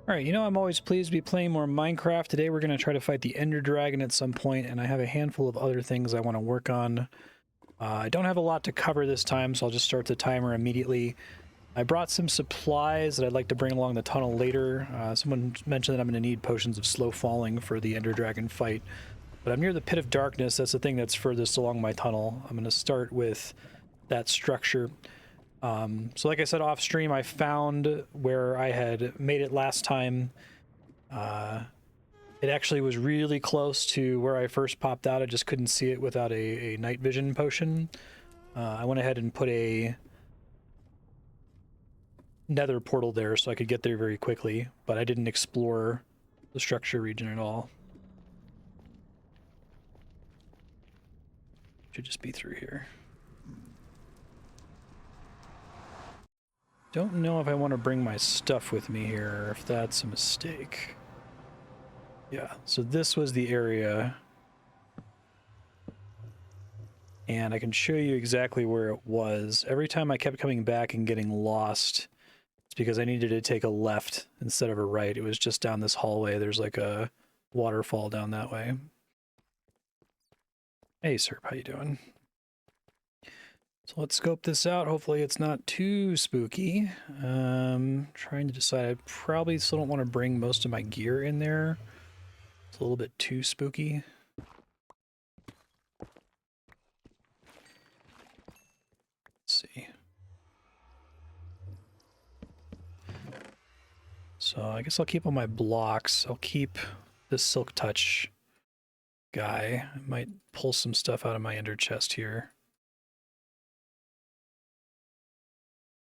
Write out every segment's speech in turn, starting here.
Alright, you know I'm always pleased to be playing more Minecraft. Today we're going to try to fight the Ender Dragon at some point, and I have a handful of other things I want to work on. I don't have a lot to cover this time, so I'll just start the timer immediately. I brought some supplies that I'd like to bring along the tunnel later. Someone mentioned that I'm going to need potions of slow falling for the Ender Dragon fight. But I'm near the Pit of Darkness. That's the thing that's furthest along my tunnel. I'm going to start with that structure. So like I said off stream, I found where I had made it last time. It actually was really close to where I first popped out. I just couldn't see it without a night vision potion. I went ahead and put a nether portal there so I could get there very quickly, but I didn't explore the structure region at all. Should just be through here. Don't know if I want to bring my stuff with me here, or if that's a mistake. Yeah, so this was the area. And I can show you exactly where it was. Every time I kept coming back and getting lost, it's because I needed to take a left instead of a right. It was just down this hallway. There's like a waterfall down that way. Hey, Serp, how you doing? So let's scope this out. Hopefully it's not too spooky. Trying to decide. I probably still don't want to bring most of my gear in there. It's a little bit too spooky. Let's see. So I guess I'll keep all my blocks. I'll keep this Silk Touch guy. I might pull some stuff out of my ender chest here.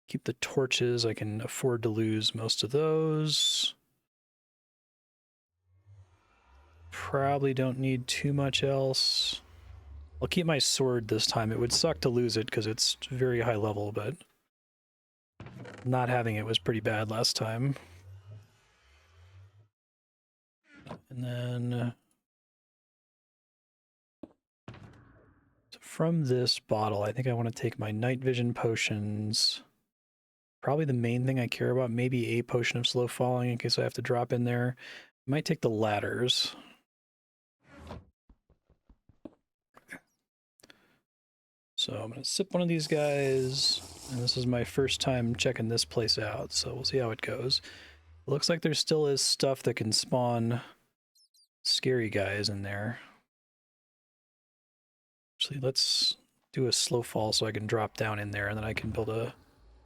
Keep the torches. I can afford to lose most of those. Probably don't need too much else. I'll keep my sword this time. It would suck to lose it because it's very high level, but not having it was pretty bad last time. And then so from this bottle, I think I want to take my night vision potions. Probably the main thing I care about, maybe a potion of slow falling in case I have to drop in there. I might take the ladders. So I'm going to sip one of these guys, and this is my first time checking this place out, so we'll see how it goes. It looks like there still is stuff that can spawn scary guys in there. Actually, let's do a slow fall so I can drop down in there, and then I can build a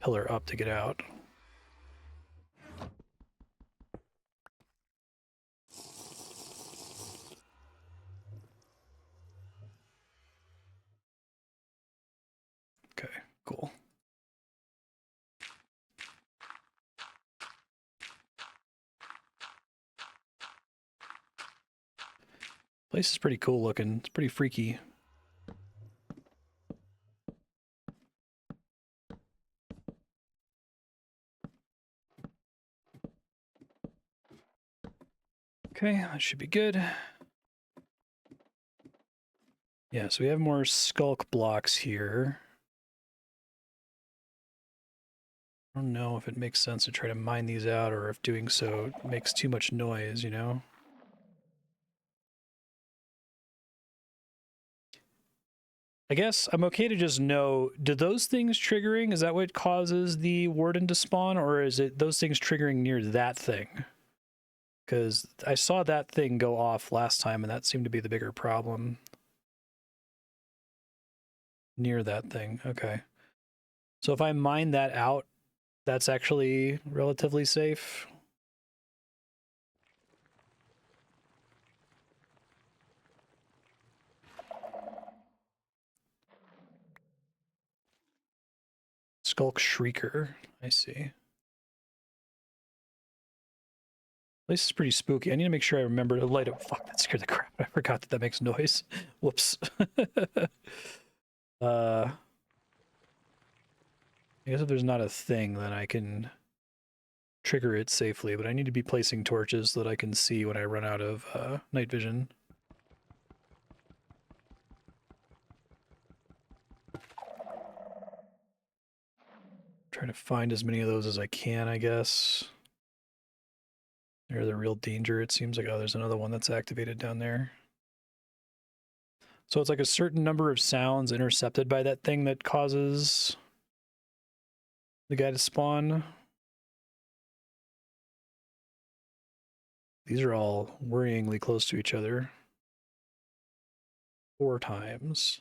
pillar up to get out. Okay, cool. Place is pretty cool looking. It's pretty freaky. Okay, that should be good. Yeah, so we have more skulk blocks here. I don't know if it makes sense to try to mine these out or if doing so makes too much noise, you know? I guess I'm okay to just know, do those things triggering, is that what causes the warden to spawn, or is it those things triggering near that thing? Because I saw that thing go off last time, and that seemed to be the bigger problem. Near that thing, okay. So if I mine that out, that's actually relatively safe. Skulk Shrieker, I see. Place is pretty spooky. I need to make sure I remember to light up. Fuck, that scared the crap. I forgot that makes noise. Whoops. I guess if there's not a thing, then I can trigger it safely, but I need to be placing torches so that I can see when I run out of night vision. Trying to find as many of those as I can, I guess. They're the real danger. It seems like, oh, there's another one that's activated down there. So it's like a certain number of sounds intercepted by that thing that causes the guy to spawn. These are all worryingly close to each other. 4 times.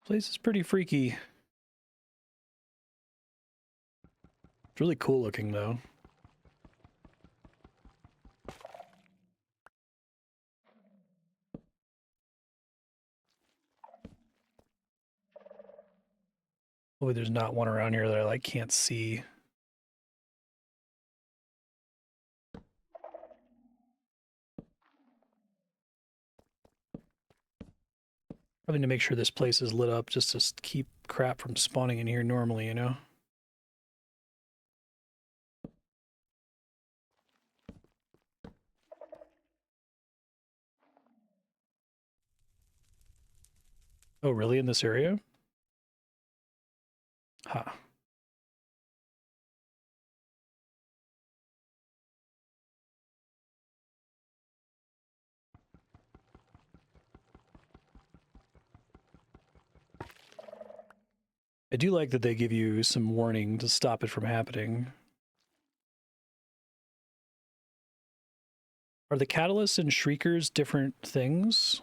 Place is pretty freaky. It's really cool looking though. Hopefully there's not one around here that I like can't see. Probably need to make sure this place is lit up just to keep crap from spawning in here normally, you know? Oh, really? In this area? Huh. I do like that they give you some warning to stop it from happening. Are the catalysts and shriekers different things?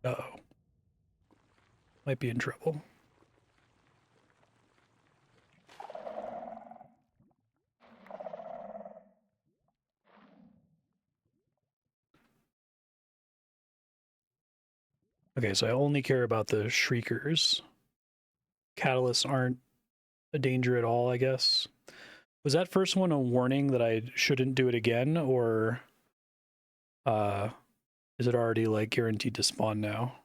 Uh-oh. Might be in trouble. Okay, so I only care about the shriekers. Catalysts aren't a danger at all, I guess. Was that first one a warning that I shouldn't do it again, or is it already like guaranteed to spawn now?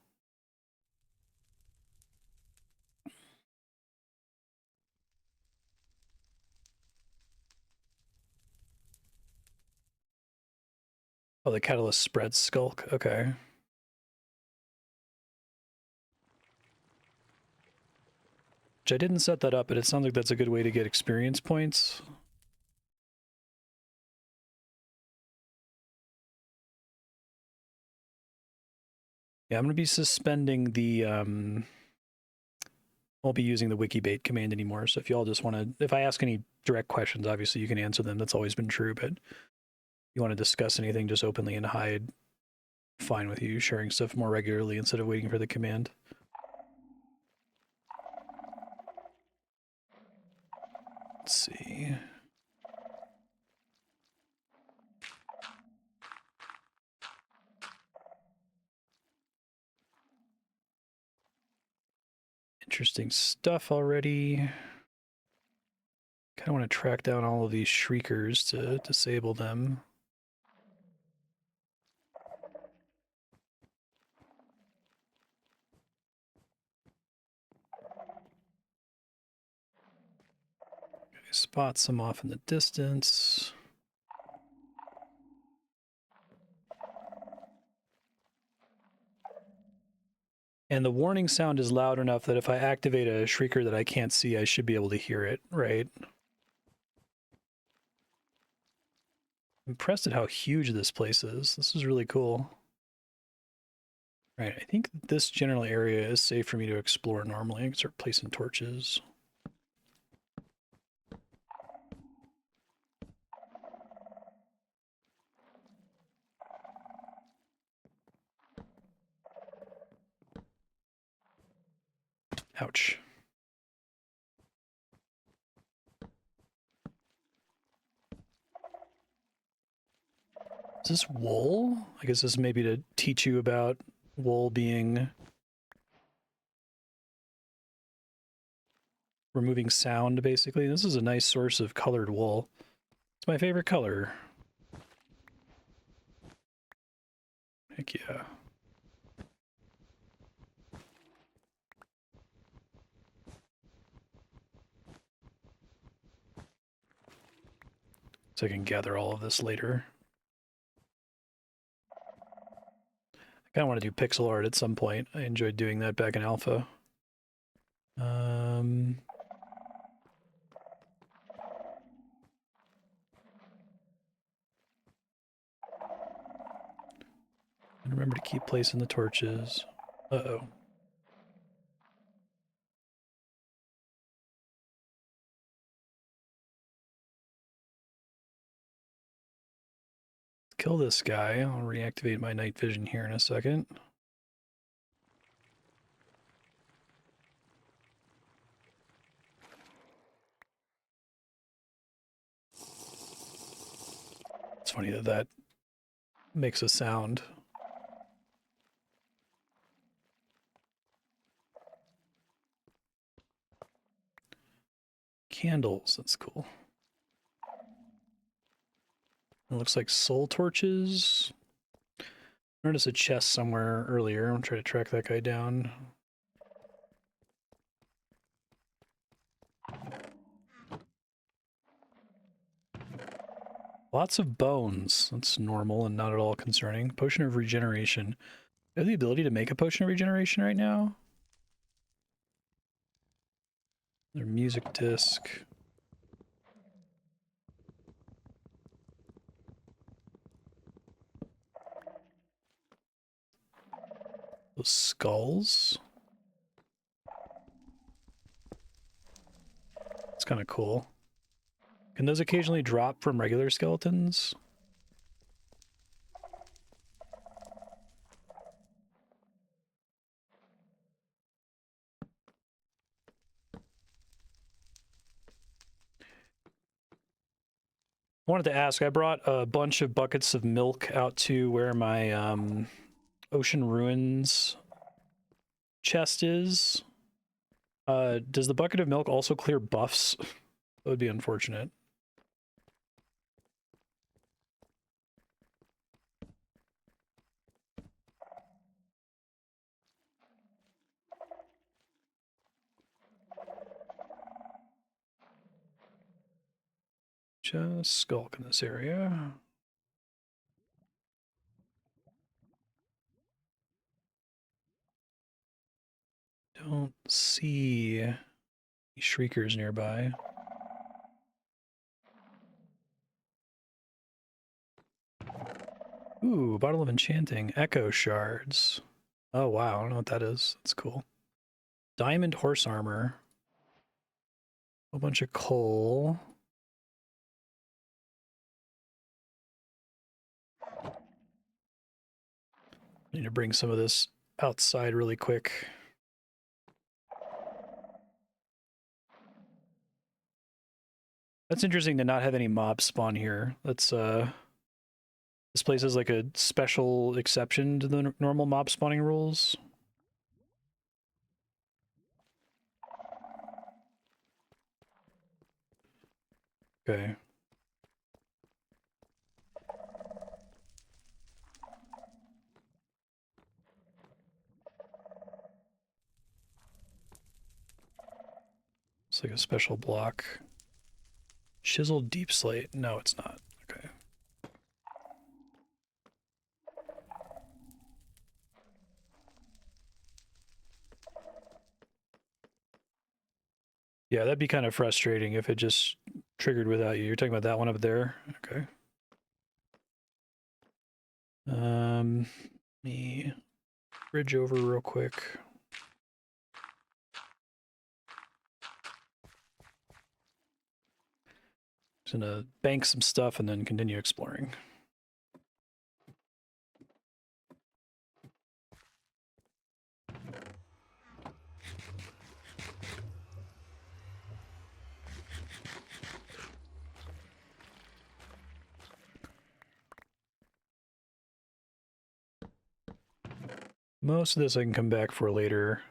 Oh, the catalyst spreads skulk. Okay. Which I didn't set that up, but it sounds like that's a good way to get experience points. Yeah, I'm going to be suspending the, won't be using the wikibait command anymore. So if y'all just want to, if I ask any direct questions, obviously you can answer them. That's always been true, but if you want to discuss anything just openly and hide, fine with you sharing stuff more regularly instead of waiting for the command. Let's see. Interesting stuff already. Kind of want to track down all of these shriekers to disable them. Okay, spot some off in the distance. And the warning sound is loud enough that if I activate a shrieker that I can't see, I should be able to hear it, right? I'm impressed at how huge this place is. This is really cool. Right, I think this general area is safe for me to explore normally. I can start placing torches. Ouch. Is this wool? I guess this may be to teach you about wool being removing sound, basically. This is a nice source of colored wool. It's my favorite color. Heck yeah. So I can gather all of this later. I kind of want to do pixel art at some point. I enjoyed doing that back in alpha. And remember to keep placing the torches. Uh-oh. Kill this guy. I'll reactivate my night vision here in a second. It's funny that that makes a sound. Candles, that's cool. It looks like soul torches. I noticed a chest somewhere earlier. I'm trying to track that guy down. Lots of bones. That's normal and not at all concerning. Potion of regeneration. I have the ability to make a potion of regeneration right now. Their music disc. Those skulls. It's kind of cool. Can those occasionally drop from regular skeletons? I wanted to ask, I brought a bunch of buckets of milk out to where my Ocean Ruins chest is. Does the bucket of milk also clear buffs? That would be unfortunate. Just skulk in this area. Don't see any shriekers nearby. Ooh, bottle of enchanting. Echo shards. Oh wow, I don't know what that is. That's cool. Diamond horse armor. A bunch of coal. I need to bring some of this outside really quick. That's interesting to not have any mobs spawn here. That's this place is like a special exception to the normal mob spawning rules. Okay. It's like a special block. Chiseled deep slate. No, it's not. Okay. Yeah, that'd be kind of frustrating if it just triggered without you. You're talking about that one up there? Okay. Let me bridge over real quick. Just gonna bank some stuff and then continue exploring. Most of this I can come back for later.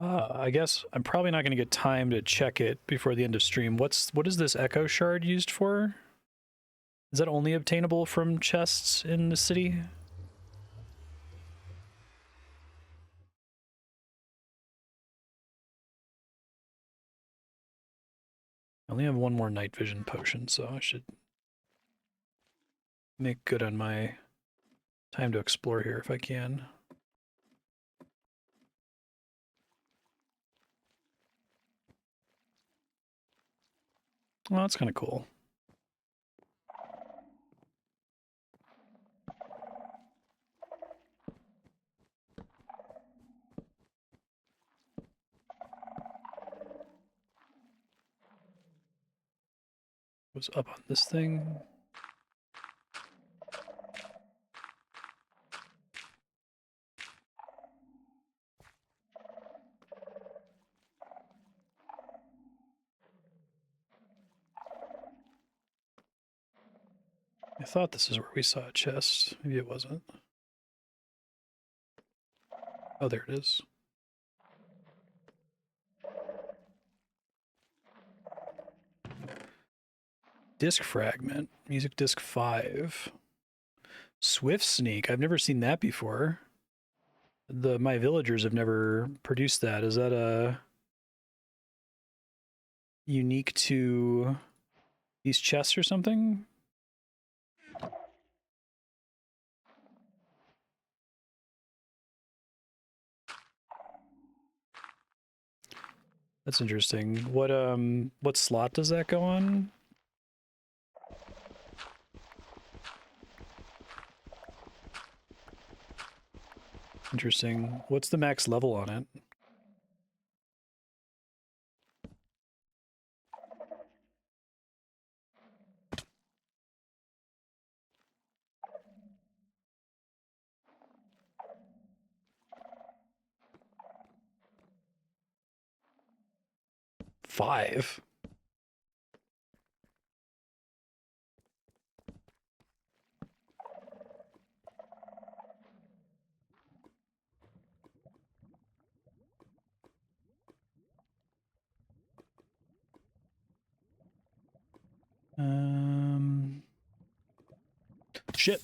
I guess I'm probably not going to get time to check it before the end of stream. What is this echo shard used for? Is that only obtainable from chests in the city? I only have one more night vision potion, so I should make good on my time to explore here if I can. Well, that's kind of cool. Was up on this thing. I thought this is where we saw a chest. Maybe it wasn't. Oh, there it is. Disc fragment. Music disc 5. Swift sneak. I've never seen that before. My villagers have never produced that. Is that unique to these chests or something? That's interesting. What slot does that go on? Interesting. What's the max level on it? Five. Shit.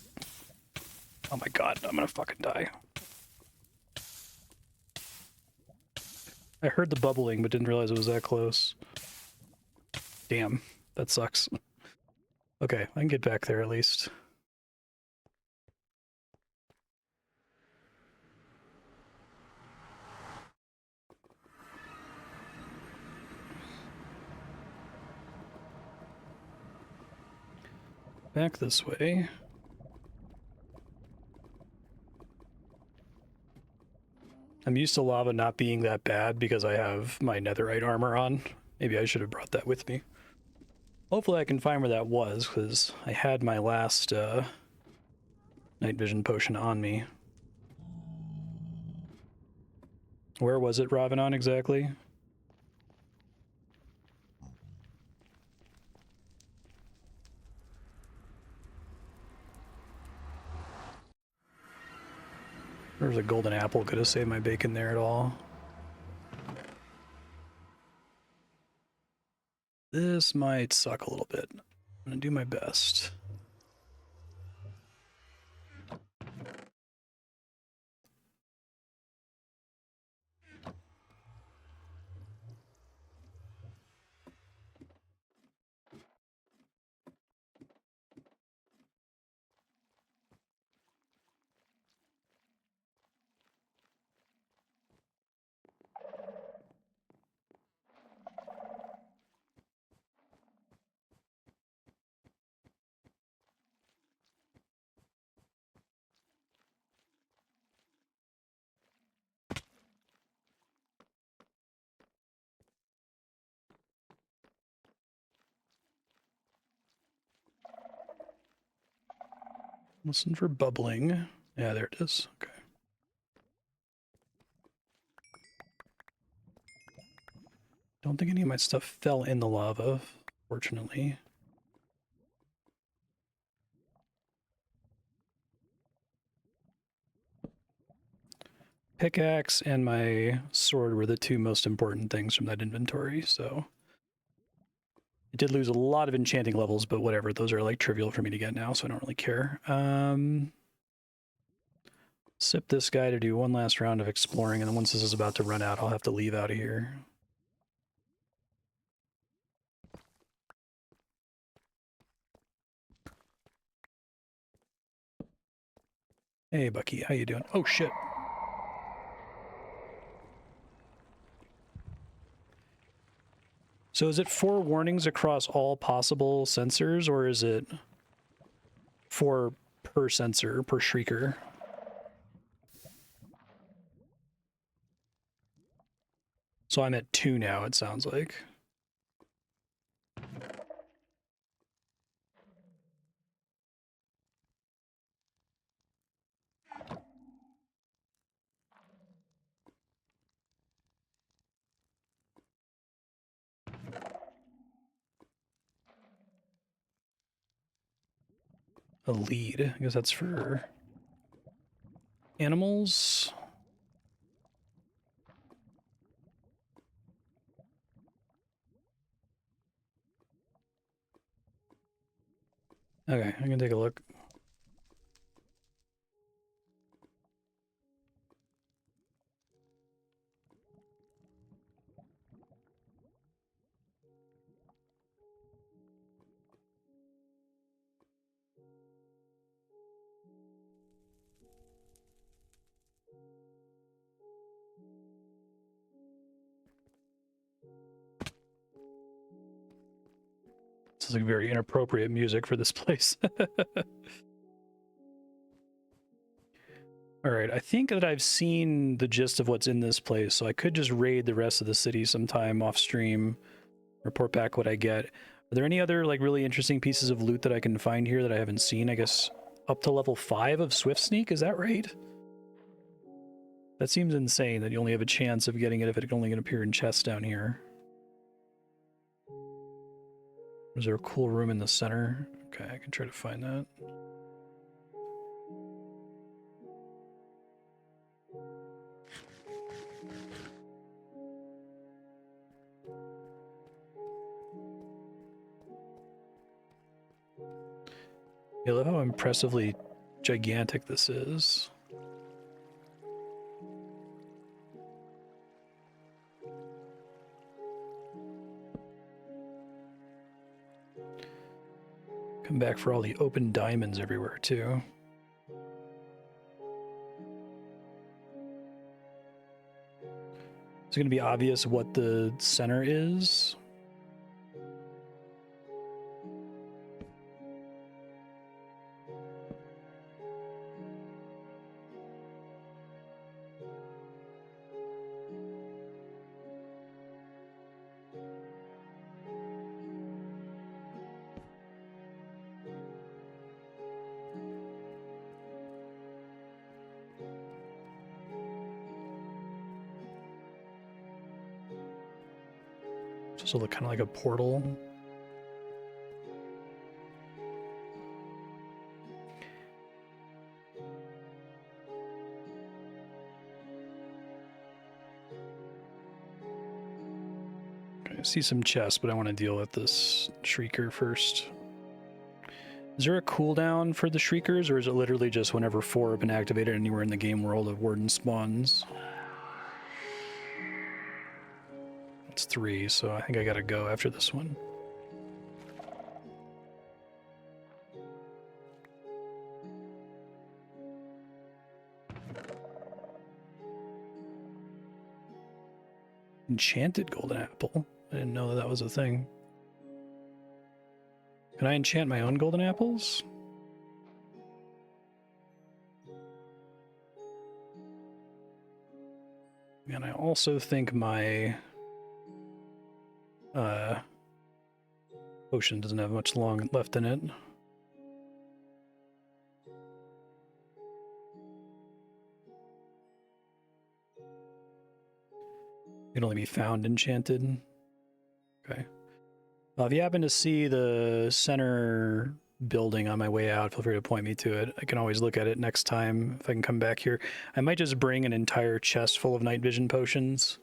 Oh my god, I'm gonna fucking die. I heard the bubbling, but didn't realize it was that close. Damn, that sucks. Okay, I can get back there at least. Back this way. I'm used to lava not being that bad because I have my netherite armor on. Maybe I should have brought that with me. Hopefully I can find where that was, because I had my last night vision potion on me. Where was it, Ravenon, exactly? There's a golden apple, could have saved my bacon there at all. This might suck a little bit. I'm gonna do my best. Listen for bubbling. Yeah, there it is. Okay. Don't think any of my stuff fell in the lava, fortunately. Pickaxe and my sword were the two most important things from that inventory, so... I did lose a lot of enchanting levels, but whatever, those are like trivial for me to get now, so I don't really care. Sip this guy to do one last round of exploring, and then once this is about to run out, I'll have to leave out of here. Hey, Bucky, how you doing? Oh, shit. So is it 4 warnings across all possible sensors, or is it 4 per sensor, per shrieker? So I'm at 2 now, it sounds like. A lead. I guess that's for animals. Okay, I can take a look. This is like very inappropriate music for this place. All right, I think that I've seen the gist of what's in this place, so I could just raid the rest of the city sometime off stream, report back what I get. Are there any other like really interesting pieces of loot that I can find here that I haven't seen? I guess up to level 5 of Swift Sneak, is that right? That seems insane that you only have a chance of getting it if it can only appear in chests down here. Is there a cool room in the center? Okay, I can try to find that. I love how impressively gigantic this is. Come back for all the open diamonds everywhere, too. It's going to be obvious what the center is. So look kind of like a portal. I see some chests, but I want to deal with this Shrieker first. Is there a cooldown for the Shriekers, or is it literally just whenever 4 have been activated anywhere in the game world, a Warden spawns? It's 3, so I think I gotta go after this one. Enchanted golden apple. I didn't know that was a thing. Can I enchant my own golden apples? And I also think my potion doesn't have much long left in it. It can only be found enchanted. Okay. If you happen to see the center building on my way out, feel free to point me to it. I can always look at it next time if I can come back here. I might just bring an entire chest full of night vision potions.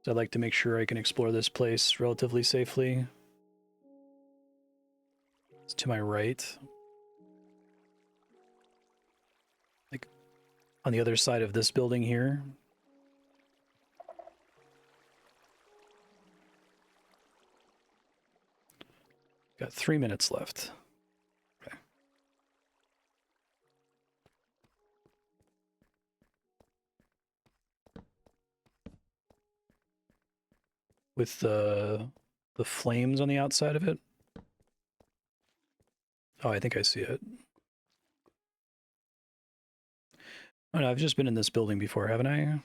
So I'd like to make sure I can explore this place relatively safely. It's to my right. Like on the other side of this building here. Got 3 minutes left. Okay. with the flames on the outside of it. Oh, I think I see it. Oh no, I've just been in this building before, haven't I?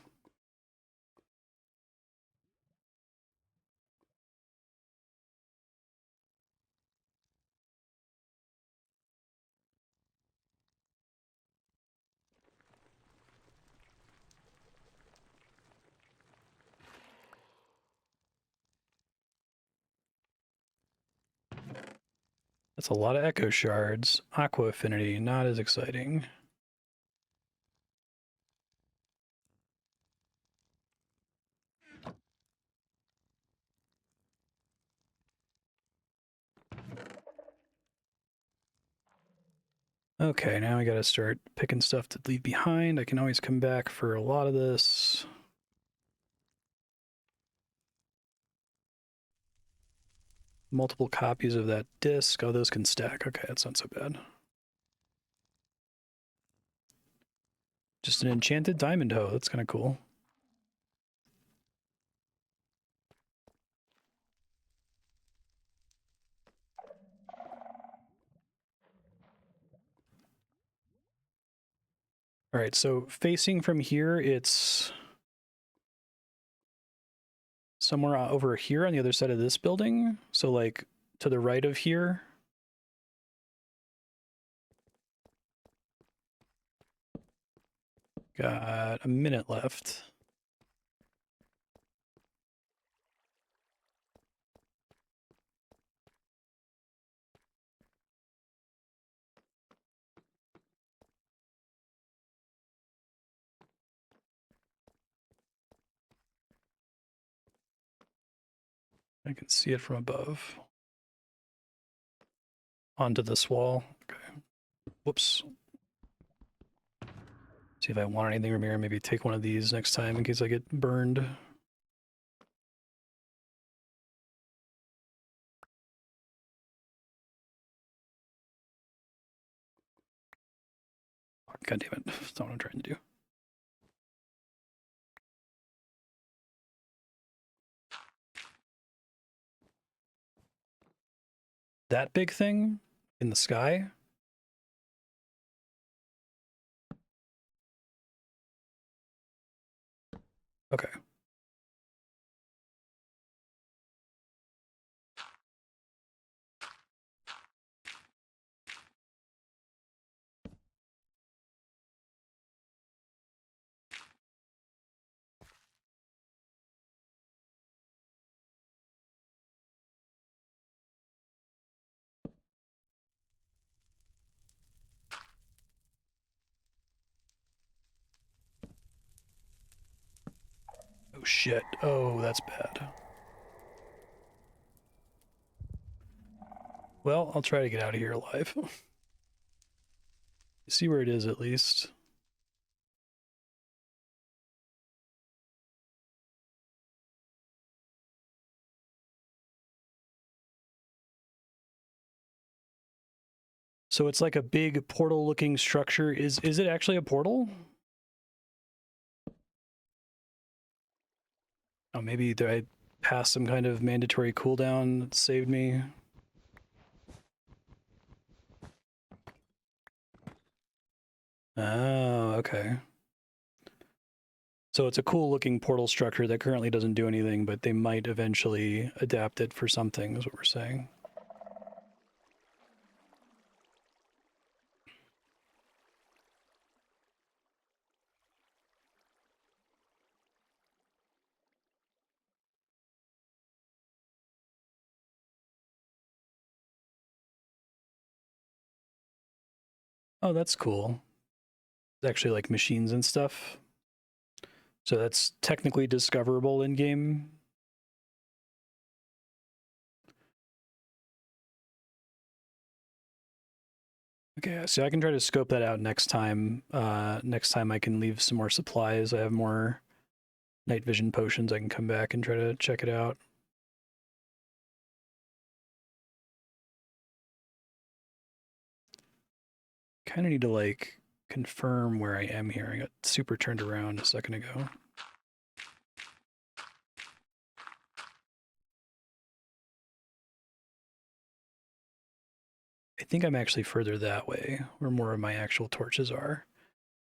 That's a lot of echo shards. Aqua affinity, not as exciting. Okay, now I gotta start picking stuff to leave behind. I can always come back for a lot of this. Multiple copies of that disc. Oh, those can stack. Okay, that's not so bad. Just an enchanted diamond hoe. That's kind of cool. All right, so facing from here, it's somewhere over here on the other side of this building. So like to the right of here. Got a minute left. I can see it from above. Onto this wall. Okay. Whoops. See if I want anything from here. Maybe take one of these next time in case I get burned. God damn it. That's not what I'm trying to do. That big thing in the sky? Okay. Oh shit. Oh, that's bad. Well, I'll try to get out of here alive. See where it is at least. So it's like a big portal looking structure. Is it actually a portal? Oh, maybe I passed some kind of mandatory cooldown that saved me. Oh, okay. So it's a cool looking portal structure that currently doesn't do anything, but they might eventually adapt it for something, is what we're saying. Oh, that's cool. It's actually like machines and stuff. So that's technically discoverable in game. Okay, so I can try to scope that out next time. Next time I can leave some more supplies. I have more night vision potions. I can come back and try to check it out. Kind of need to like confirm where I am here. I got super turned around a second ago. think I'm actually further that way, where more of my actual torches are.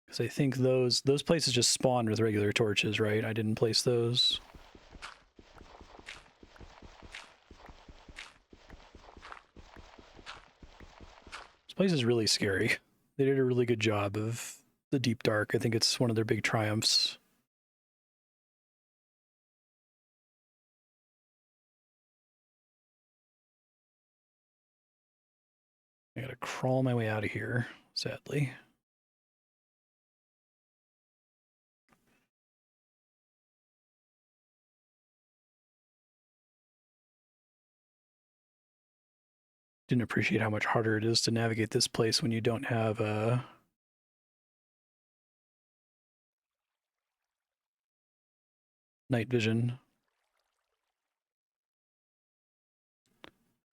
Because I think those places just spawned with regular torches, right? I didn't place those. This place is really scary. They did a really good job of the deep dark. I think it's one of their big triumphs. I gotta crawl my way out of here, sadly. Didn't appreciate how much harder it is to navigate this place when you don't have night vision.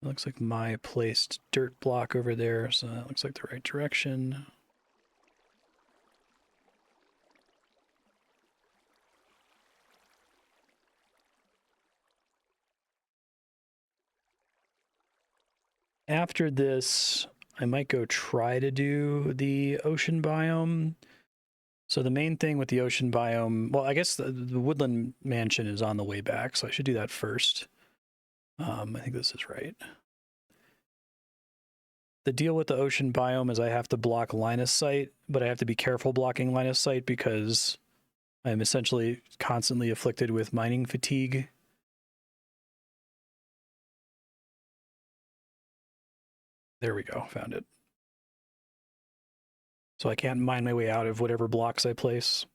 It looks like my placed dirt block over there, so that looks like the right direction. After this, I might go try to do the ocean biome. So the main thing with the ocean biome, well, I guess the Woodland mansion is on the way back, so I should do that first. I think this is right. The deal with the ocean biome is I have to block line of sight, but I have to be careful blocking line of sight because I'm essentially constantly afflicted with mining fatigue. There we go, found it. So I can't mine my way out of whatever blocks I place.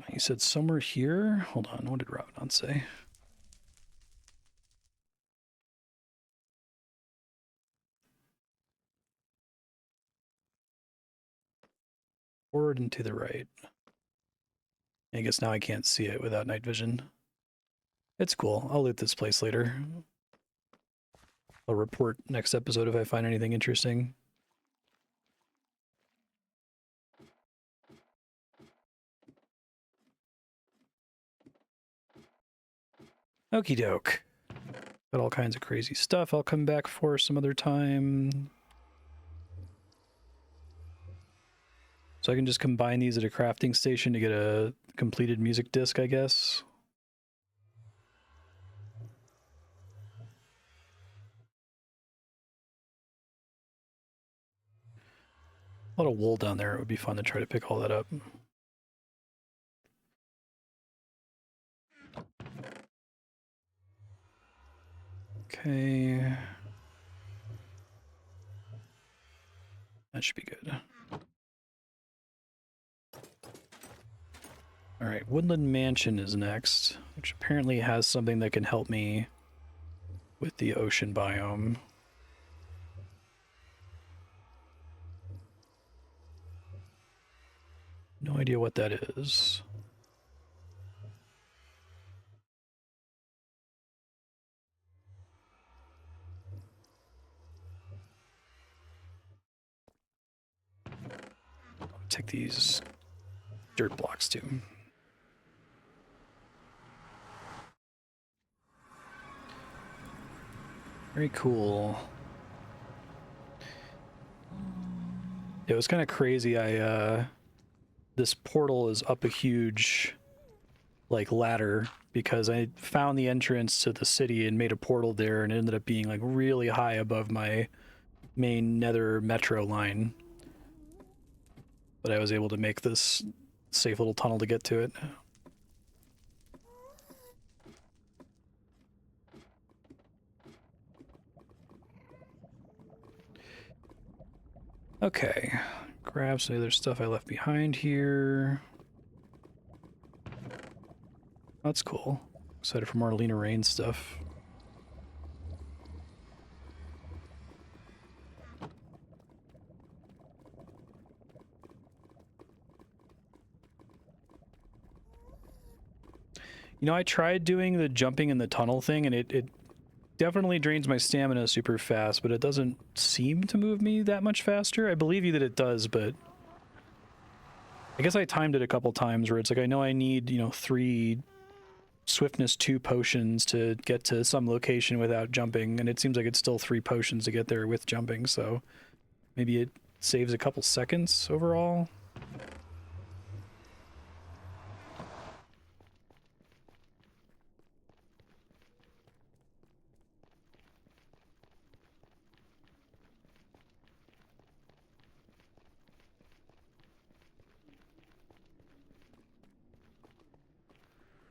He said somewhere here. Hold on, what did Robin say? Forward and to the right. I guess now I can't see it without night vision. It's cool. I'll loot this place later. I'll report next episode if I find anything interesting. Okie doke. Got all kinds of crazy stuff I'll come back for some other time. So I can just combine these at a crafting station to get a completed music disc, I guess. A lot of wool down there. It would be fun to try to pick all that up. Okay. That should be good. All right, Woodland Mansion is next, which apparently has something that can help me with the ocean biome. No idea what that is. I'll take these dirt blocks too. Very cool. It was kind of crazy. This portal is up a huge, like, ladder because I found the entrance to the city and made a portal there, and it ended up being like really high above my main nether metro line. But I was able to make this safe little tunnel to get to it. Okay, grab some other stuff I left behind here. That's cool. Excited for more Lena Rain stuff. You know, I tried doing the jumping in the tunnel thing, and it definitely drains my stamina super fast, but it doesn't seem to move me that much faster. I believe you that it does, but I guess I timed it a couple times where it's like I know I need, you know, 3 swiftness 2 potions to get to some location without jumping, and it seems like it's still 3 potions to get there with jumping, so maybe it saves a couple seconds overall.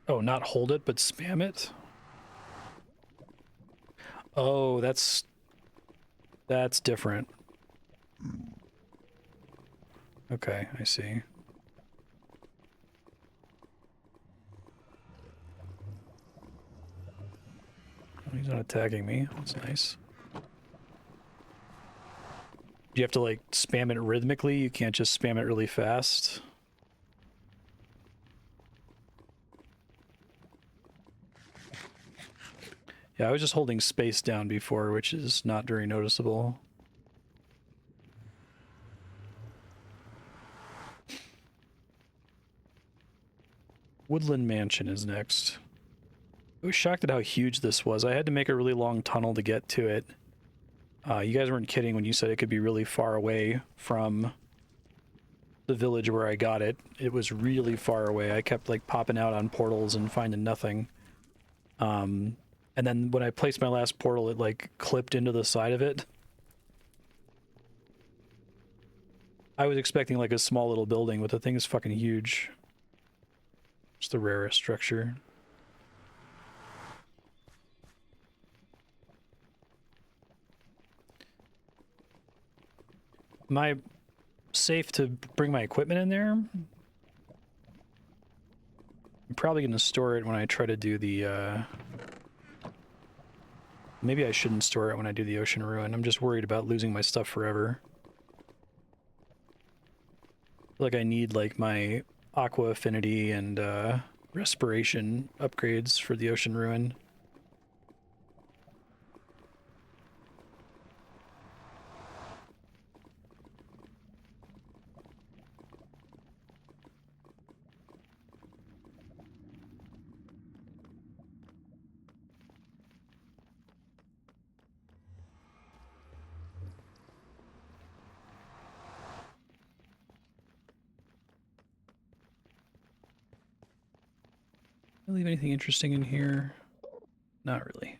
Oh, not hold it, but spam it? Oh, that's different. Okay, I see. He's not attacking me. That's nice. Do you have to, like, spam it rhythmically? You can't just spam it really fast? Yeah, I was just holding space down before, which is not very noticeable. Woodland Mansion is next. I was shocked at how huge this was. I had to make a really long tunnel to get to it. You guys weren't kidding when you said it could be really far away from the village where I got it. It was really far away. I kept, like, popping out on portals and finding nothing. And then when I placed my last portal, it, like, clipped into the side of it. I was expecting, like, a small little building, but the thing is fucking huge. It's the rarest structure. Am I safe to bring my equipment in there? I'm probably going to store it when I try to do the, maybe I shouldn't store it when I do the Ocean Ruin. I'm just worried about losing my stuff forever. I feel like I need, like, my Aqua Affinity and, Respiration upgrades for the Ocean Ruin. Did I leave anything interesting in here? Not really.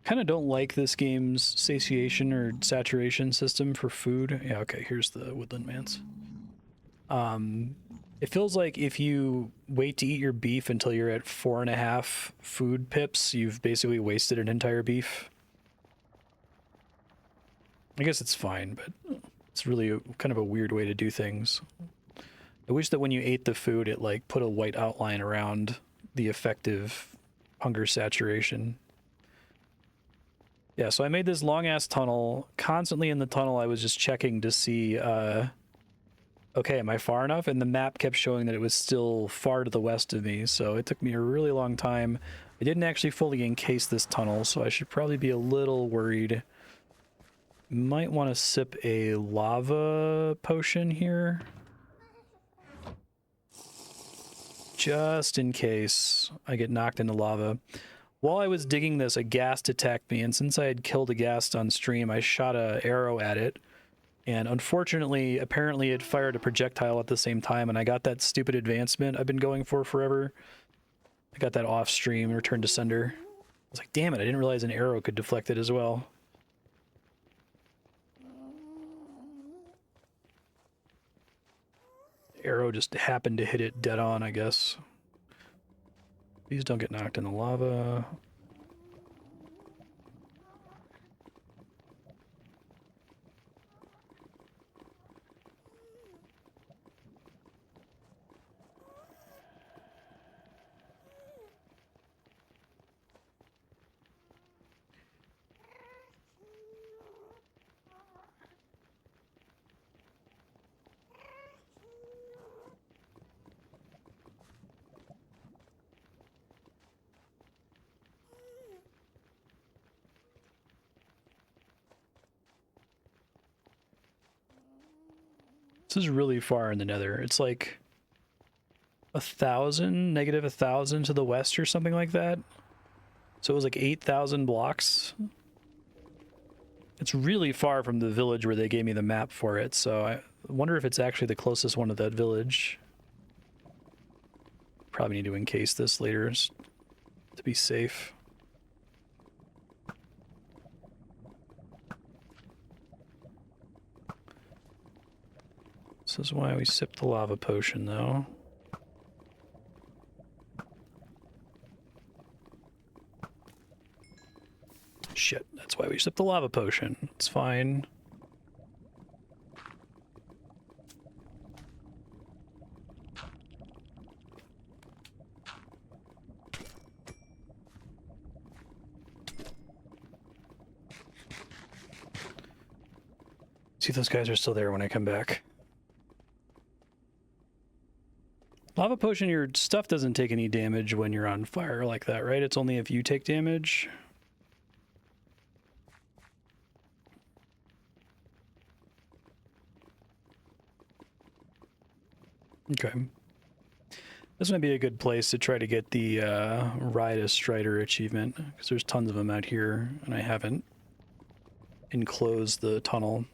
Kind of don't like this game's satiation or saturation system for food. Yeah, okay, here's the Woodland Manse. It feels like if you wait to eat your beef until you're at 4.5 food pips, you've basically wasted an entire beef. I guess it's fine, but it's really kind of a weird way to do things. I wish that when you ate the food, it, like, put a white outline around the effective hunger saturation. Yeah, so I made this long-ass tunnel. Constantly in the tunnel, I was just checking to see, okay, am I far enough? And the map kept showing that it was still far to the west of me, so it took me a really long time. I didn't actually fully encase this tunnel, so I should probably be a little worried. Might want to sip a lava potion here. Just in case I get knocked into lava. While I was digging this, a ghast attacked me, and since I had killed a ghast on stream, I shot an arrow at it. And unfortunately, apparently it fired a projectile at the same time, and I got that stupid advancement I've been going for forever. I got that off stream, Return to Sender. I was like, damn it, I didn't realize an arrow could deflect it as well. The arrow just happened to hit it dead on, I guess. Please don't get knocked in the lava. This is really far in the nether. It's like 1,000, negative 1,000 to the west or something like that. So it was like 8,000 blocks. It's really far from the village where they gave me the map for it, so I wonder if it's actually the closest one to that village. Probably need to encase this later to be safe. This is why we sipped the lava potion, though. Shit, that's why we sipped the lava potion. It's fine. See if those guys are still there when I come back. Lava potion, your stuff doesn't take any damage when you're on fire like that, right? It's only if you take damage. Okay. This might be a good place to try to get the Ride a Strider achievement, because there's tons of them out here, and I haven't enclosed the tunnel.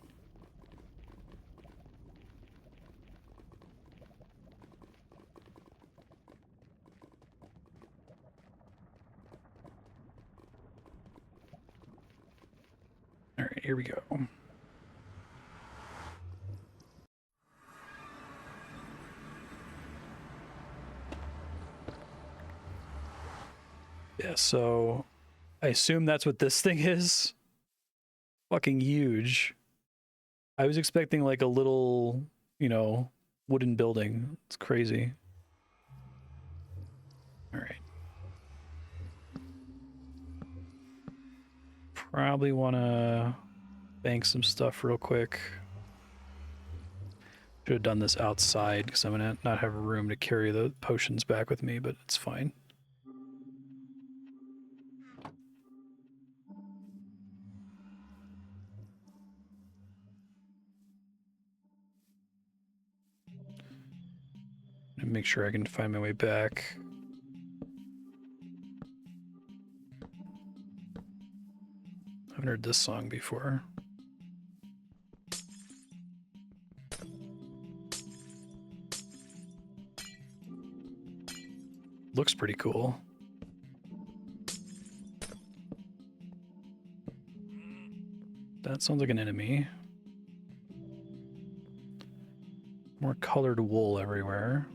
All right, here we go. Yeah, so I assume that's what this thing is. Fucking huge. I was expecting like a little, you know, wooden building. It's crazy. All right. Probably want to bank some stuff real quick. Should have done this outside because I'm going to not have room to carry the potions back with me, but it's fine. And make sure I can find my way back. I haven't heard this song before. Looks pretty cool. That sounds like an enemy. More colored wool everywhere.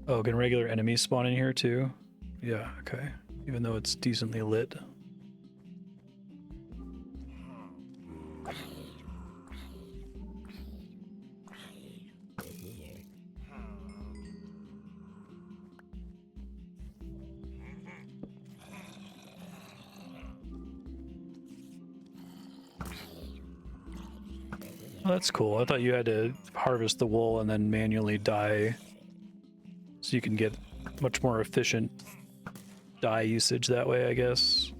Oh, can regular enemies spawn in here too? Yeah, okay. Even though it's decently lit. Oh, that's cool. I thought you had to harvest the wool and then manually dye so you can get much more efficient dye usage that way, I guess.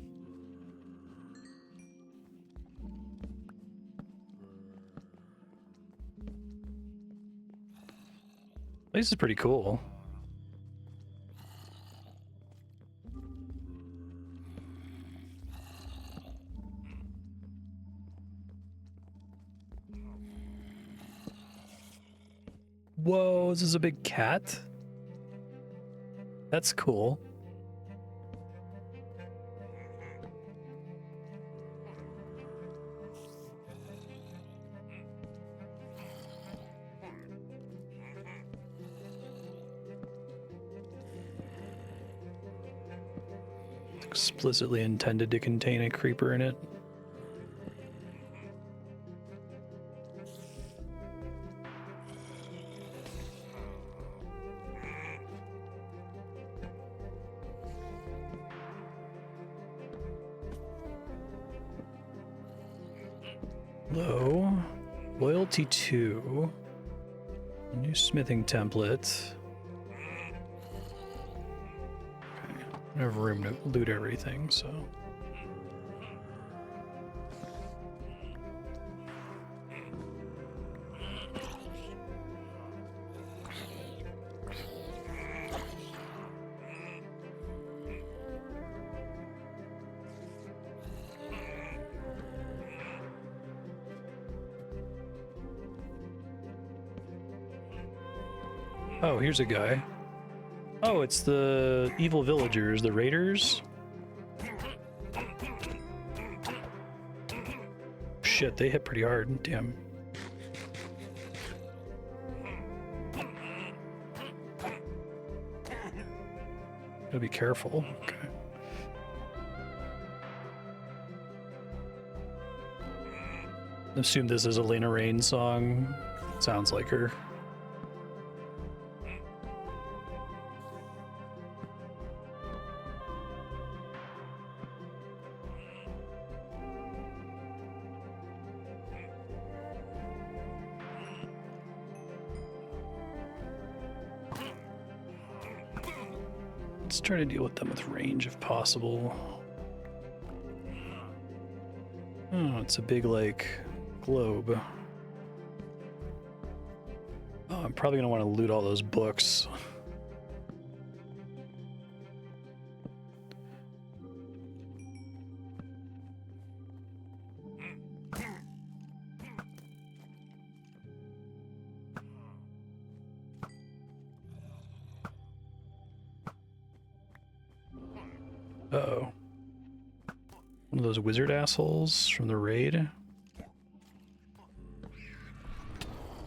This is pretty cool. Whoa, this is a big cat? That's cool. Explicitly intended to contain a creeper in it. Low. Loyalty 2. New smithing template. Okay. I have room to loot everything, so. Oh, here's a guy. Oh, it's the evil villagers, the raiders. Shit, they hit pretty hard. Damn. Gotta be careful. Okay. Assume this is a Lena Rain song. Sounds like her. Let's try to deal with them with range if possible. Oh, it's a big, like, globe. Oh, I'm probably gonna want to loot all those books. Uh-oh. One of those wizard assholes from the raid?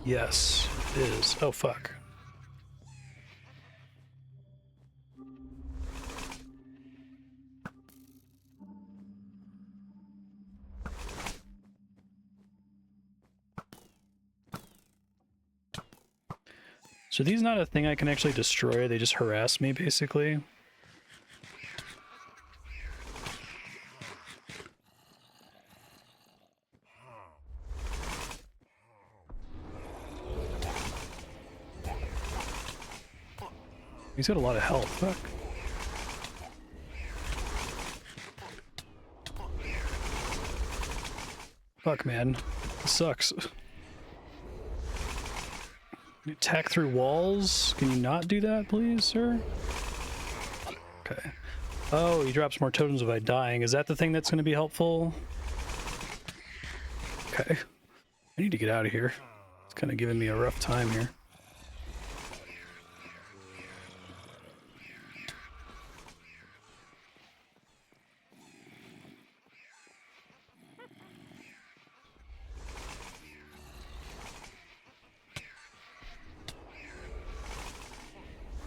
Yes, it is. Oh, fuck. So these not a thing I can actually destroy, they just harass me, basically. He's got a lot of health, fuck. Fuck, man. This sucks. You attack through walls? Can you not do that, please, sir? Okay. Oh, he drops more totems by dying. Is that the thing that's going to be helpful? Okay. I need to get out of here. It's kind of giving me a rough time here.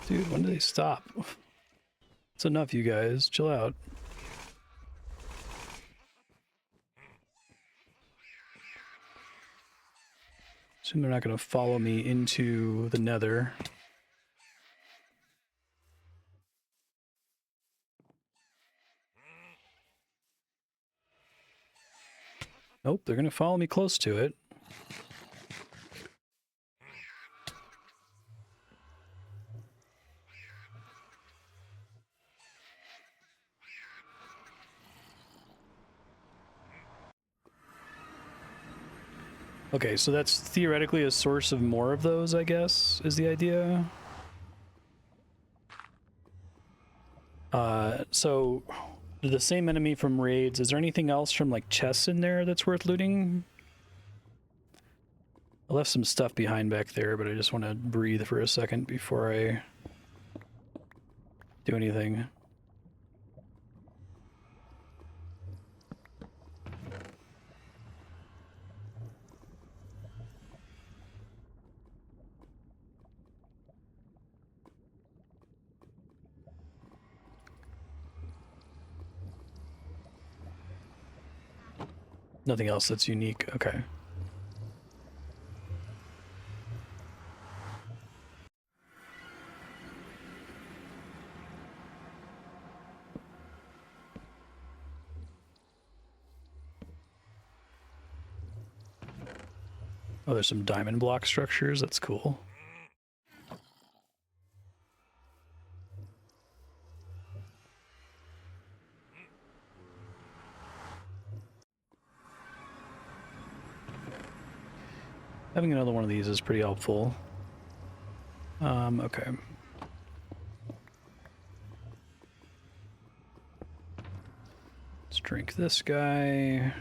Dude, when do they stop? It's enough, you guys. Chill out. Assume they're not going to follow me into the nether. Nope, they're going to follow me close to it. Okay, so that's theoretically a source of more of those, I guess, is the idea. So the same enemy from raids, is there anything else from like chests in there that's worth looting? I left some stuff behind back there, but I just want to breathe for a second before I do anything. Nothing else that's unique. Okay. Oh, there's some diamond block structures. That's cool. Having another one of these is pretty helpful. Okay. Let's drink this guy.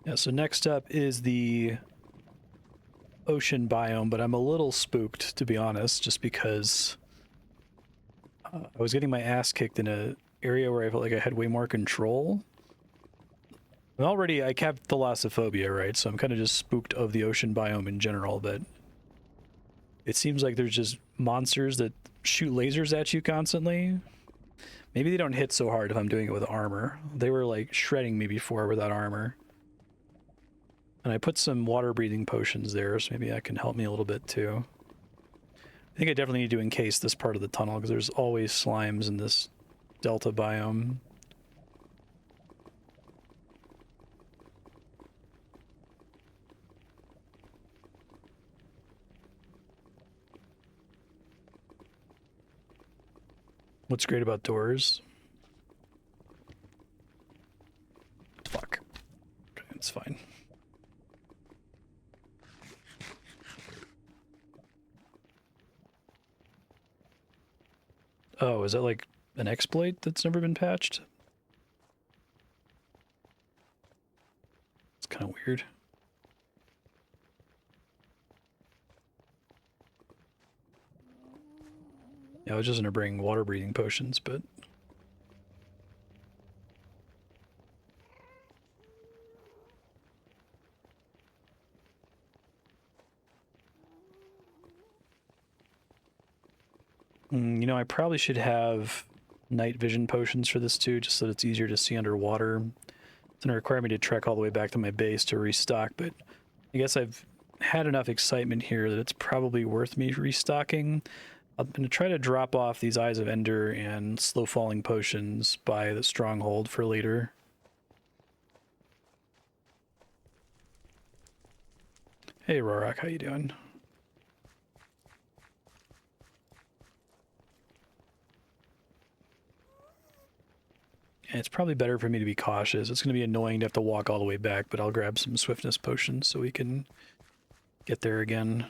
Yeah, so next up is the ocean biome, but I'm a little spooked, to be honest, just because I was getting my ass kicked in an area where I felt like I had way more control. And already I have thalassophobia, right? So I'm kind of just spooked of the ocean biome in general, but it seems like there's just monsters that shoot lasers at you constantly. Maybe they don't hit so hard if I'm doing it with armor. They were like shredding me before without armor. And I put some water breathing potions there, so maybe that can help me a little bit too. I think I definitely need to encase this part of the tunnel because there's always slimes in this delta biome. What's great about doors? Fuck. Okay, it's fine. Oh, is that like an exploit that's never been patched? It's kind of weird. Yeah, I was just gonna bring water breathing potions, but you know, I probably should have night vision potions for this too, just so that it's easier to see underwater. It's gonna require me to trek all the way back to my base to restock, but I guess I've had enough excitement here that it's probably worth me restocking. I'm gonna try to drop off these Eyes of Ender and slow falling potions by the Stronghold for later. Hey Rorak, how you doing? And it's probably better for me to be cautious. It's going to be annoying to have to walk all the way back, but I'll grab some swiftness potions so we can get there again.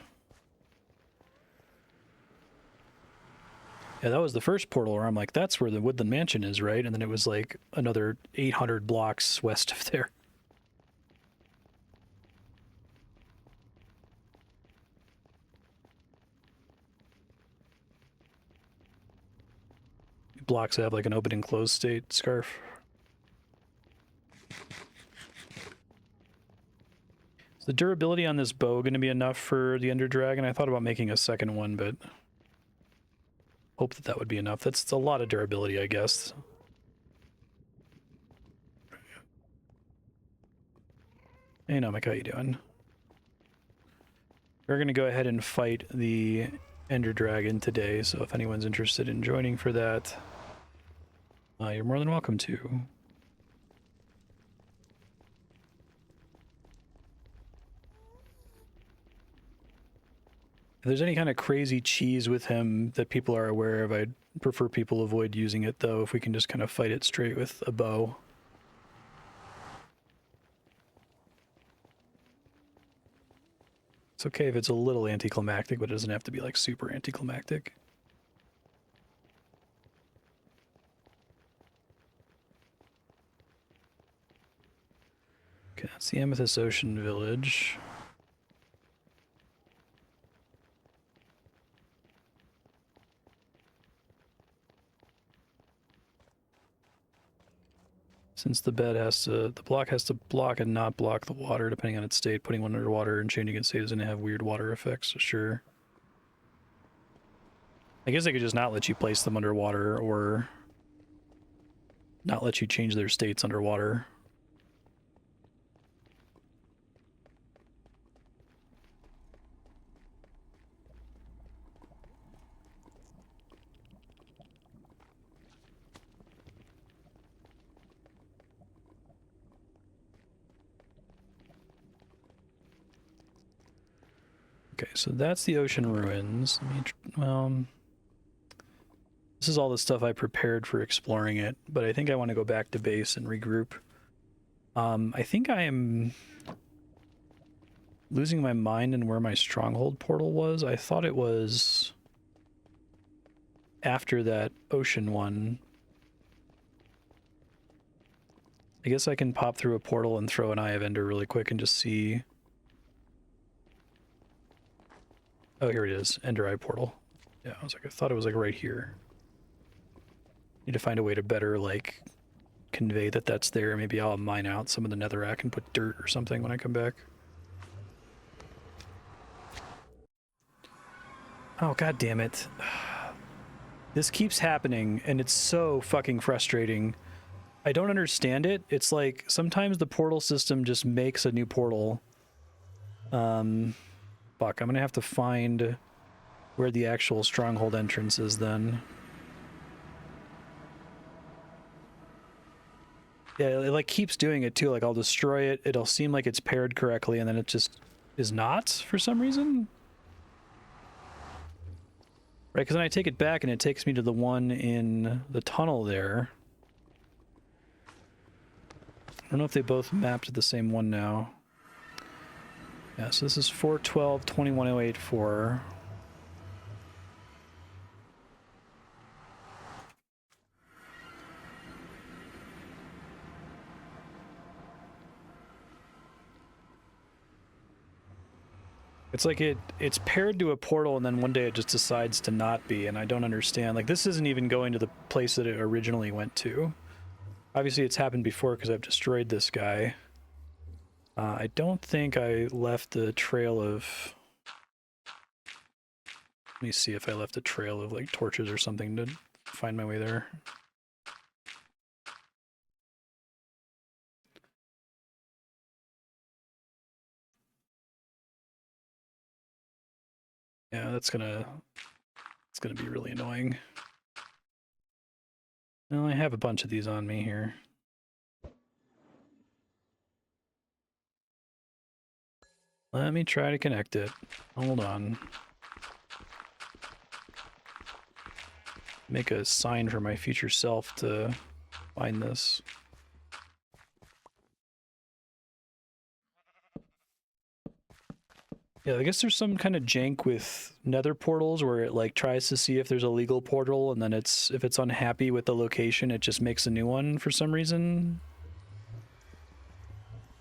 Yeah, that was the first portal where I'm like, that's where the Woodland Mansion is, right? And then it was like another 800 blocks west of there. Blocks have like an open and closed state scarf. Is the durability on this bow going to be enough for the Ender Dragon? I thought about making a second one, but hope that that would be enough. That's a lot of durability, I guess. Hey, Namek, how you doing? We're going to go ahead and fight the Ender Dragon today, so if anyone's interested in joining for that, you're more than welcome to. If there's any kind of crazy cheese with him that people are aware of, I'd prefer people avoid using it, though, if we can just kind of fight it straight with a bow. It's okay if it's a little anticlimactic, but it doesn't have to be, like, super anticlimactic. Okay, that's the Amethyst Ocean Village. Since the block has to block and not block the water, depending on its state, putting one underwater and changing its state is going to have weird water effects, so sure. I guess I could just not let you place them underwater, or not let you change their states underwater. Okay, so that's the ocean ruins. Well, this is all the stuff I prepared for exploring it, but I think I want to go back to base and regroup. I think I am losing my mind in where my Stronghold portal was. I thought it was after that ocean one. I guess I can pop through a portal and throw an Eye of Ender really quick and just see. Oh, here it is. Ender Eye portal. Yeah, I thought it was like right here. Need to find a way to better like convey that that's there. Maybe I'll mine out some of the netherrack and put dirt or something when I come back. Oh, god damn it. This keeps happening and it's so fucking frustrating. I don't understand it. It's like sometimes the portal system just makes a new portal. Fuck, I'm gonna have to find where the actual Stronghold entrance is then. Yeah, it like keeps doing it too. Like I'll destroy it, it'll seem like it's paired correctly, and then it just is not for some reason. Right, because then I take it back and it takes me to the one in the tunnel there. I don't know if they both map to the same one now. Yeah, so this is 412-21084. It's like it's paired to a portal and then one day it just decides to not be, and I don't understand. Like this isn't even going to the place that it originally went to. Obviously it's happened before because I've destroyed this guy. I don't think I left the trail of... Let me see if I left a trail of like torches or something to find my way there. Yeah, it's gonna be really annoying. Well, I have a bunch of these on me here. Let me try to connect it. Hold on. Make a sign for my future self to find this. Yeah, I guess there's some kind of jank with nether portals where it like tries to see if there's a legal portal, and then if it's unhappy with the location, it just makes a new one for some reason.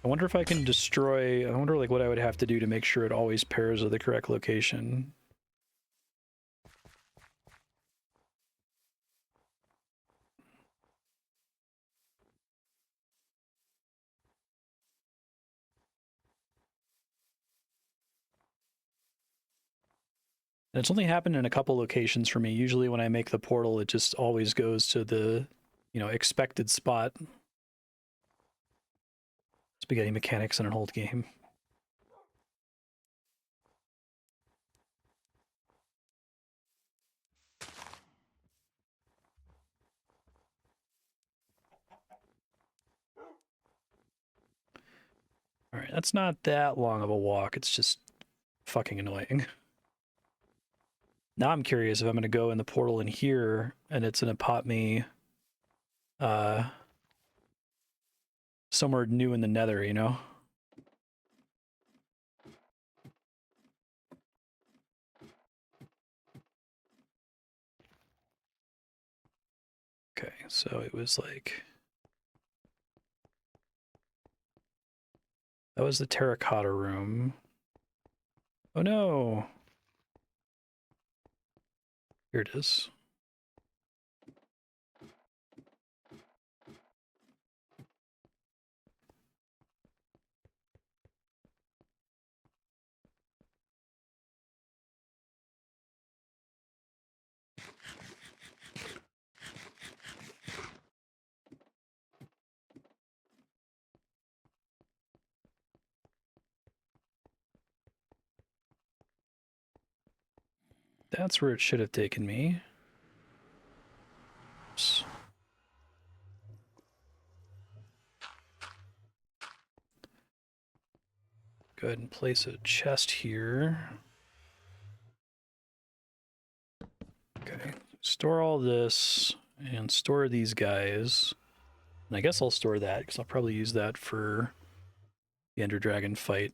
I wonder if I can destroy... I wonder like what I would have to do to make sure it always pairs with the correct location. And it's only happened in a couple locations for me. Usually when I make the portal, it just always goes to the, expected spot. Spaghetti mechanics in an old game. Alright, that's not that long of a walk. It's just fucking annoying. Now I'm curious if I'm going to go in the portal in here and it's going to pop me somewhere new in the nether, you know? Okay, so it was like... That was the terracotta room. Oh no! Here it is. That's where it should have taken me. Oops. Go ahead and place a chest here. Okay, store all this and store these guys. And I guess I'll store that because I'll probably use that for the Ender Dragon fight.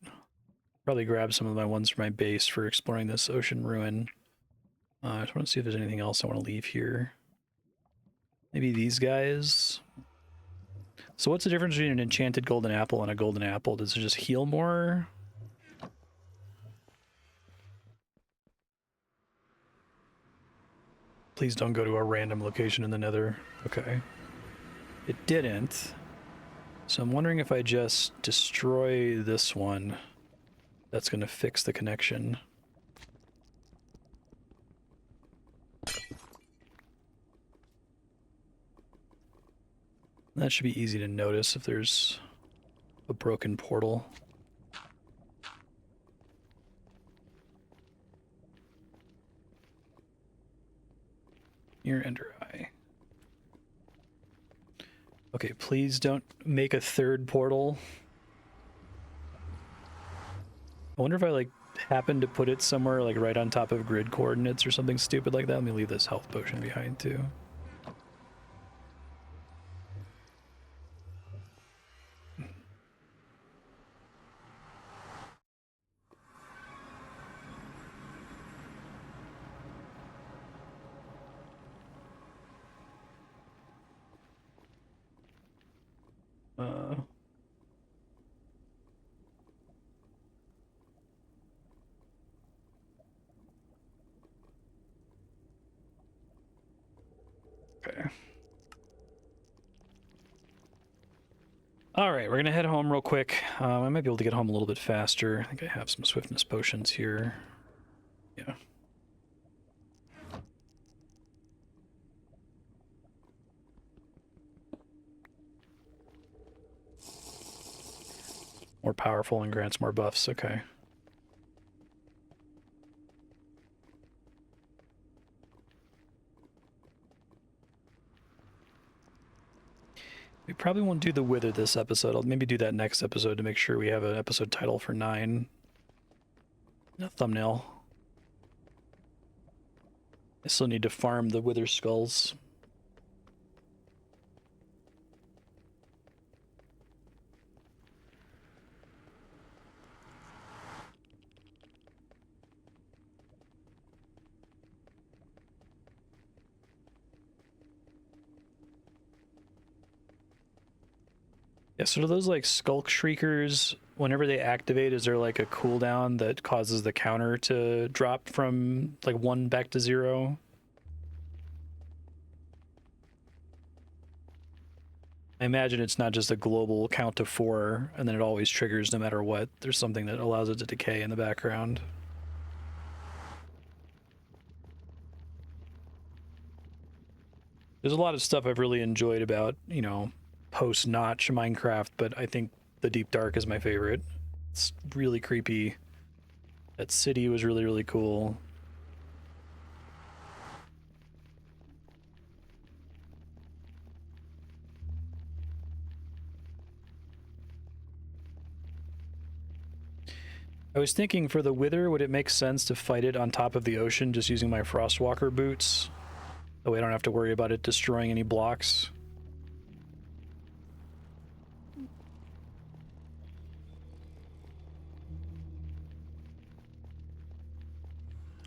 Probably grab some of my ones from my base for exploring this ocean ruin. I just want to see if there's anything else I want to leave here. Maybe these guys. So what's the difference between an enchanted golden apple and a golden apple? Does it just heal more? Please don't go to a random location in the nether. Okay. It didn't. So I'm wondering if I just destroy this one, that's going to fix the connection. That should be easy to notice if there's a broken portal. Near Ender Eye. Okay, please don't make a third portal. I wonder if I like happen to put it somewhere like right on top of grid coordinates or something stupid like that. Let me leave this health potion behind too. Okay. All right, we're gonna head home real quick. I might be able to get home a little bit faster. I think I have some swiftness potions here. Yeah. More powerful and grants more buffs. Okay. We probably won't do the Wither this episode. I'll maybe do that next episode to make sure we have an episode title for 9. And a thumbnail. I still need to farm the Wither skulls. Yeah, so do those like Skulk Shriekers, whenever they activate, is there like a cooldown that causes the counter to drop from like 1 back to 0? I imagine it's not just a global count to 4 and then it always triggers no matter what. There's something that allows it to decay in the background. There's a lot of stuff I've really enjoyed about, you know, post-notch Minecraft, but I think the Deep Dark is my favorite. It's really creepy. That city was really, really cool. I was thinking for the Wither, would it make sense to fight it on top of the ocean just using my Frostwalker boots? That way I don't have to worry about it destroying any blocks.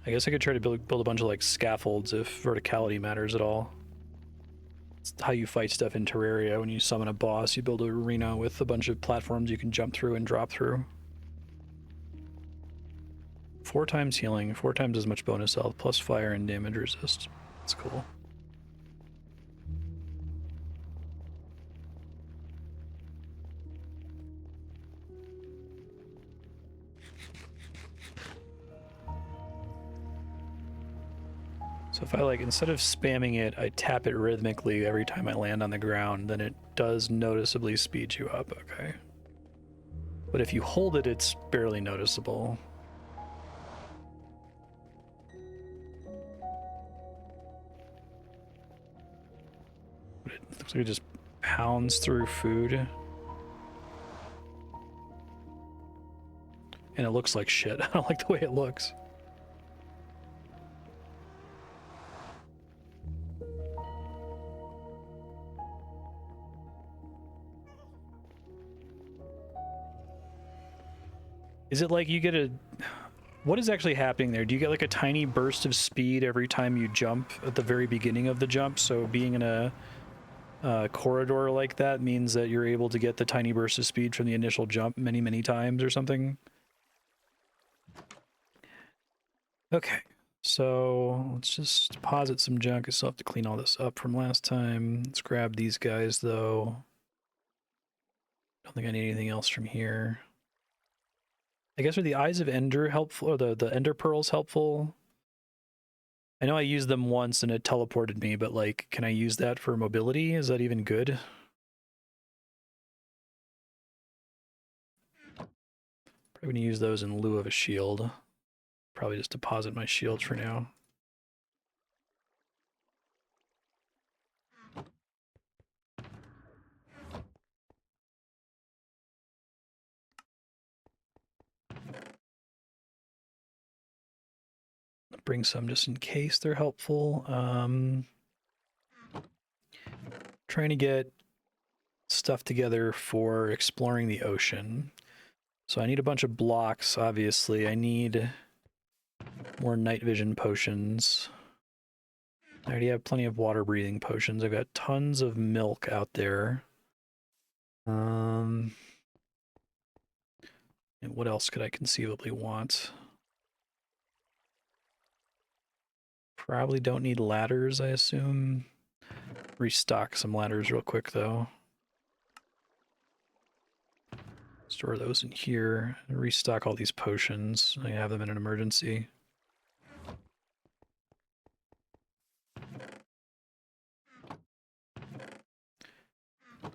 I guess I could try to build a bunch of like scaffolds if verticality matters at all. It's how you fight stuff in Terraria. When you summon a boss, you build an arena with a bunch of platforms you can jump through and drop through. 4 times healing, 4 times as much bonus health, plus fire and damage resist. That's cool. So if I like, instead of spamming it, I tap it rhythmically every time I land on the ground, then it does noticeably speed you up, okay. But if you hold it, it's barely noticeable. But it looks like it just pounds through food. And it looks like shit. I don't like the way it looks. Is it like you get a... What is actually happening there? Do you get like a tiny burst of speed every time you jump at the very beginning of the jump? So being in a corridor like that means that you're able to get the tiny burst of speed from the initial jump many, many times or something? Okay, so let's just deposit some junk. I still have to clean all this up from last time. Let's grab these guys, though. Don't think I need anything else from here. I guess are the Eyes of Ender helpful, or the Ender Pearls helpful? I know I used them once and it teleported me, but like, can I use that for mobility? Is that even good? Probably gonna use those in lieu of a shield. Probably just deposit my shield for now. Bring some just in case they're helpful. Trying to get stuff together for exploring the ocean. So I need a bunch of blocks, obviously. I need more night vision potions. I already have plenty of water breathing potions. I've got tons of milk out there. And what else could I conceivably want? Probably don't need ladders, I assume. Restock some ladders real quick, though. Store those in here. Restock all these potions. I have them in an emergency.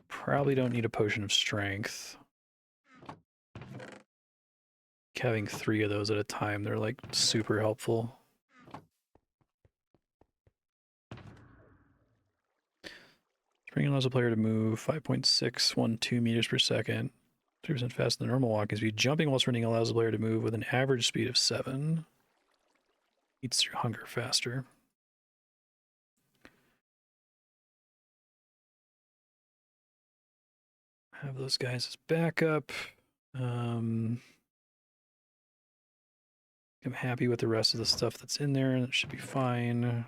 Probably don't need a potion of strength. Having 3 of those at a time, they're like super helpful. Spring allows a player to move 5.612 meters per second. 3% faster than normal walking speed. Jumping while sprinting allows the player to move with an average speed of 7. Eats through hunger faster. Have those guys as backup. I'm happy with the rest of the stuff that's in there. That should be fine.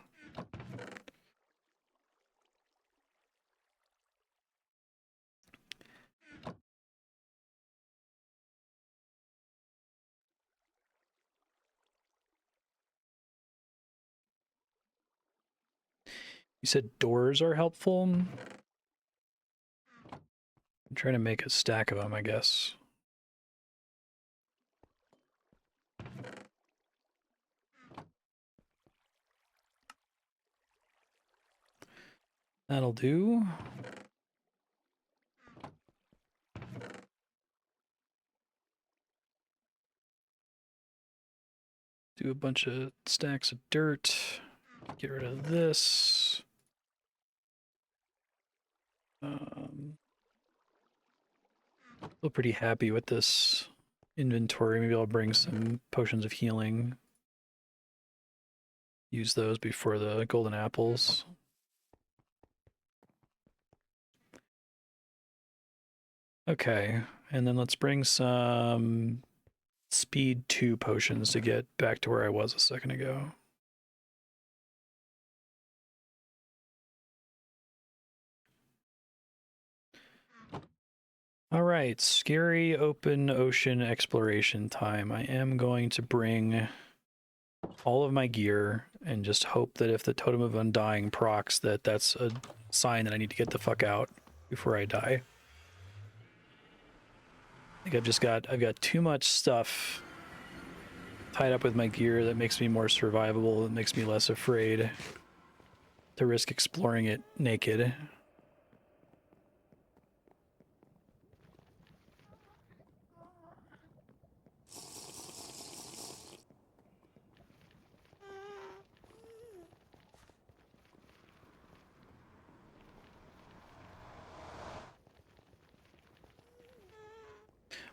You said doors are helpful? I'm trying to make a stack of them, I guess. That'll do. Do a bunch of stacks of dirt. Get rid of this. Feel pretty happy with this inventory. Maybe I'll bring some potions of healing. Use those before the golden apples. Okay, and then let's bring some speed 2 potions to get back to where I was a second ago. All right, scary open ocean exploration time. I am going to bring all of my gear and just hope that if the Totem of Undying procs, that's a sign that I need to get the fuck out before I die. I think I've got too much stuff tied up with my gear that makes me more survivable, that makes me less afraid to risk exploring it naked.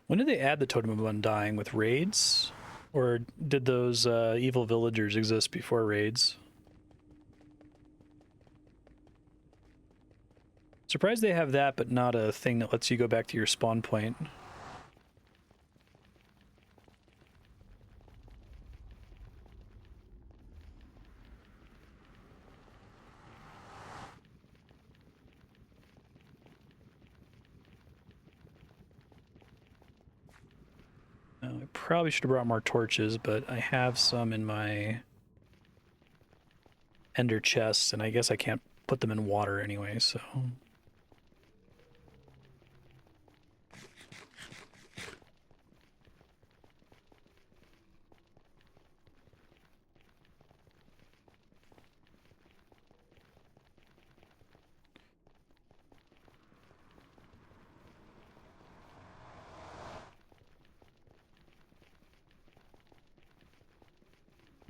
When did they add the Totem of Undying, with raids? Or did those evil villagers exist before raids? Surprised they have that, but not a thing that lets you go back to your spawn point. probably should have brought more torches, but I have some in my ender chest, and I guess I can't put them in water anyway, so...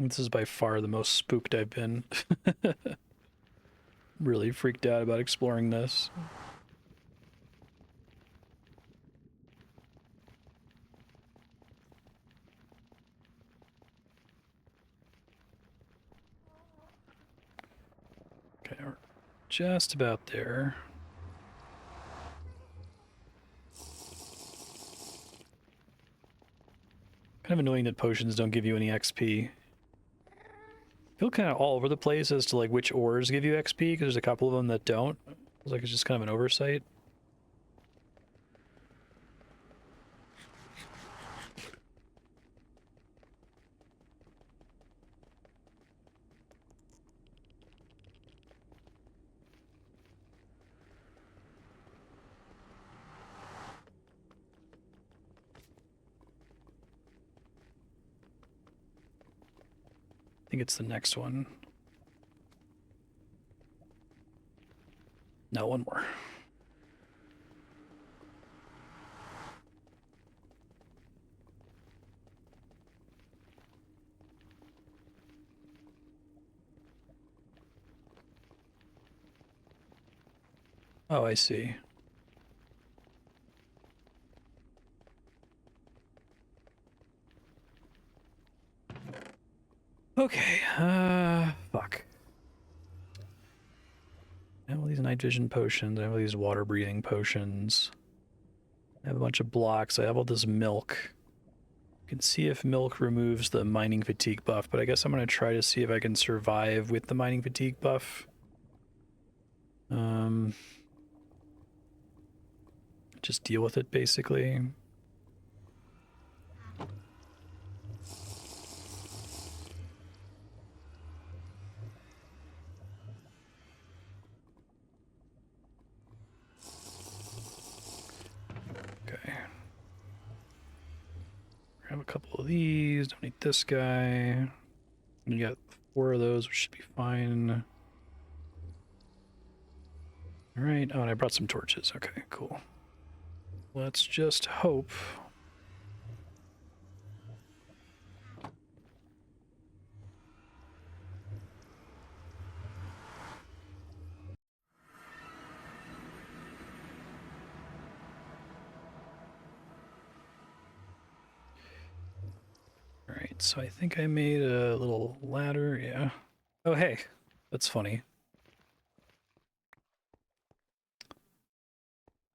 This is by far the most spooked I've been. Really freaked out about exploring this. Okay, we're just about there. Kind of annoying that potions don't give you any XP. I feel kind of all over the place as to like which ores give you XP, because there's a couple of them that don't. It's like it's just kind of an oversight. I think it's the next one. No, one more. Oh, I see. Okay, fuck. I have all these night vision potions, I have all these water breathing potions. I have a bunch of blocks, I have all this milk. You can see if milk removes the mining fatigue buff, but I guess I'm gonna try to see if I can survive with the mining fatigue buff. Just deal with it, basically. Okay. Grab a couple of these, don't need this guy. You got 4 of those, which should be fine. Alright, oh, and I brought some torches. Okay, cool. Let's just hope. Alright, so I think I made a little ladder, yeah. Oh, hey, that's funny.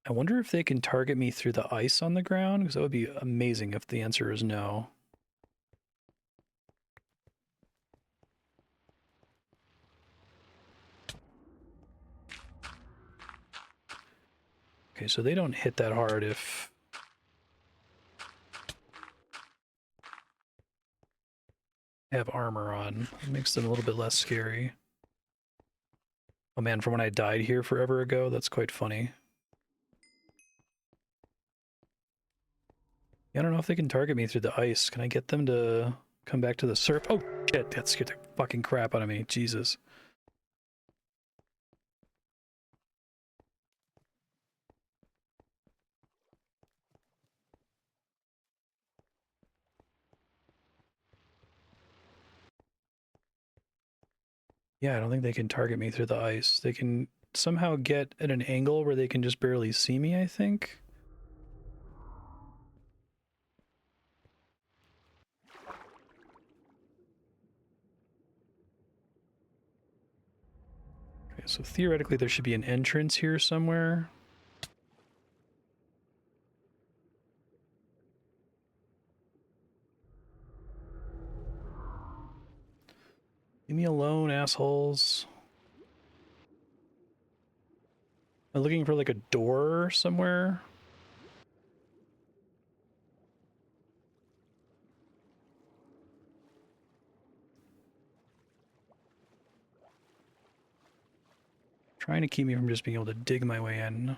I wonder if they can target me through the ice on the ground, because that would be amazing if the answer is no. Okay, so they don't hit that hard if... I have armor on. It makes them a little bit less scary. Oh man, from when I died here forever ago, that's quite funny. Yeah, I don't know if they can target me through the ice. Can I get them to come back to the surf? Oh shit, that scared the fucking crap out of me. Jesus. Yeah, I don't think they can target me through the ice. They can somehow get at an angle where they can just barely see me, I think. Okay, so theoretically there should be an entrance here somewhere. Leave me alone, assholes. I'm looking for like a door somewhere. Trying to keep me from just being able to dig my way in.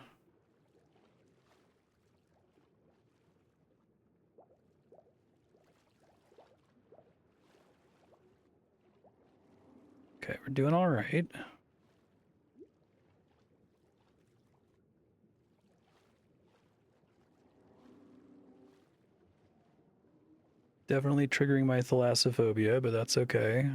Okay, we're doing all right. Definitely triggering my thalassophobia, but that's okay.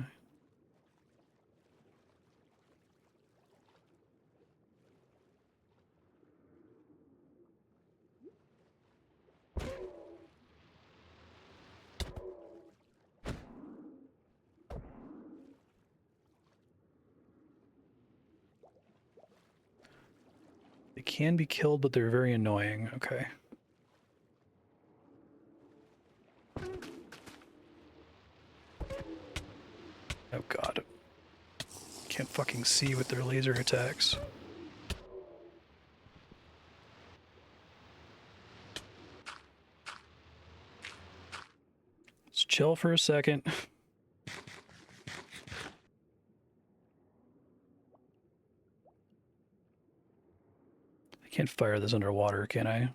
They can be killed, but they're very annoying. Okay. Oh god. Can't fucking see with their laser attacks. Let's chill for a second. I can't fire this underwater, can I?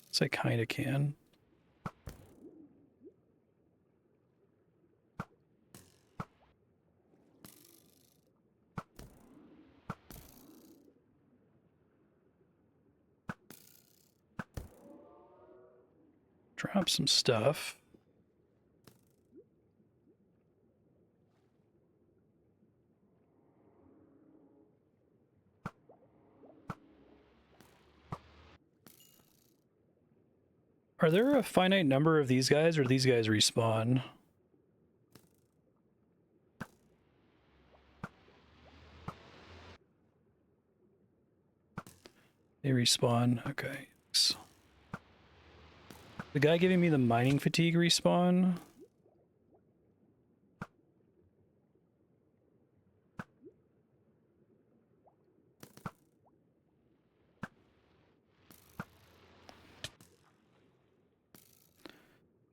Yes, I kinda can. Drop some stuff. Are there a finite number of these guys, or these guys respawn? They respawn. Okay. The guy giving me the mining fatigue respawn?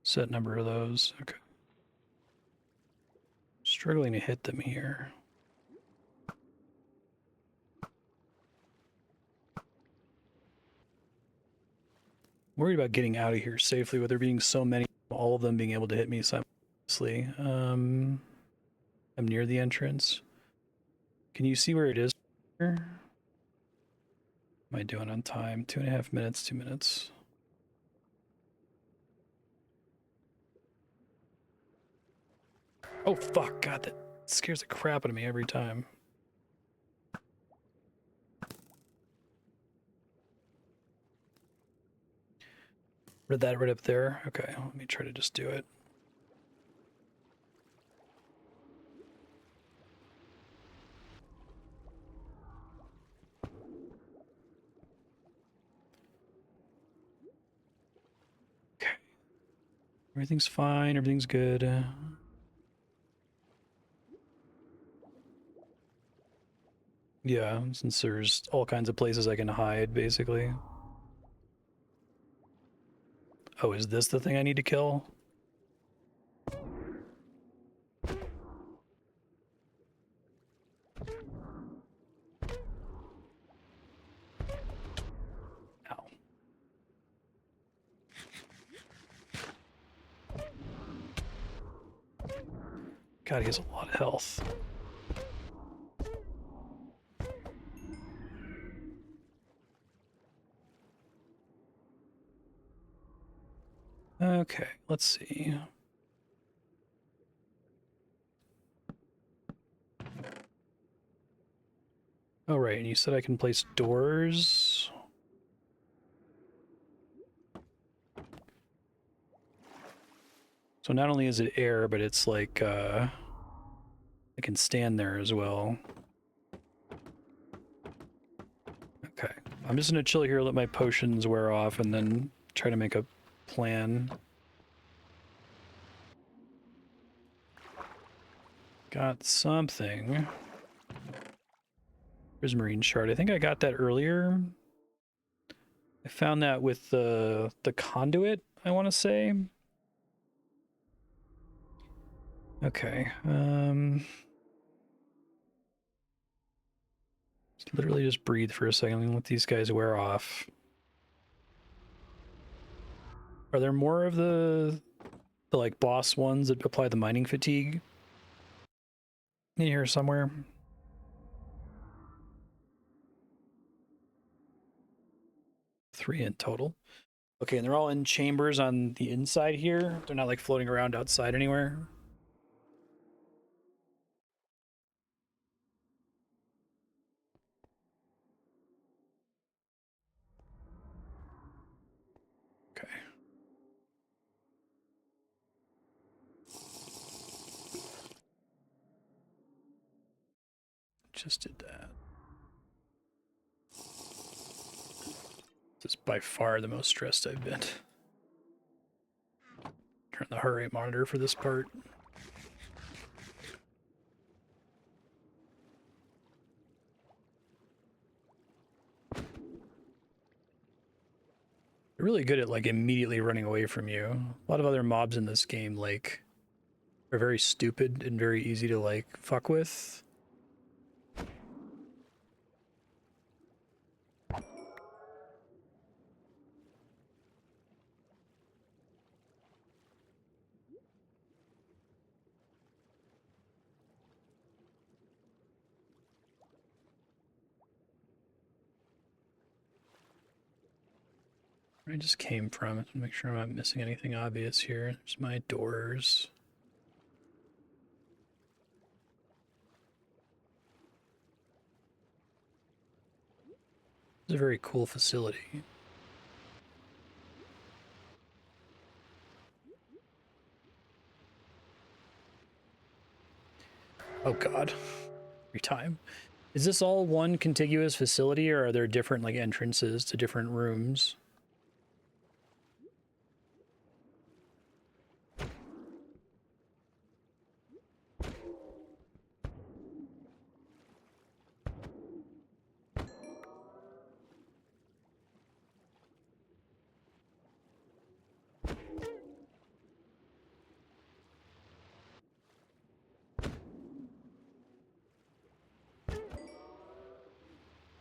Set number of those. Okay. Struggling to hit them here. Worried about getting out of here safely with there being so many, all of them being able to hit me simultaneously. I'm near the entrance. Can you see where it is? What am I doing on time? 2.5 minutes, 2 minutes. Oh fuck, god, that scares the crap out of me every time. Read that right up there. Okay, let me try to just do it. Okay. Everything's fine, everything's good. Yeah, since there's all kinds of places I can hide, basically. Oh, is this the thing I need to kill? Ow. God, he has a lot of health. Okay, let's see. Oh, right, and you said I can place doors. So not only is it air, but it's like, I can stand there as well. Okay, I'm just gonna chill here, let my potions wear off, and then try to make a plan. Got something. Prismarine shard. I think I got that earlier. I found that with the conduit, I want to say. Okay. Literally just breathe for a second and let these guys wear off. Are there more of the like boss ones that apply the mining fatigue in here somewhere? Three in total. Okay, and they're all in chambers on the inside here. They're not like floating around outside anywhere. Okay. Just did that. This is by far the most stressed I've been. Turn the heart rate monitor for this part. They're really good at like immediately running away from you. A lot of other mobs in this game like are very stupid and very easy to like fuck with. Where I just came from. Make sure I'm not missing anything obvious here. There's my doors. It's a very cool facility. Oh god. Every time. Is this all one contiguous facility, or are there different like entrances to different rooms?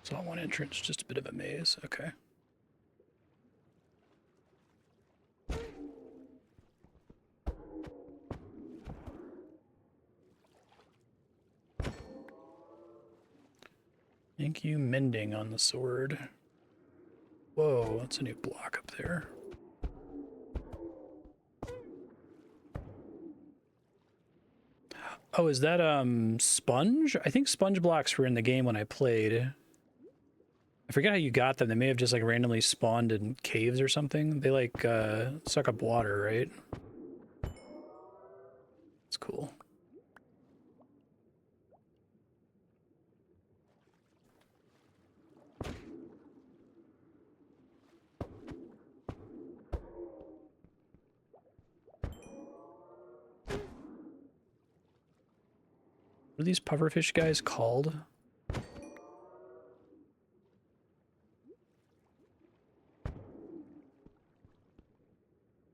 It's all one entrance, just a bit of a maze. Okay. Thank you, mending on the sword. Whoa, that's a new block up there. Oh, is that sponge? I think sponge blocks were in the game when I played. I forget how you got them. They may have just like randomly spawned in caves or something. They like suck up water, right? It's cool. What are these pufferfish guys called?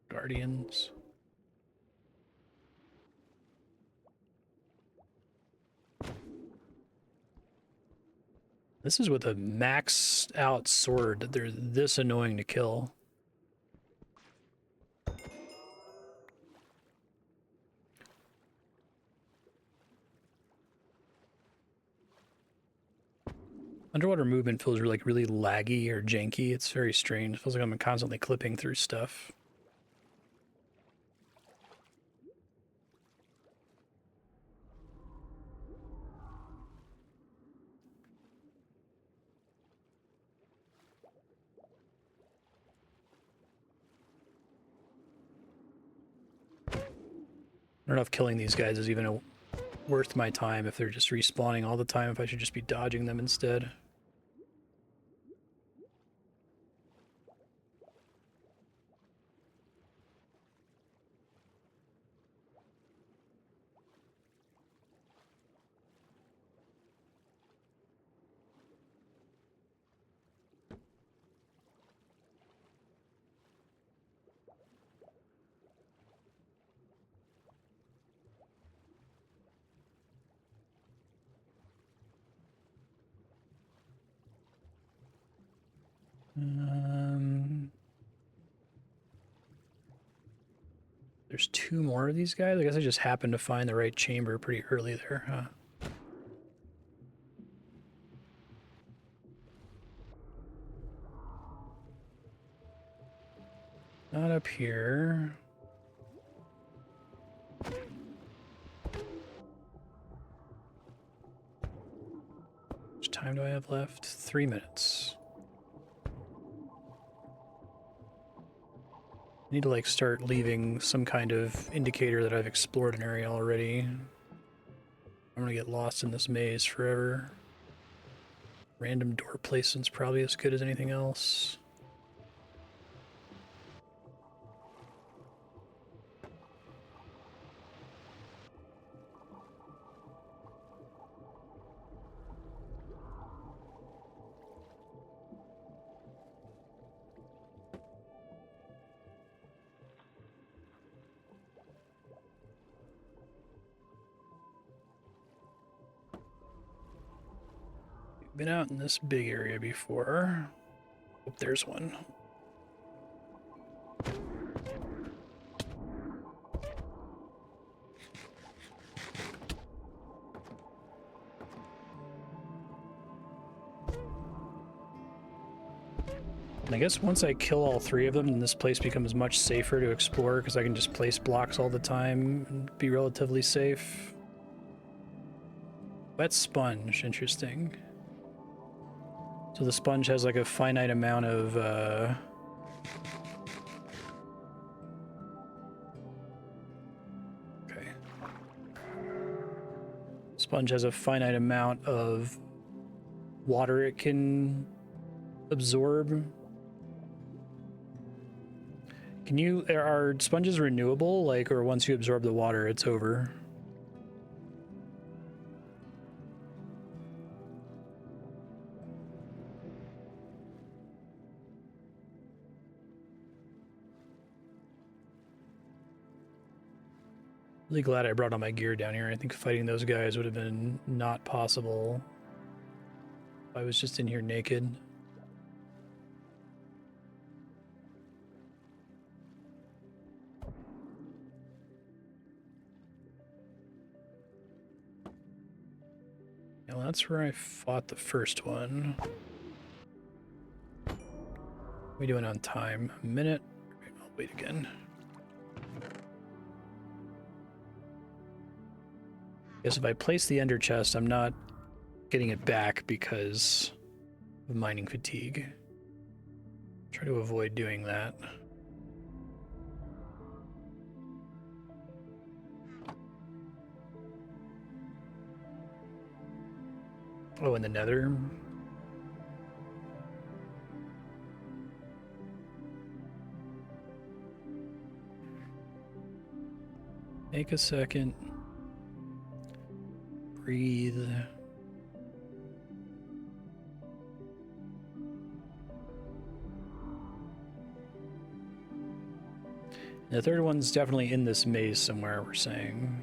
Guardians. This is with a maxed out sword. They're this annoying to kill. Underwater movement feels like really laggy or janky. It's very strange. It feels like I'm constantly clipping through stuff. I don't know if killing these guys is even worth my time, if they're just respawning all the time, if I should just be dodging them instead. There's 2 more of these guys. I guess I just happened to find the right chamber pretty early there, huh? Not up here. How much time do I have left? 3 minutes. I need to like start leaving some kind of indicator that I've explored an area already. I'm gonna get lost in this maze forever. Random door placement's probably as good as anything else. Been out in this big area before. Oh, there's one. And I guess once I kill all 3 of them, then this place becomes much safer to explore because I can just place blocks all the time and be relatively safe. Wet sponge, interesting. So the sponge has like a finite amount of okay. Sponge has a finite amount of water it can absorb. Are sponges renewable, like, or once you absorb the water, it's over? Really glad I brought all my gear down here. I think fighting those guys would have been not possible if I was just in here naked. Now that's where I fought the first one. What are we doing on time? A minute? I'll wait again. Guess if I place the ender chest, I'm not getting it back because of mining fatigue. Try to avoid doing that. Oh, in the nether? Take a second. Breathe. The third one's definitely in this maze somewhere, we're saying.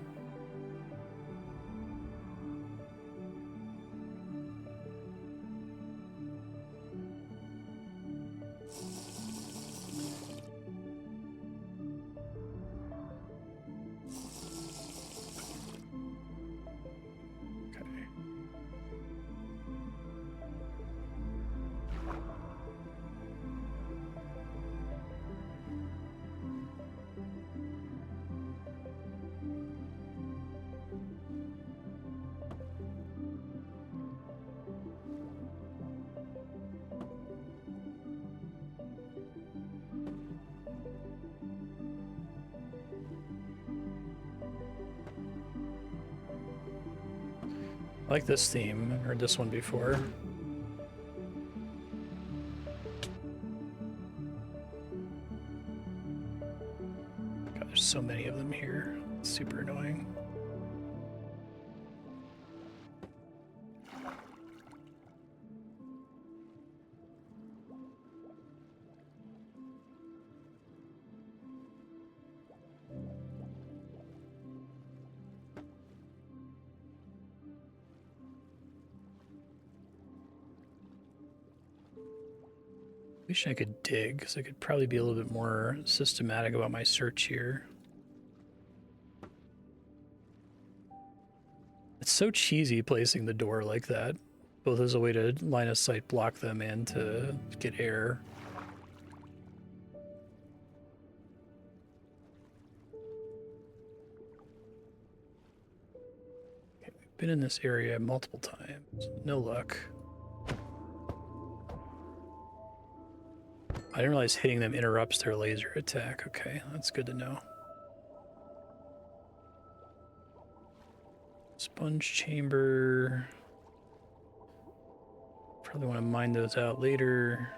I like this theme. I've heard this one before. God, there's so many of them here. It's super annoying. Wish I could dig, because I could probably be a little bit more systematic about my search here. It's so cheesy placing the door like that, both as a way to line of sight block them and to get air. Okay, we've been in this area multiple times. No luck. I didn't realize hitting them interrupts their laser attack. Okay, that's good to know. Sponge chamber. Probably want to mine those out later.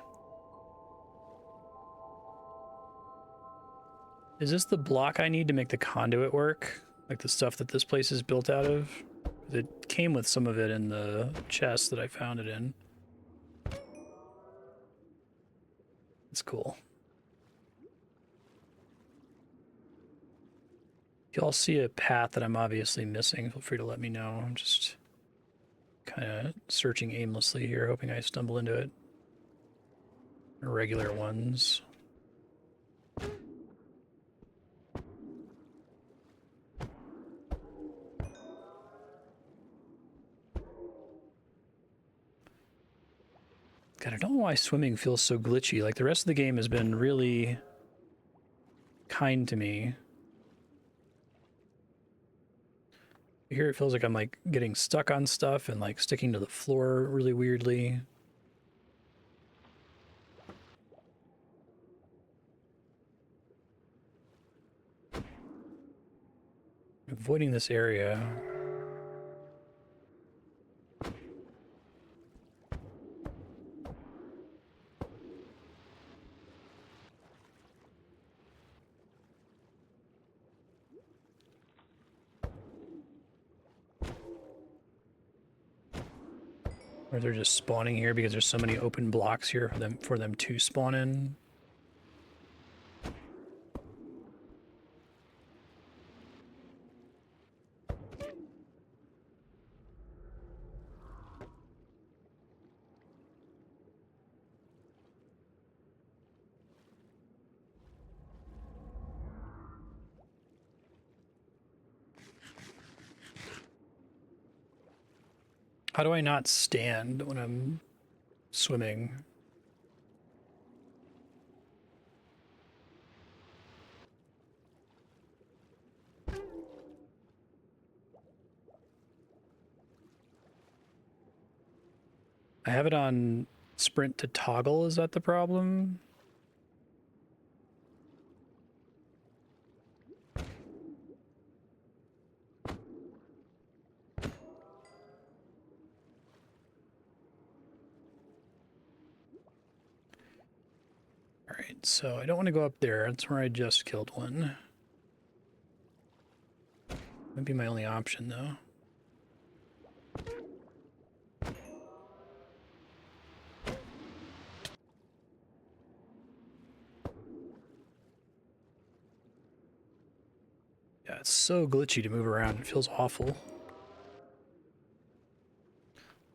Is this the block I need to make the conduit work? Like the stuff that this place is built out of? It came with some of it in the chest that I found it in. It's cool. If y'all see a path that I'm obviously missing, feel free to let me know. I'm just kind of searching aimlessly here, hoping I stumble into it. Irregular ones. God, I don't know why swimming feels so glitchy. Like, the rest of the game has been really kind to me. Here it feels like I'm, like, getting stuck on stuff and, like, sticking to the floor really weirdly. Avoiding this area. Or they're just spawning here because there's so many open blocks here for them to spawn in. How do I not stand when I'm swimming? I have it on sprint to toggle, is that the problem? Alright, so I don't want to go up there. That's where I just killed one. Might be my only option, though. Yeah, it's so glitchy to move around. It feels awful. Let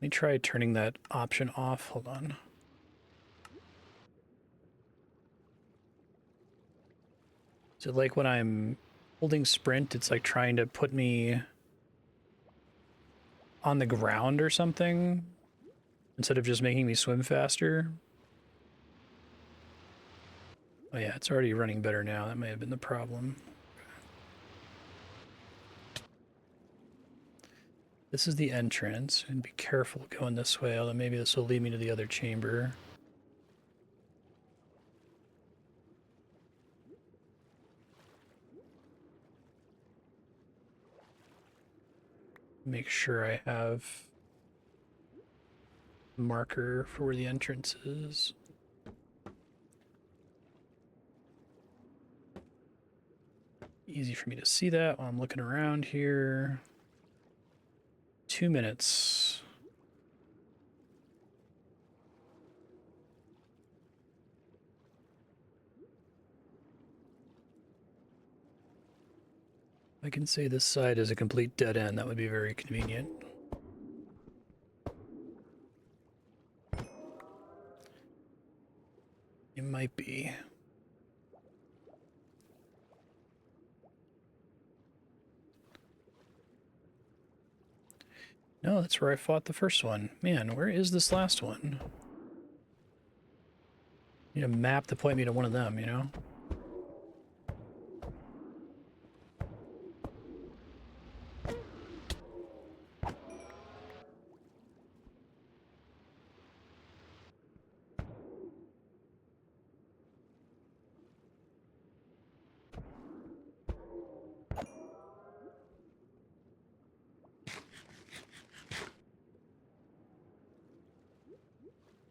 me try turning that option off. Hold on. So like when I'm holding sprint, it's like trying to put me on the ground or something instead of just making me swim faster. Oh yeah, it's already running better now. That may have been the problem. This is the entrance, and be careful going this way, although maybe this will lead me to the other chamber. Make sure I have a marker for where the entrance is. Easy for me to see that while I'm looking around here. 2 minutes. I can say this side is a complete dead end. That would be very convenient. It might be. No, that's where I fought the first one. Man, where is this last one? Need a map to point me to one of them, you know?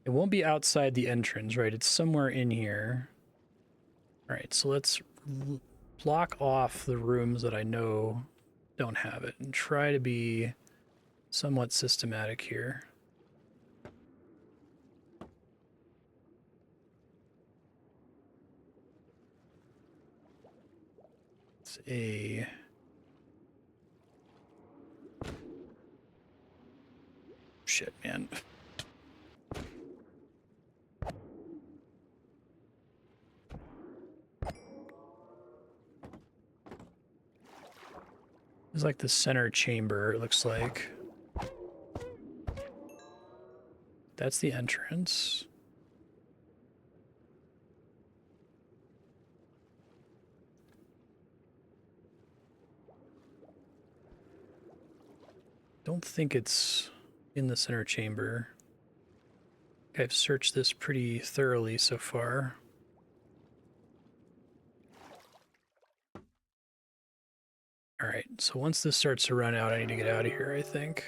It won't be outside the entrance, right? It's somewhere in here. All right, so let's block off the rooms that I know don't have it and try to be somewhat systematic here. It's a... Shit, man. It's like the center chamber, it looks like. That's the entrance. Don't think it's in the center chamber. I've searched this pretty thoroughly so far. All right, so once this starts to run out, I need to get out of here, I think.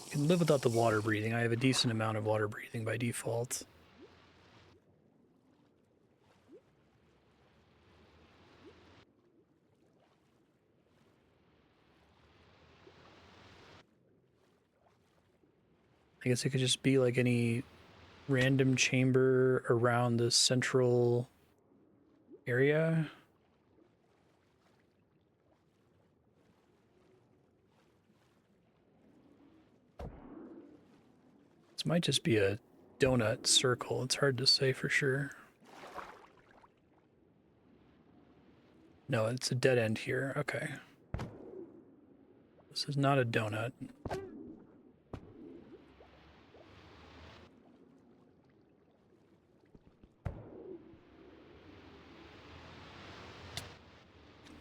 You can live without the water breathing. I have a decent amount of water breathing by default. I guess it could just be like any random chamber around the central area. This might just be a donut circle. It's hard to say for sure. No, it's a dead end here. Okay. This is not a donut.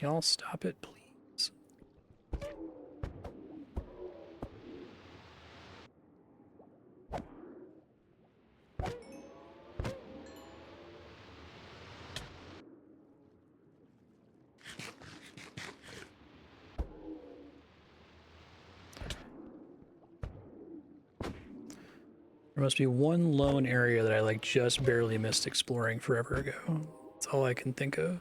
Y'all stop it, please. There must be one lone area that I like just barely missed exploring forever ago. That's all I can think of.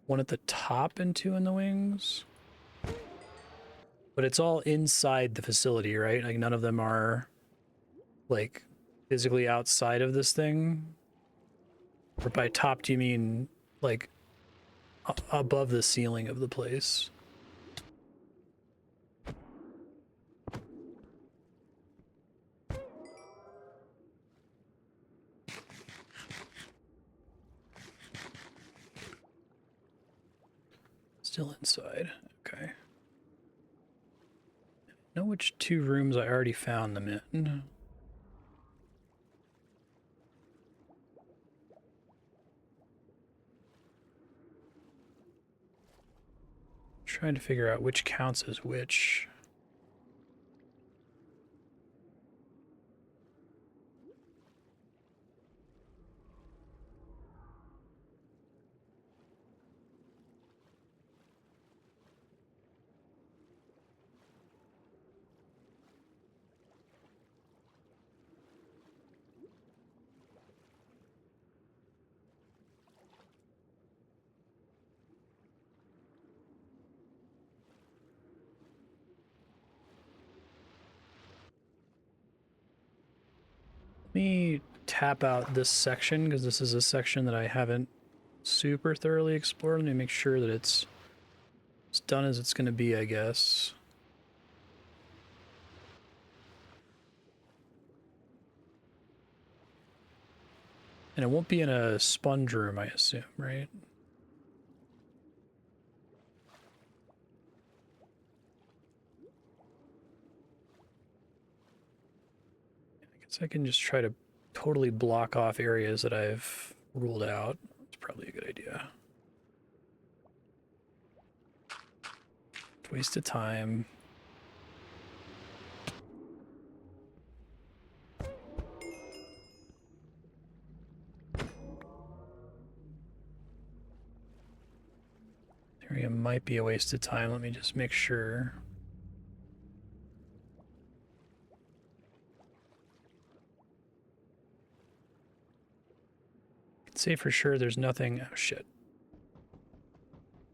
One at the top and two in the wings. But it's all inside the facility, right? Like none of them are like physically outside of this thing. Or by top, do you mean like above the ceiling of the place? Still inside. Okay. Know which two rooms I already found them in. Trying to figure out which counts as which. Let me tap out this section because this is a section that I haven't super thoroughly explored. Let me make sure that it's as done as it's going to be, I guess. And it won't be in a sponge room, I assume, right? I guess I can just try to totally block off areas that I've ruled out. It's probably a good idea. Waste of time. Area might be a waste of time. Let me just make sure. I can say for sure there's nothing. Oh, shit.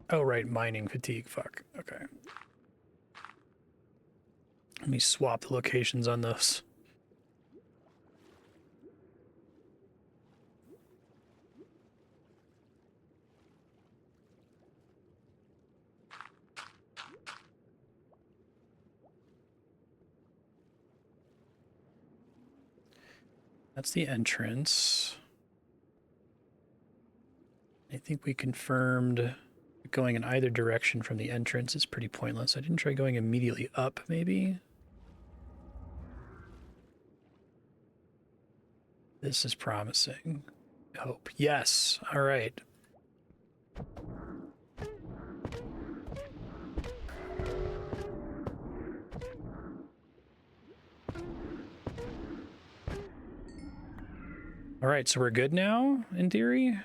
Oh, right. Mining fatigue. Fuck. Okay. Let me swap the locations on those. That's the entrance. I think we confirmed going in either direction from the entrance is pretty pointless. I didn't try going immediately up, maybe? This is promising. I hope. Yes. All right. All right, so we're good now, in theory?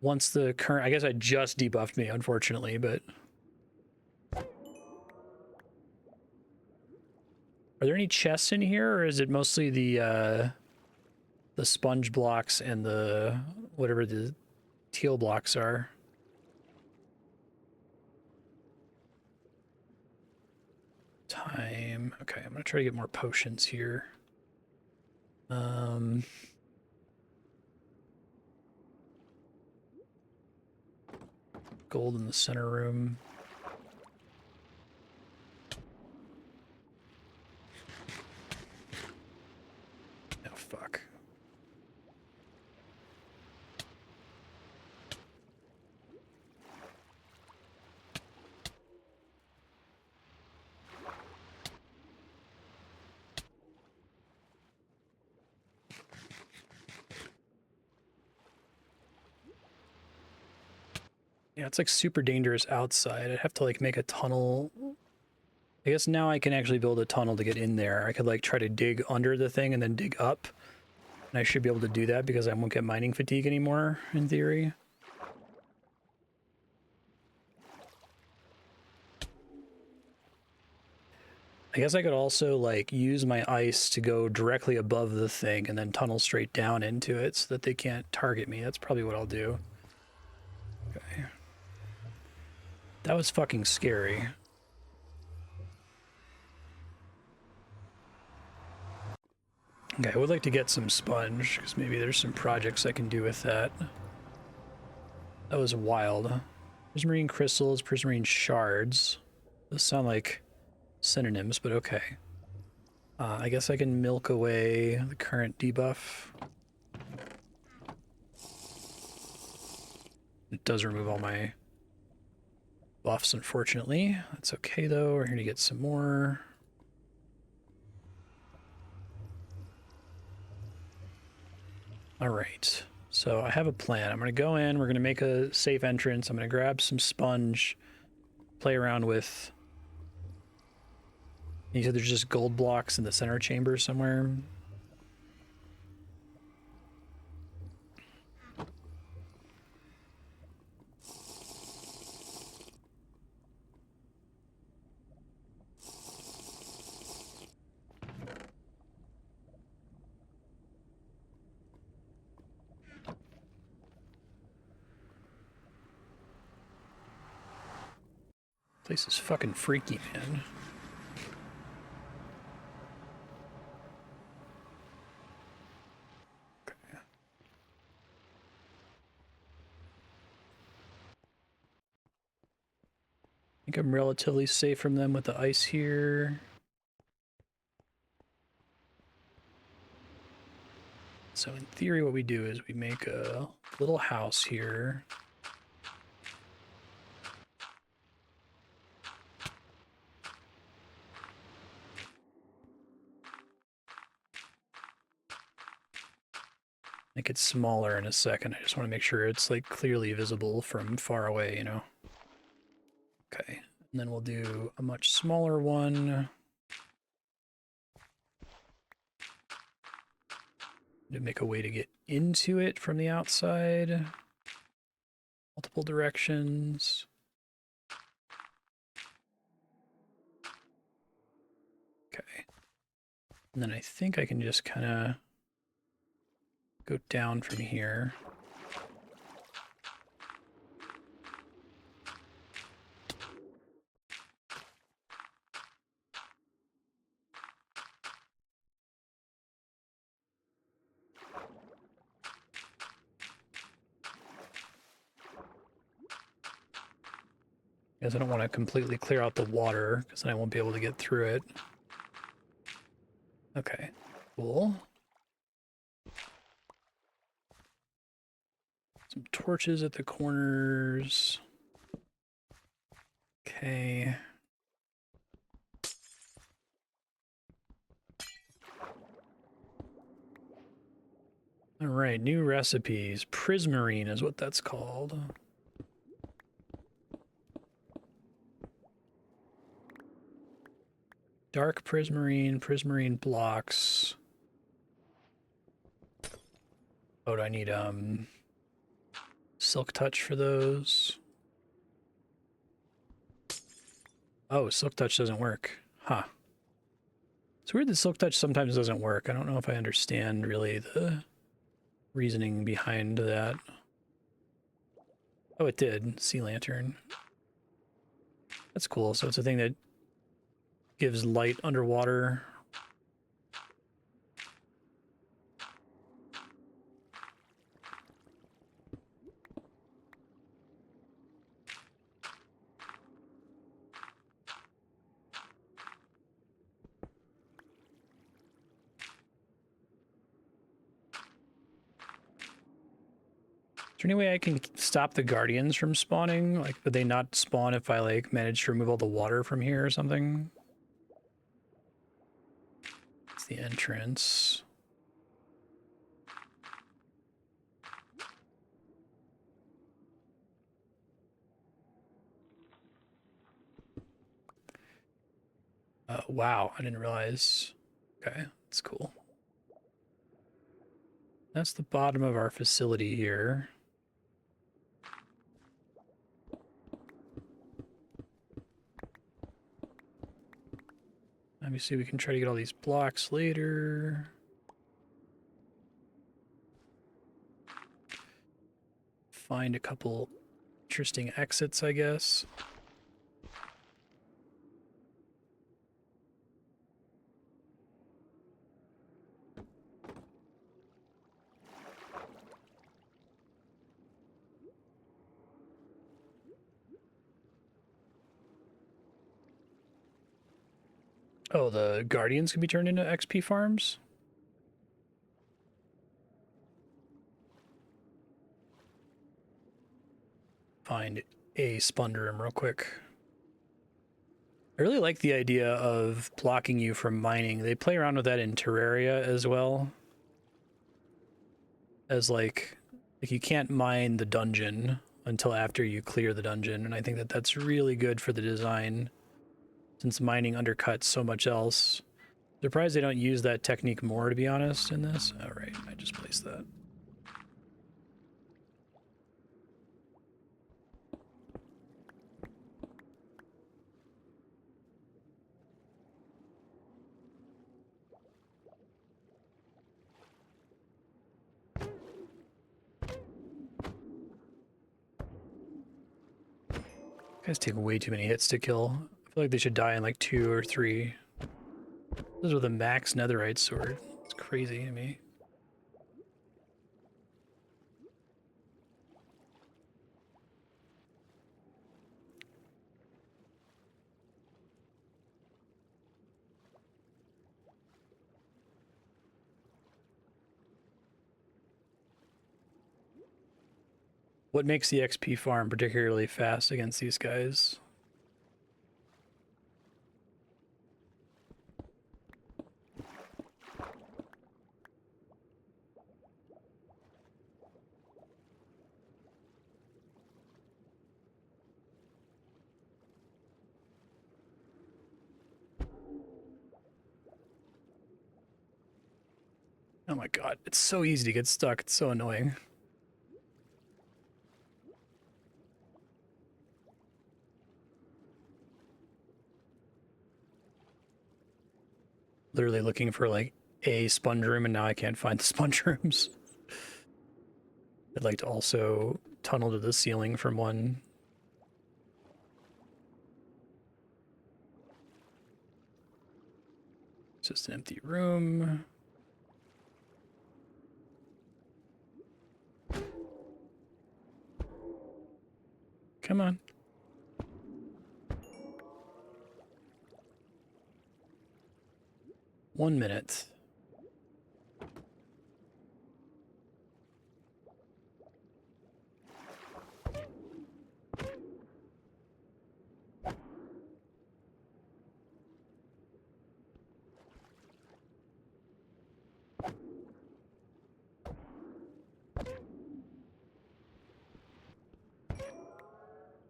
Once the current... I guess I just debuffed me, unfortunately, but... Are there any chests in here, or is it mostly the sponge blocks and the... whatever the teal blocks are? Time... Okay, I'm gonna try to get more potions here. Gold in the center room. Oh, fuck. Yeah, it's like super dangerous outside. I'd have to like make a tunnel. I guess now I can actually build a tunnel to get in there. I could like try to dig under the thing and then dig up. And I should be able to do that because I won't get mining fatigue anymore, in theory. I guess I could also like use my ice to go directly above the thing and then tunnel straight down into it so that they can't target me. That's probably what I'll do. Okay. That was fucking scary. Okay, I would like to get some sponge, because maybe there's some projects I can do with that. That was wild. Prismarine crystals, prismarine shards. Those sound like synonyms, but okay. I guess I can milk away the current debuff. It does remove all my buffs, unfortunately. That's okay, though. We're here to get some more. All right. So I have a plan. I'm going to go in. We're going to make a safe entrance. I'm going to grab some sponge, play around with... You said there's just gold blocks in the center chamber somewhere. Place is fucking freaky, man. think I'm relatively safe from them with the ice here. So in theory, what we do is we make a little house here. Make it smaller in a second. I just want to make sure it's like clearly visible from far away, you know? Okay, and then we'll do a much smaller one. To make a way to get into it from the outside. Multiple directions. Okay. And then I think I can just kind of go down from here. Because I don't want to completely clear out the water, because then I won't be able to get through it. Okay, cool. Some torches at the corners. Okay. All right, new recipes. Prismarine is what that's called. Dark prismarine, prismarine blocks. Oh, do I need silk touch for those? Oh, silk touch doesn't work. Huh. It's weird that silk touch sometimes doesn't work. I don't know if I understand really the reasoning behind that. Oh, it did. Sea lantern. That's cool. So it's a thing that gives light underwater. Is there any way I can stop the guardians from spawning? Like, would they not spawn if I, like, managed to remove all the water from here or something? It's the entrance. Wow, I didn't realize. Okay, that's cool. That's the bottom of our facility here. Obviously, we can try to get all these blocks later. Find a couple interesting exits, I guess. Oh, the guardians can be turned into XP farms? Find a Spundrum real quick. I really like the idea of blocking you from mining. They play around with that in Terraria as well. As like you can't mine the dungeon until after you clear the dungeon, and I think that that's really good for the design since mining undercuts so much else. Surprised they don't use that technique more, to be honest, in this. All right, I just placed that. Guys take way too many hits to kill. I feel like they should die in like 2 or 3. This is with a max netherite sword. It's crazy to me. What makes the XP farm particularly fast against these guys? Oh my god, it's so easy to get stuck. It's so annoying. Literally looking for like a sponge room, and now I can't find the sponge rooms. I'd like to also tunnel to the ceiling from one. It's just an empty room. Come on. One minute.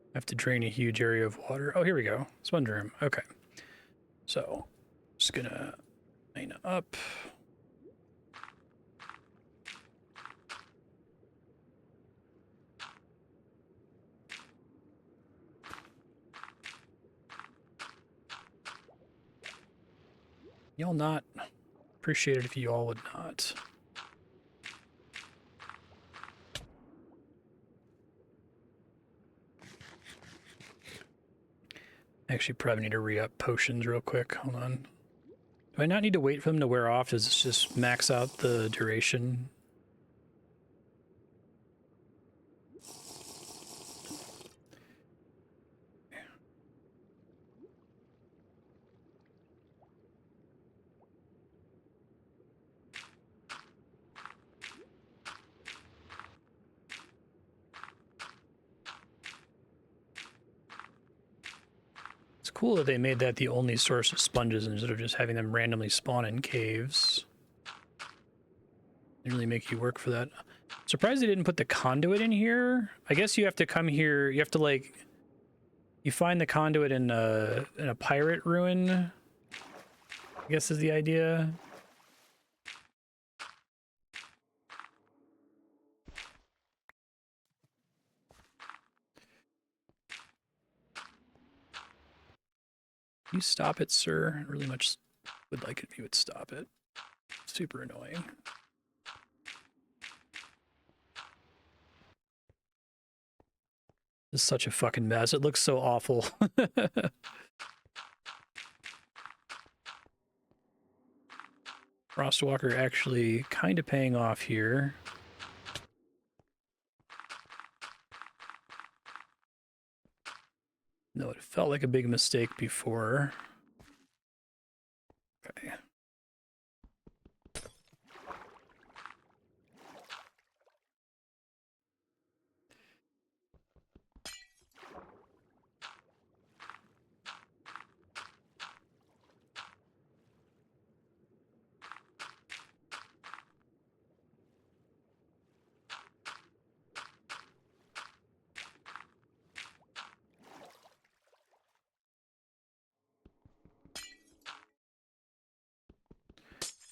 I have to drain a huge area of water. Oh, here we go. Sponge room. Okay. So, just gonna line up. Y'all not. Appreciate it if you all would not. Actually, probably need to re-up potions real quick. Hold on. Do I not need to wait for them to wear off? Does this just max out the duration? It's cool that they made that the only source of sponges instead of just having them randomly spawn in caves. They really make you work for that. Surprised they didn't put the conduit in here. I guess you have to come here. You have to like, you find the conduit in a pirate ruin, I guess is the idea. You stop it, sir. I really much would like it if you would stop it. Super annoying. This is such a fucking mess. It looks so awful. Frostwalker actually kind of paying off here. No, it felt like a big mistake before. Okay.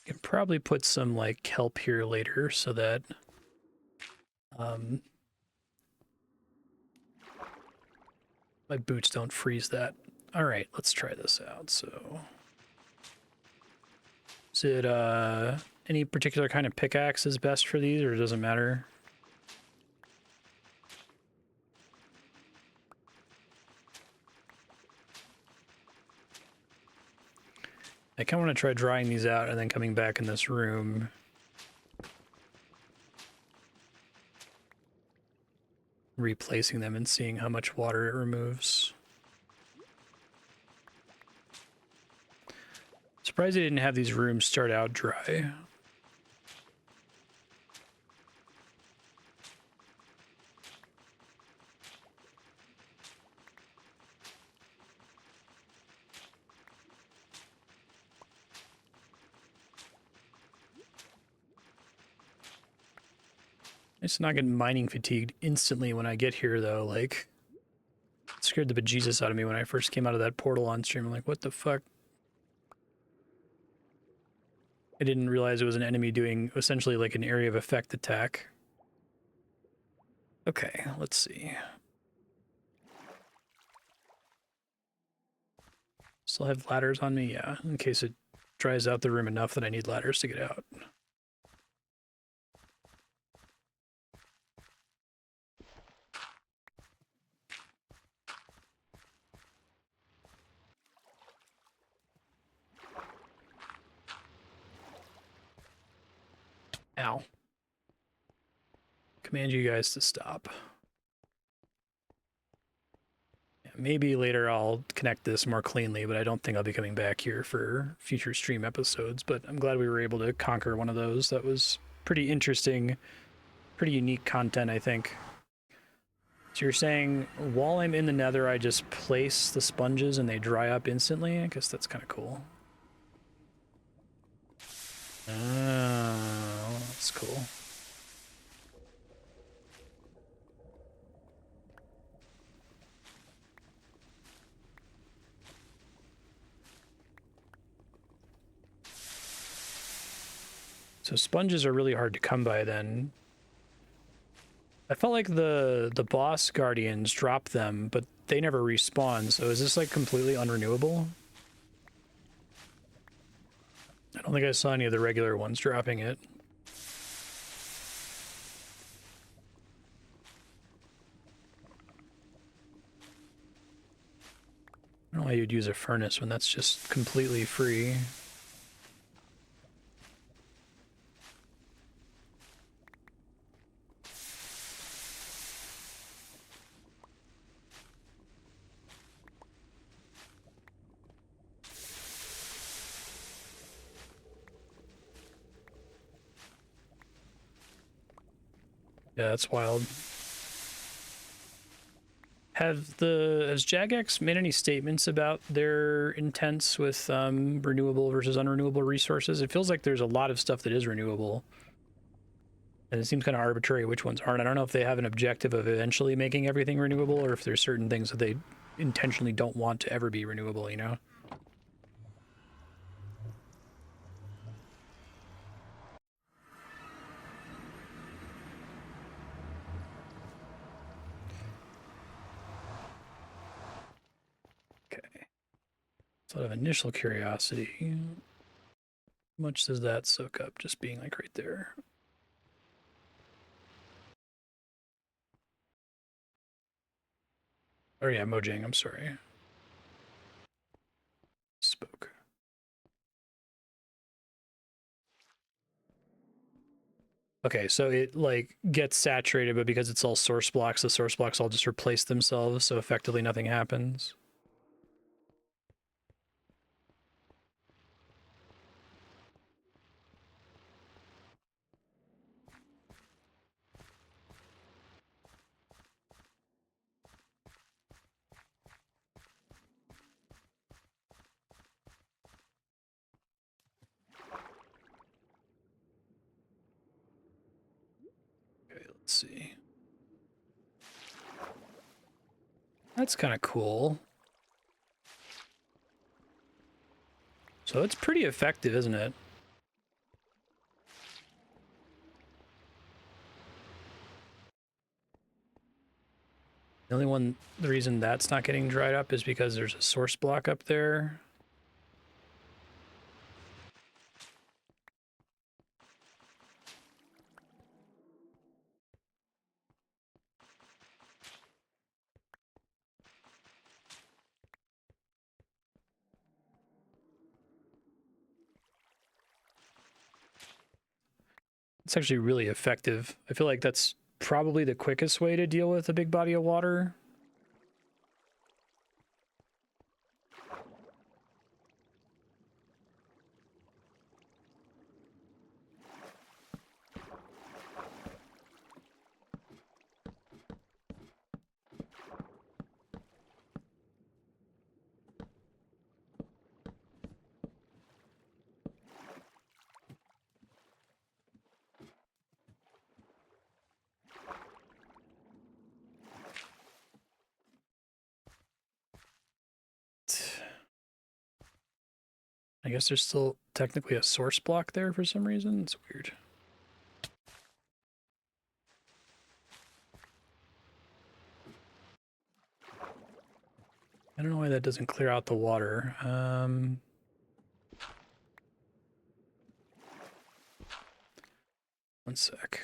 Can probably put some like kelp here later so that my boots don't freeze that. All right, let's try this out. So is it any particular kind of pickaxe is best for these, or does it matter? I kind of want to try drying these out and then coming back in this room. Replacing them and seeing how much water it removes. Surprised they didn't have these rooms start out dry. It's not getting mining fatigued instantly when I get here, though. Like, it scared the bejesus out of me when I first came out of that portal on stream. I'm like, what the fuck? I didn't realize it was an enemy doing essentially like an area of effect attack. Okay, let's see. Still have ladders on me? Yeah, in case it dries out the room enough that I need ladders to get out. Ow. Command you guys to stop. Yeah, maybe later I'll connect this more cleanly, but I don't think I'll be coming back here for future stream episodes. But I'm glad we were able to conquer one of those. That was pretty interesting, pretty unique content, I think. So you're saying while I'm in the nether, I just place the sponges and they dry up instantly? I guess that's kind of cool. Oh, that's cool. So sponges are really hard to come by then. I felt like the boss guardians drop them, but they never respawn, so is this like completely unrenewable? I don't think I saw any of the regular ones dropping it. I don't know why you'd use a furnace when that's just completely free. Yeah, that's wild. Has Jagex made any statements about their intents with renewable versus unrenewable resources? It feels like there's a lot of stuff that is renewable. And it seems kind of arbitrary which ones aren't. I don't know if they have an objective of eventually making everything renewable or if there's certain things that they intentionally don't want to ever be renewable, you know? Okay. So out of initial curiosity, how much does that soak up just being like right there? Oh yeah, Mojang, I'm sorry. Spoke. Okay, so it like gets saturated, but because it's all source blocks, the source blocks all just replace themselves, so effectively nothing happens. Okay, let's see. That's kind of cool. So it's pretty effective, isn't it? The reason that's not getting dried up is because there's a source block up there. It's actually really effective. I feel like that's probably the quickest way to deal with a big body of water. I guess there's still technically a source block there for some reason. It's weird. I don't know why that doesn't clear out the water. One sec.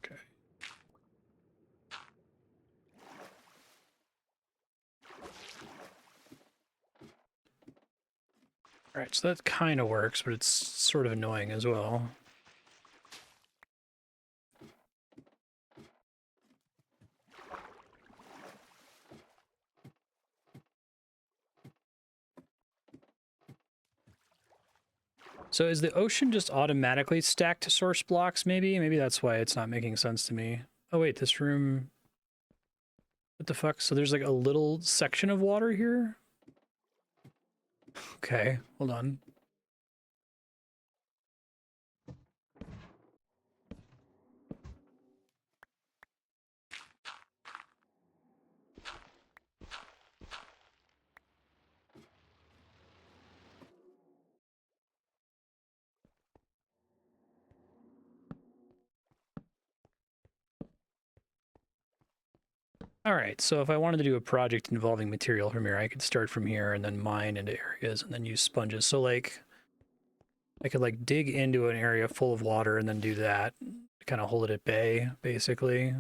Okay. All right, so that kind of works, but it's sort of annoying as well. So is the ocean just automatically stacked to source blocks, maybe? Maybe that's why it's not making sense to me. Oh, wait, this room... What the fuck? So there's like a little section of water here? Okay, hold on. All right, so if I wanted to do a project involving material from here, I could start from here and then mine into areas and then use sponges. So like, I could like dig into an area full of water and then do that, kind of hold it at bay, basically.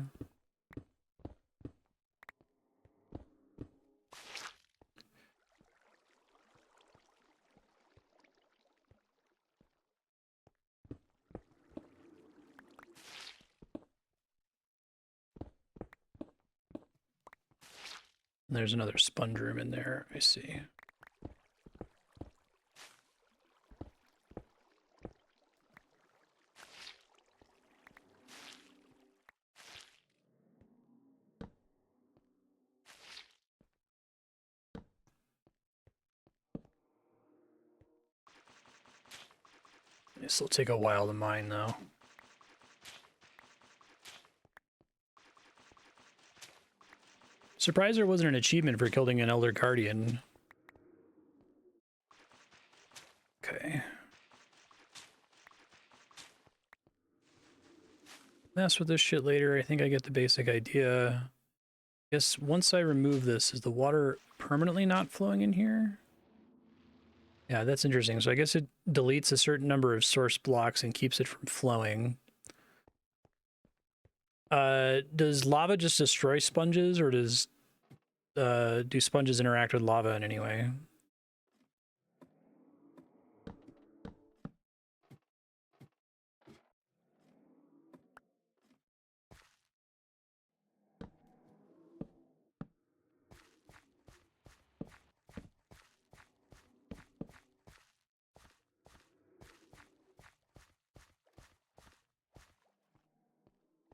And there's another sponge room in there, I see. This will take a while to mine, though. Surprised there wasn't an achievement for killing an Elder Guardian. Okay. Mess with this shit later. I think I get the basic idea. Guess once I remove this, is the water permanently not flowing in here? Yeah, that's interesting. So I guess it deletes a certain number of source blocks and keeps it from flowing. Does lava just destroy sponges, or do sponges interact with lava in any way?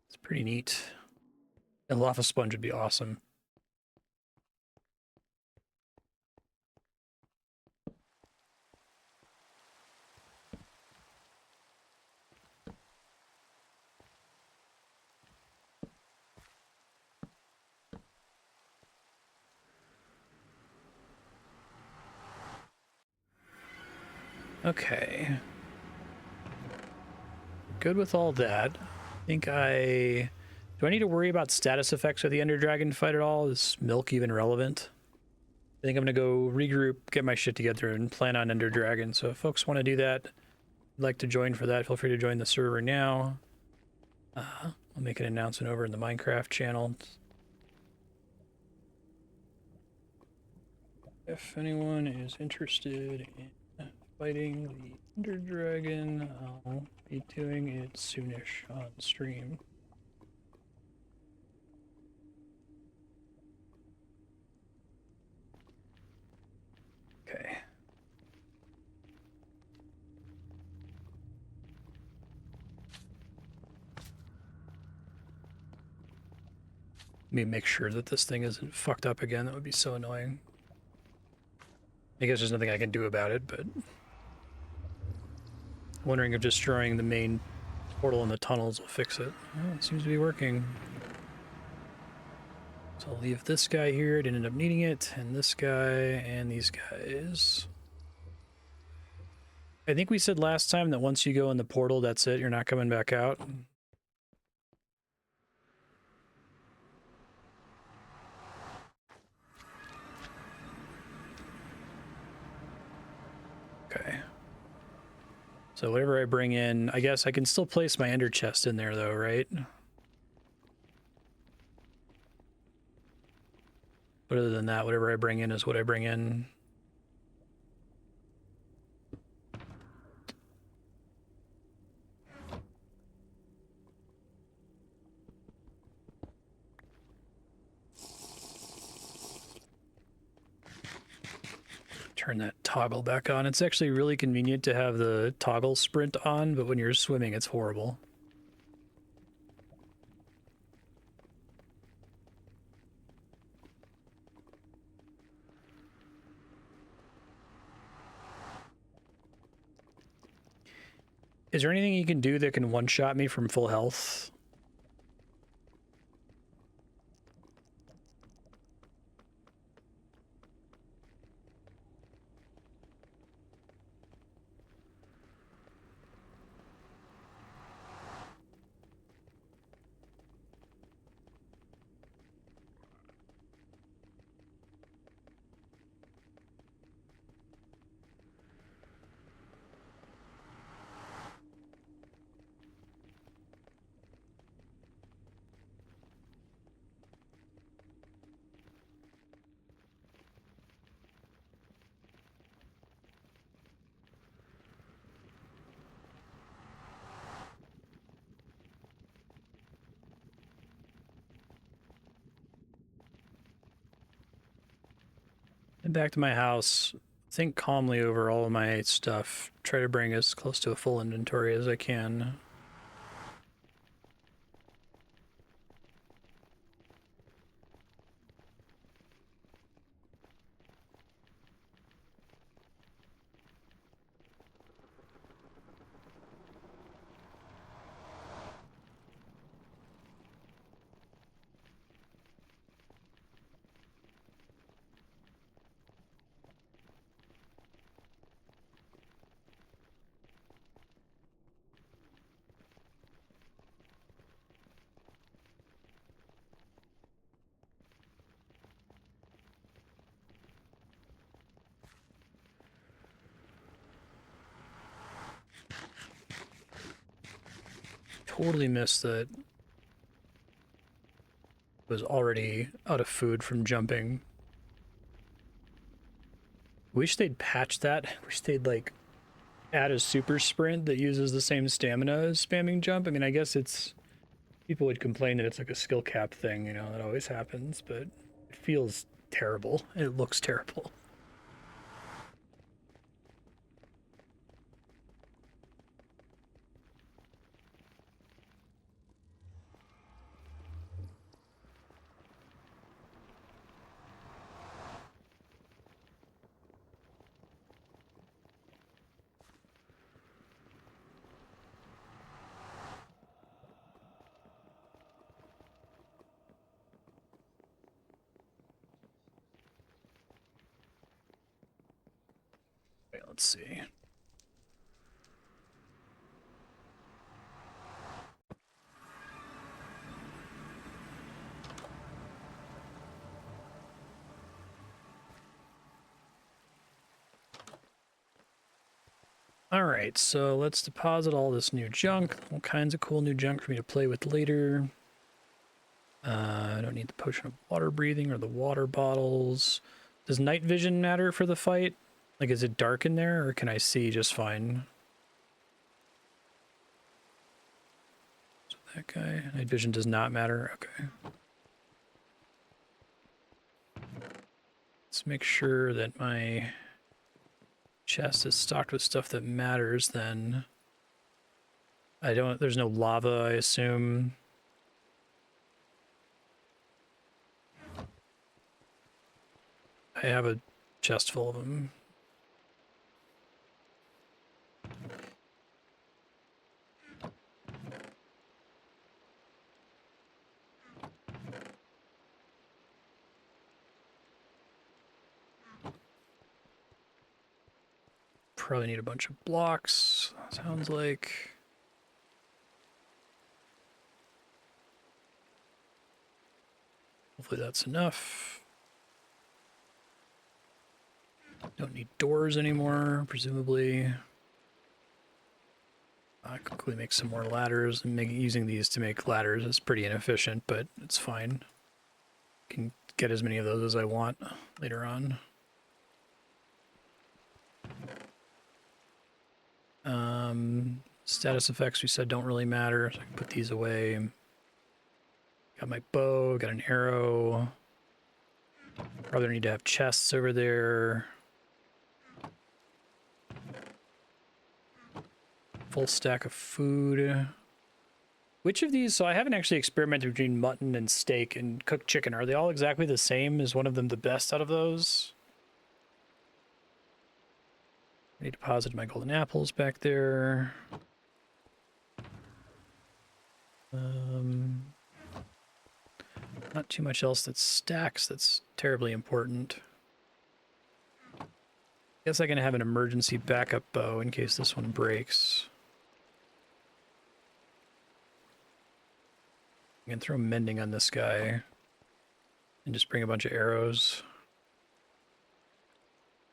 It's pretty neat. A lava sponge would be awesome. Okay. Good with all that. I think do I need to worry about status effects of the Ender Dragon fight at all? Is milk even relevant? I think I'm gonna go regroup, get my shit together, and plan on Ender Dragon. So if folks want to do that, like to join for that, feel free to join the server now. I'll make an announcement over in the Minecraft channel. If anyone is interested in fighting the Ender Dragon, I'll be doing it soonish on stream. Okay. Let me make sure that this thing isn't fucked up again. That would be so annoying. I guess there's nothing I can do about it, but wondering if destroying the main portal in the tunnels will fix it. Well, it seems to be working. So I'll leave this guy here. I didn't end up needing it, and this guy, and these guys. I think we said last time that once you go in the portal, that's it. You're not coming back out. Okay. So whatever I bring in, I guess I can still place my ender chest in there though, right? But other than that, whatever I bring in is what I bring in. Turn that toggle back on. It's actually really convenient to have the toggle sprint on, but when you're swimming, it's horrible. Is there anything you can do that can one-shot me from full health? Head back to my house. Think calmly over all of my stuff. Try to bring as close to a full inventory as I can. Totally missed that was already out of food from jumping. Wish they'd patch that. Wish they'd like add a super sprint that uses the same stamina as spamming jump. I mean, I guess it's people would complain that it's like a skill cap thing, you know, that always happens, but it feels terrible. It looks terrible. Wait, let's see. All right, so let's deposit all this new junk. All kinds of cool new junk for me to play with later. I don't need the potion of water breathing or the water bottles. Does night vision matter for the fight? Like, is it dark in there, or can I see just fine? So that guy, night vision does not matter. Okay. Let's make sure that my chest is stocked with stuff that matters then. There's no lava, I assume. I have a chest full of them. Probably need a bunch of blocks, sounds like. Hopefully that's enough. Don't need doors anymore, presumably. I quickly make some more ladders, and using these to make ladders is pretty inefficient, but it's fine. Can get as many of those as I want later on. Status effects we said don't really matter, so I can put these away. Got my bow, got an arrow. Probably need to have chests over there. Full stack of food. Which of these, so I haven't actually experimented between mutton and steak and cooked chicken. Are they all exactly the same? Is one of them the best out of those? I deposited my golden apples back there. Not too much else that stacks that's terribly important. Guess I can have an emergency backup bow in case this one breaks. I can throw mending on this guy and just bring a bunch of arrows.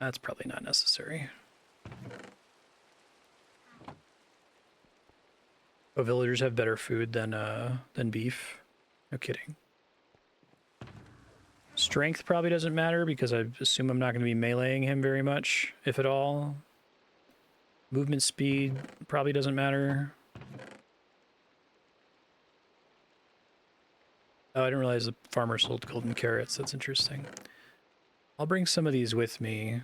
That's probably not necessary. Oh, villagers have better food than beef. No kidding. Strength probably doesn't matter because I assume I'm not going to be meleeing him very much, if at all. Movement speed probably doesn't matter. Oh, I didn't realize the farmer sold golden carrots. That's interesting. I'll bring some of these with me.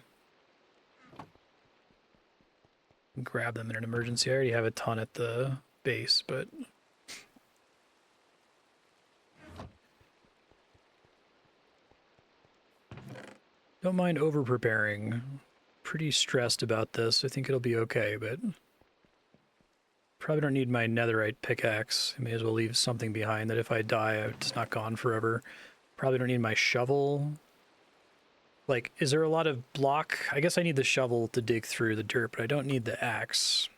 Grab them in an emergency. I already have a ton at the base, but... Don't mind over-preparing. Pretty stressed about this. I think it'll be okay, but... Probably don't need my netherite pickaxe. I may as well leave something behind that if I die, it's not gone forever. Probably don't need my shovel. Like, is there a lot of block? I guess I need the shovel to dig through the dirt, but I don't need the axe.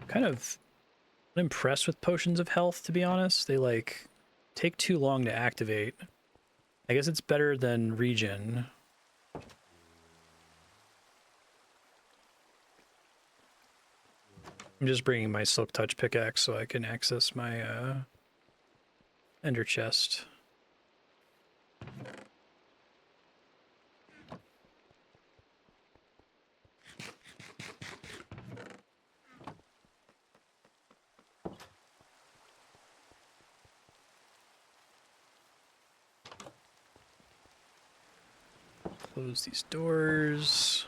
Kind of impressed with potions of health, to be honest. They, like, take too long to activate. I guess it's better than regen. I'm just bringing my Silk Touch pickaxe so I can access my ender chest. Close these doors.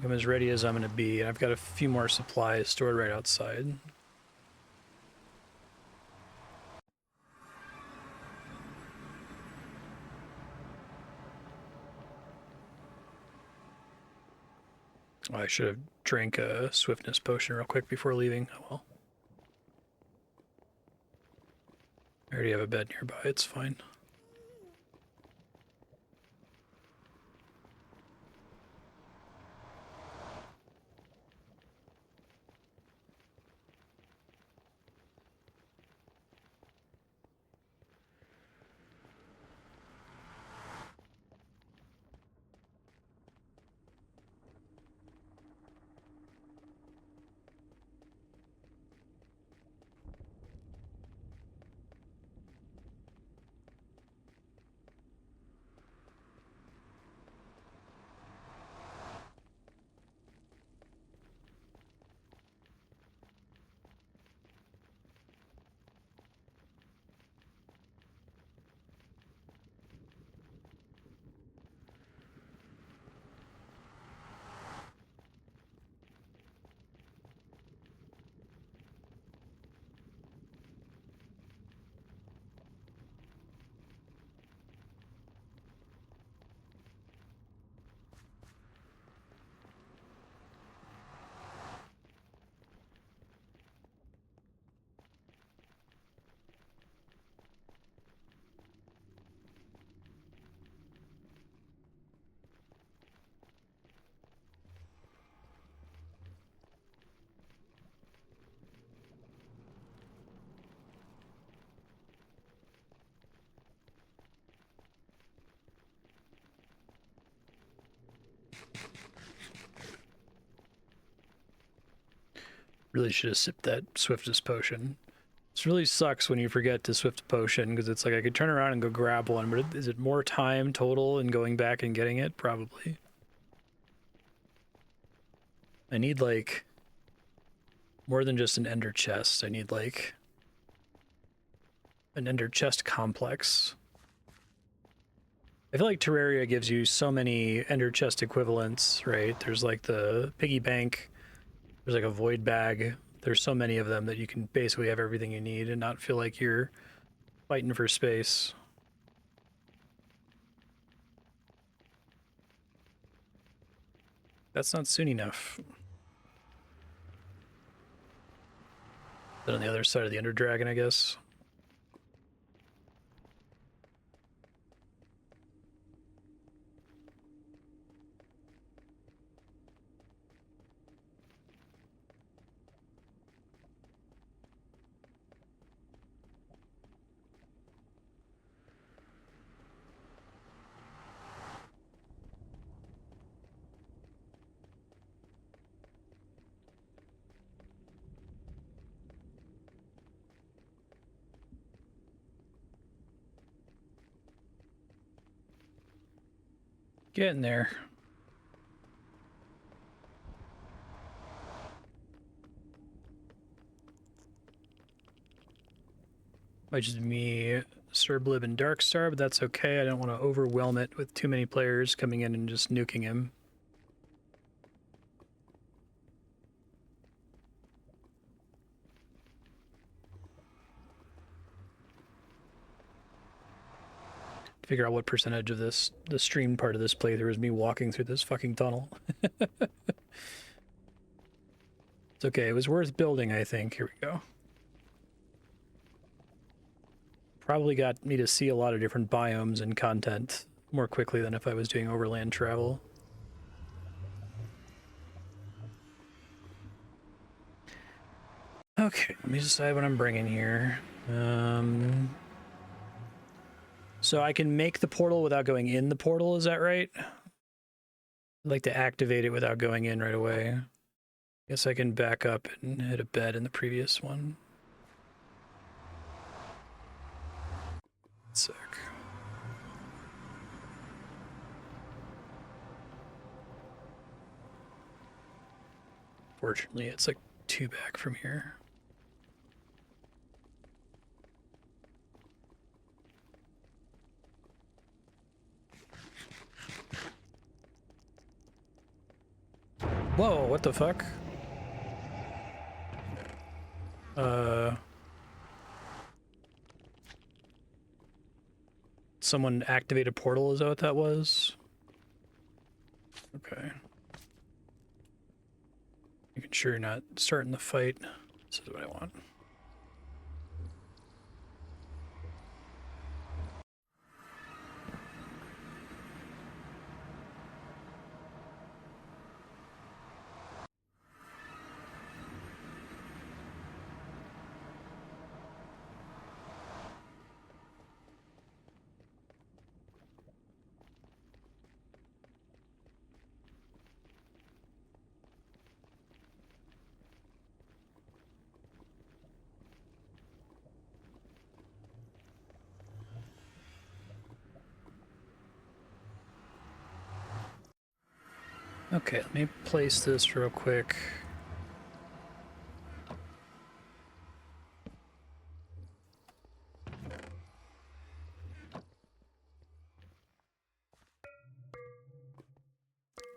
I'm as ready as I'm going to be, and I've got a few more supplies stored right outside. Oh, I should have drank a swiftness potion real quick before leaving. Oh well. I already have a bed nearby, it's fine. Really should have sipped that swiftest potion. This really sucks when you forget to swift potion, because it's like I could turn around and go grab one, but is it more time total in going back and getting it? Probably. I need, like, more than just an ender chest. I need, like, an ender chest complex. I feel like Terraria gives you so many ender chest equivalents, right? There's, like, the piggy bank. There's, like, a void bag. There's so many of them that you can basically have everything you need and not feel like you're fighting for space. That's not soon enough. Then on the other side of the Ender Dragon, I guess. Getting there. Might just be me, Serblib, and Darkstar, but that's okay. I don't want to overwhelm it with too many players coming in and just nuking him. Figure out what percentage of this, the streamed part of this playthrough is me walking through this fucking tunnel. It's okay, it was worth building, I think. Here we go. Probably got me to see a lot of different biomes and content more quickly than if I was doing overland travel. Okay, let me decide what I'm bringing here. So I can make the portal without going in the portal, is that right? I'd like to activate it without going in right away. Guess I can back up and hit a bed in the previous one. Sick. Fortunately, it's like 2 back from here. Whoa, what the fuck? Someone activate a portal, is that what that was? Okay. Making sure you're not starting the fight. This is what I want. Okay, let me place this real quick.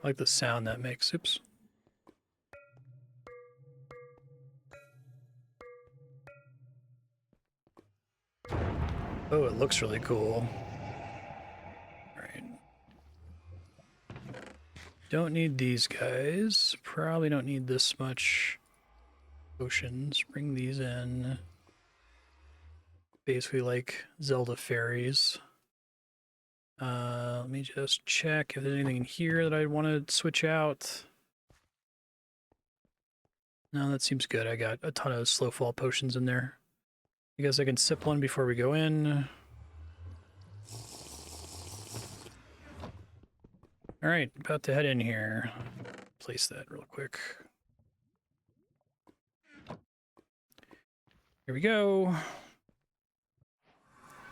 I like the sound that makes. Oops. Oh, it looks really cool. Alright. Don't need these guys. Probably don't need this much potions. Bring these in. Basically like Zelda fairies. Let me just check if there's anything in here that I'd want to switch out. No, that seems good. I got a ton of slow fall potions in there. I guess I can sip one before we go in. Alright, about to head in here. Place that real quick. Here we go.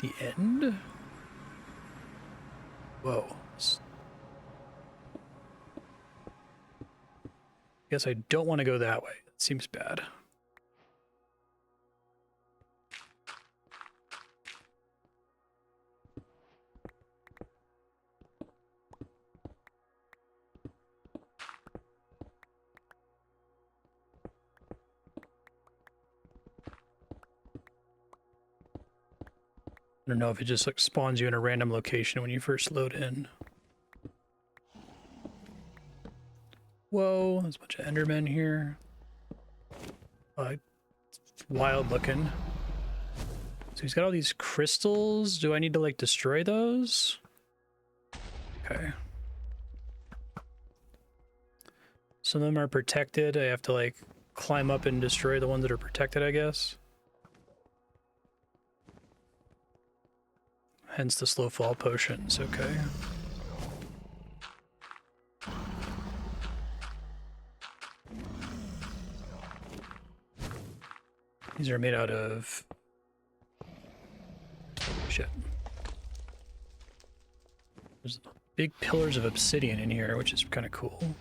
The end? Whoa. Guess I don't want to go that way. That seems bad. I don't know if it just like spawns you in a random location when you first load in. Whoa, there's a bunch of Endermen here. Wild looking. So he's got all these crystals. Do I need to like destroy those? Okay. Some of them are protected. I have to like climb up and destroy the ones that are protected, I guess. Hence the slow fall potions, okay. These are made out of... shit. There's big pillars of obsidian in here, which is kind of cool.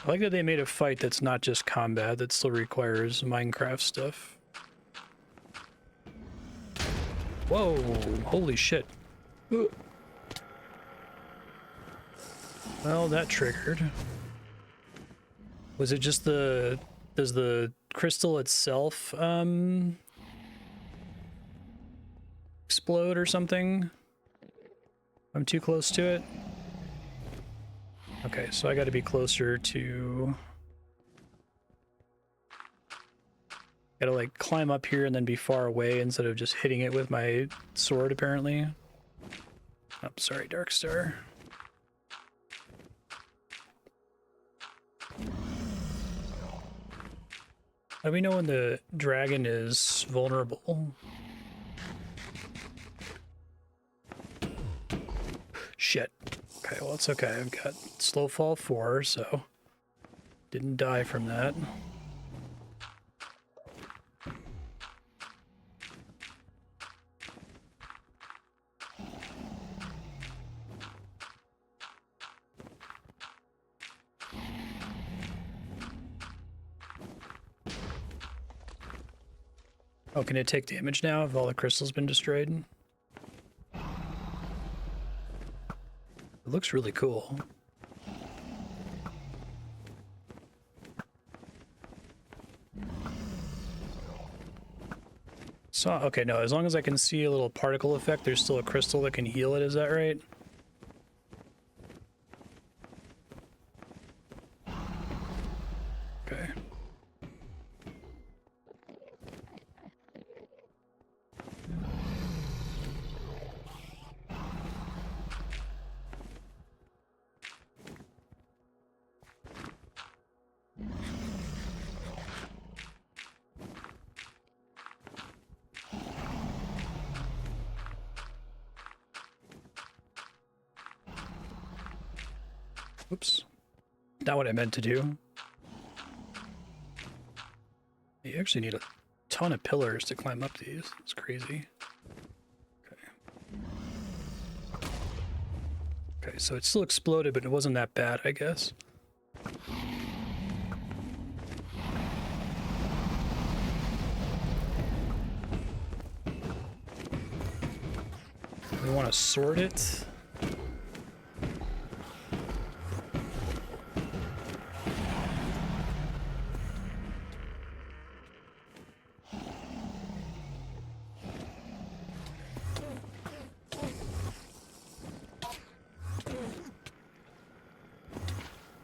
I like that they made a fight that's not just combat, that still requires Minecraft stuff. Whoa, holy shit. Well, that triggered. Was it just the... does the crystal itself, explode or something? I'm too close to it? Okay, so I gotta be closer to... gotta like climb up here and then be far away instead of just hitting it with my sword, apparently. Oh, sorry, Darkstar. How do we know when the dragon is vulnerable? Shit. Okay, well, it's okay. I've got slow fall 4, so didn't die from that. Oh, can it take damage now if all the crystals been destroyed? It looks really cool. So, okay, no, as long as I can see a little particle effect, there's still a crystal that can heal it, is that right? Okay. Oops. Not what I meant to do. You actually need a ton of pillars to climb up these. It's crazy. Okay. Okay, so it still exploded, but it wasn't that bad, I guess. We want to sort it.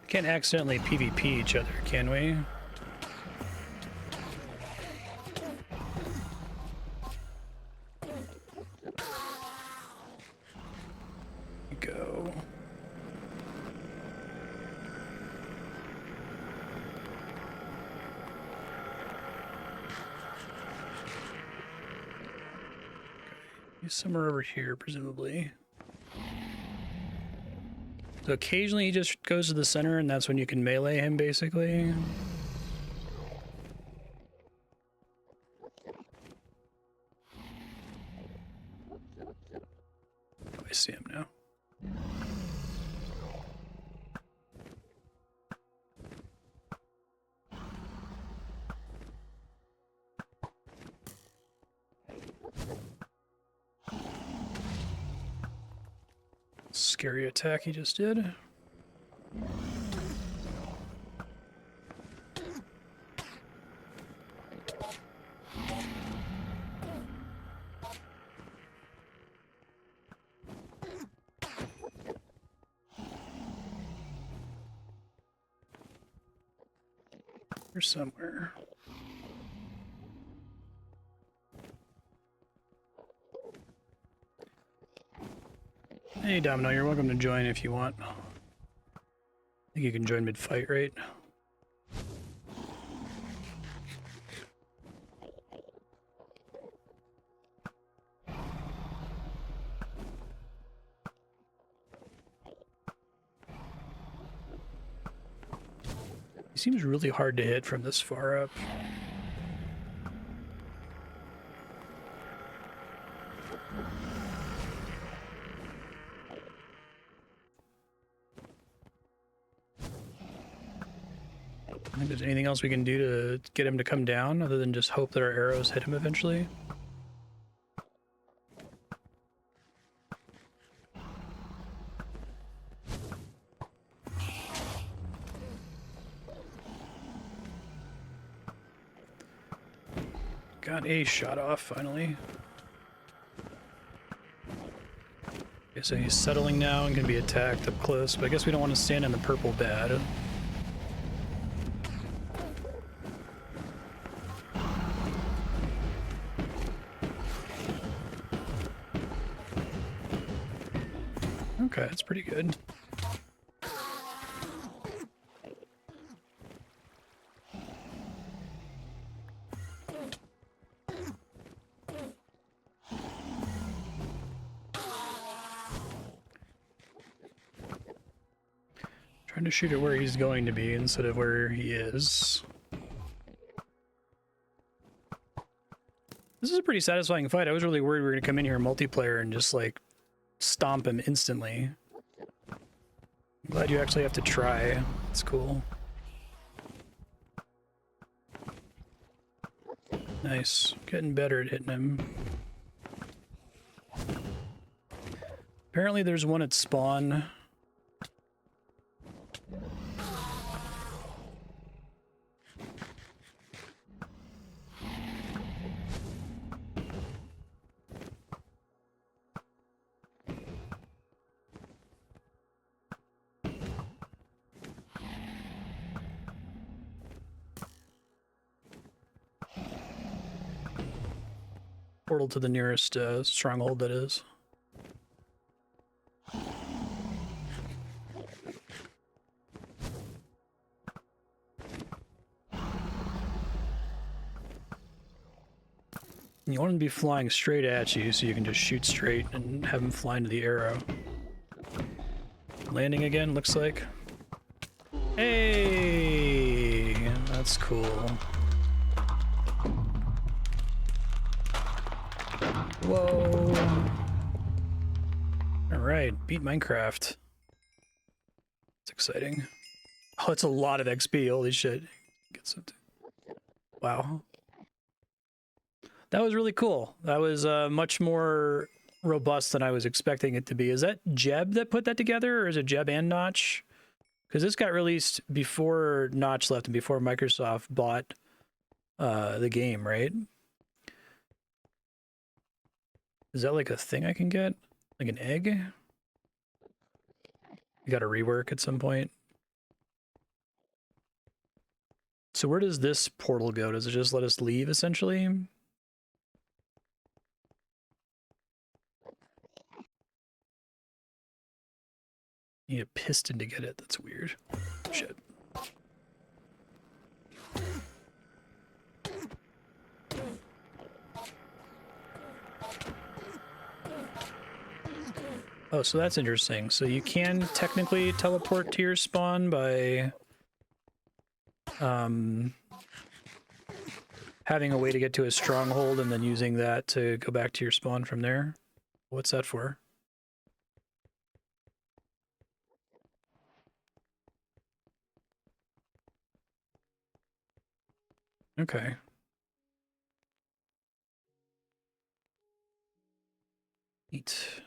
Can't accidentally PvP each other, can we? Go. He's somewhere over here, presumably. So occasionally he just goes to the center, and that's when you can melee him, basically. Oh, I see him now. Scary attack he just did. Here somewhere. Hey Domino, you're welcome to join if you want. I think you can join mid-fight, right? He seems really hard to hit from this far up. I think there's anything else we can do to get him to come down other than just hope that our arrows hit him eventually. Got a shot off finally. Okay, so he's settling now and can be attacked up close, but I guess we don't want to stand in the purple bad. Okay, that's pretty good. Trying to shoot at where he's going to be instead of where he is. This is a pretty satisfying fight. I was really worried we were going to come in here multiplayer and just like stomp him instantly. I'm glad you actually have to try. It's cool. Nice. Getting better at hitting him. Apparently there's one at spawn. Portal to the nearest stronghold, that is. You want him to be flying straight at you so you can just shoot straight and have him fly into the arrow. Landing again, looks like. Hey! That's cool. Whoa! Alright, beat Minecraft. It's exciting. Oh, it's a lot of XP, holy shit. Get something. Wow. That was really cool. That was much more robust than I was expecting it to be. Is that Jeb that put that together, or is it Jeb and Notch? Because this got released before Notch left and before Microsoft bought the game, right? Is that like a thing I can get? Like an egg? You got to rework at some point. So where does this portal go? Does it just let us leave, essentially? Need a piston to get it. That's weird. Shit. Oh, so that's interesting. So you can technically teleport to your spawn by having a way to get to a stronghold and then using that to go back to your spawn from there. What's that for? Okay. Neat.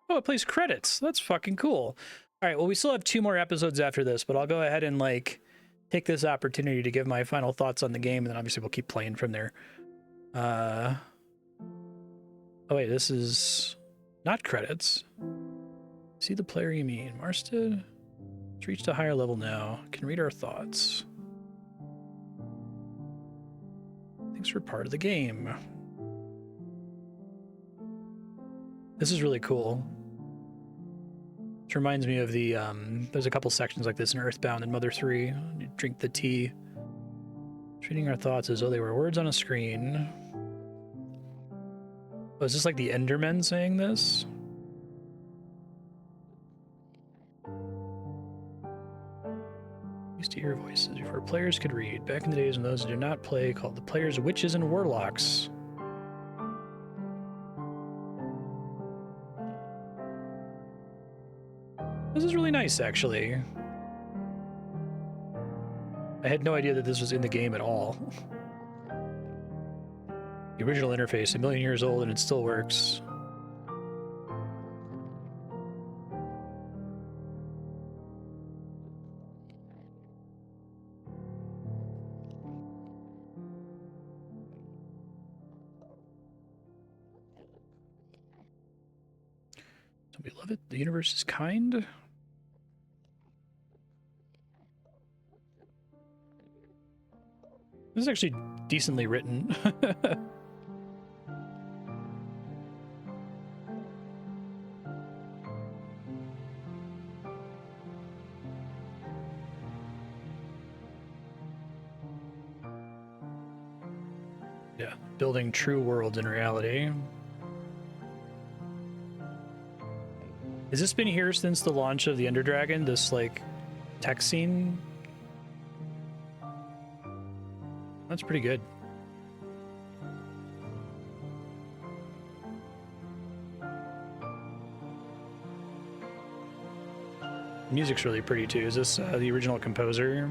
Oh, it plays credits. That's fucking cool. All right, well, we still have 2 more episodes after this, but I'll go ahead and, like, take this opportunity to give my final thoughts on the game, and then obviously we'll keep playing from there. Oh, wait, this is not credits. See the player you mean. Marstead has reached a higher level now. Can read our thoughts. Thanks for part of the game. This is really cool. It reminds me of the, there's a couple sections like this in Earthbound and Mother 3. You drink the tea. Treating our thoughts as though they were words on a screen. Oh, is this like the Endermen saying this? Used to hear voices before players could read. Back in the days when those who did not play called the players witches and warlocks. This is really nice, actually. I had no idea that this was in the game at all. The original interface, 1 million years old, and it still works. Don't we love it? The universe is kind. This is actually decently written. Yeah, building true worlds in reality. Has this been here since the launch of the Ender Dragon? This, like, tech scene? That's pretty good. The music's really pretty too. Is this the original composer?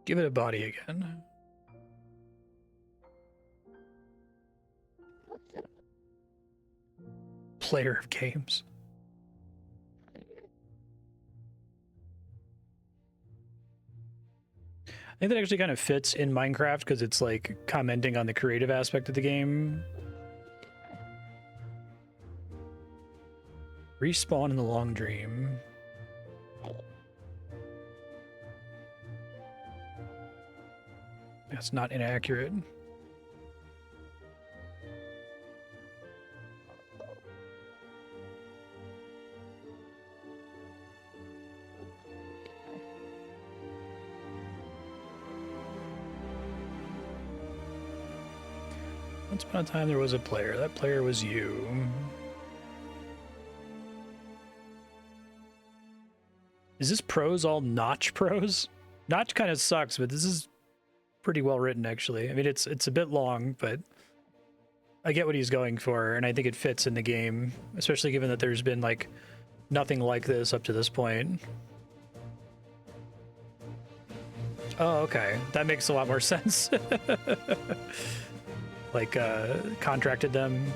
Give it a body again. Player of games. I think that actually kind of fits in Minecraft because it's like commenting on the creative aspect of the game. Respawn in the long dream. That's not inaccurate. Once upon a time there was a player. That player was you. Is this prose all Notch prose? Notch kind of sucks, but this is pretty well written, actually. I mean, it's a bit long, but I get what he's going for, and I think it fits in the game, especially given that there's been, like, nothing like this up to this point. Oh, okay. That makes a lot more sense. Like, contracted them.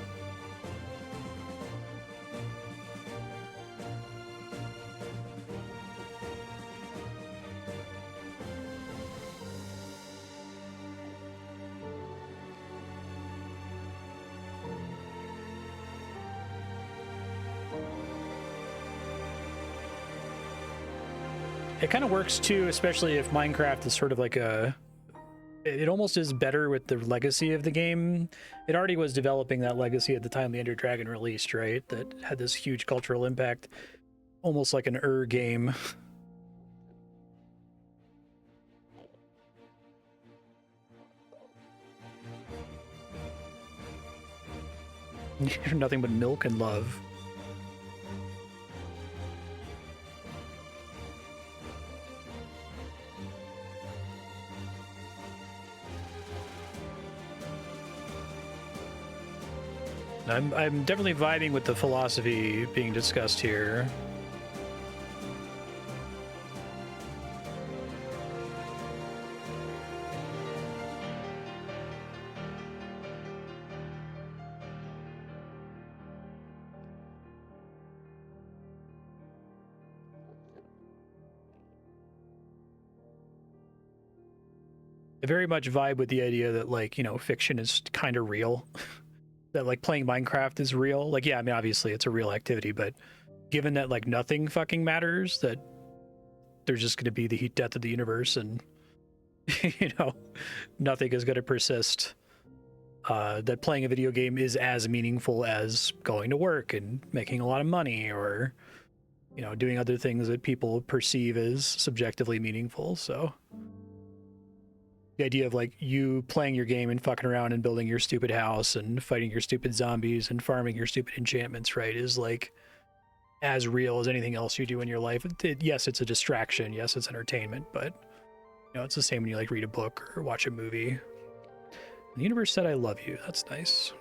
It kind of works too, especially if Minecraft is sort of like a... It almost is better with the legacy of the game. It already was developing that legacy at the time the Ender Dragon released, right? That had this huge cultural impact, almost like an game. You're nothing but milk and love. I'm definitely vibing with the philosophy being discussed here. I very much vibe with the idea that, like, you know, fiction is kind of real. That, like, playing Minecraft is real. Like, yeah, I mean, obviously it's a real activity, but given that, like, nothing fucking matters, that there's just going to be the heat death of the universe and, you know, nothing is going to persist, that playing a video game is as meaningful as going to work and making a lot of money, or, you know, doing other things that people perceive as subjectively meaningful. So the idea of, like, you playing your game and fucking around and building your stupid house and fighting your stupid zombies and farming your stupid enchantments, right, is, like, as real as anything else you do in your life. Yes, it's a distraction. Yes, it's entertainment, but, you know, it's the same when you, like, read a book or watch a movie. The universe said I love you. That's nice.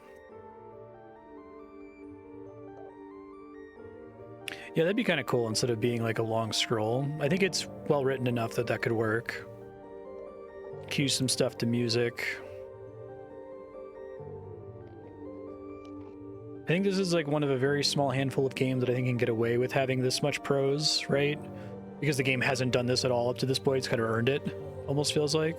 Yeah, that'd be kind of cool instead of being, like, a long scroll. I think it's well written enough that that could work. Cue some stuff to music. I think this is, like, one of a very small handful of games that I think can get away with having this much prose, right? Because the game hasn't done this at all up to this point. It's kind of earned it, almost feels like.